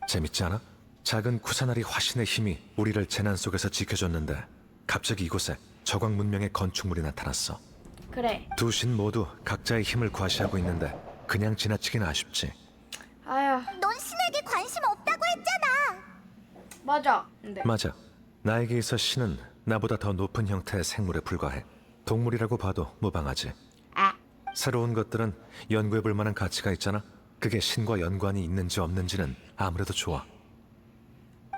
Speaker 6: 재밌지 않아? 작은 쿠사나리 화신의 힘이 우리를 재난 속에서 지켜줬는데 갑자기 이곳에 저광 문명의 건축물이 나타났어.
Speaker 1: 그래.
Speaker 6: 두 신 모두 각자의 힘을 과시하고 있는데 그냥 지나치긴 아쉽지.
Speaker 1: 아휴.
Speaker 5: 넌 신에게 관심 없다고 했잖아.
Speaker 1: 맞아. 근데.
Speaker 6: 맞아. 나에게 있어 신은 나보다 더 높은 형태의 생물에 불과해. 동물이라고 봐도 무방하지. 새로운 것들은 연구해볼 만한 가치가 있잖아. 그게 신과 연관이 있는지 없는지는 아무래도 좋아.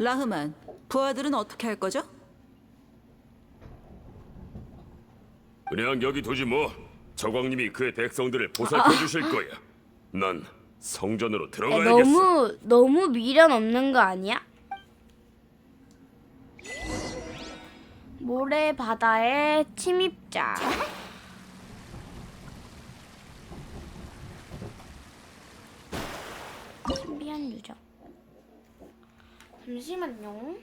Speaker 10: 라흐만, 부하들은 어떻게 할 거죠?
Speaker 13: 그냥 여기 두지 뭐. 저광님이 그의 백성들을 보살펴 주실 거야. 난 성전으로 들어가야겠어.
Speaker 1: 너무 미련 없는 거 아니야? 모래 바다의 침입자. 신비한 유적. 잠시만요.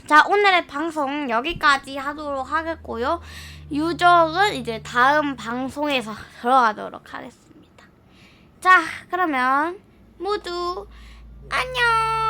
Speaker 1: 자, 오늘의 방송 여기까지 하도록 하겠고요. 유적은 이제 다음 방송에서 들어가도록 하겠습니다. 자, 그러면 모두 안녕!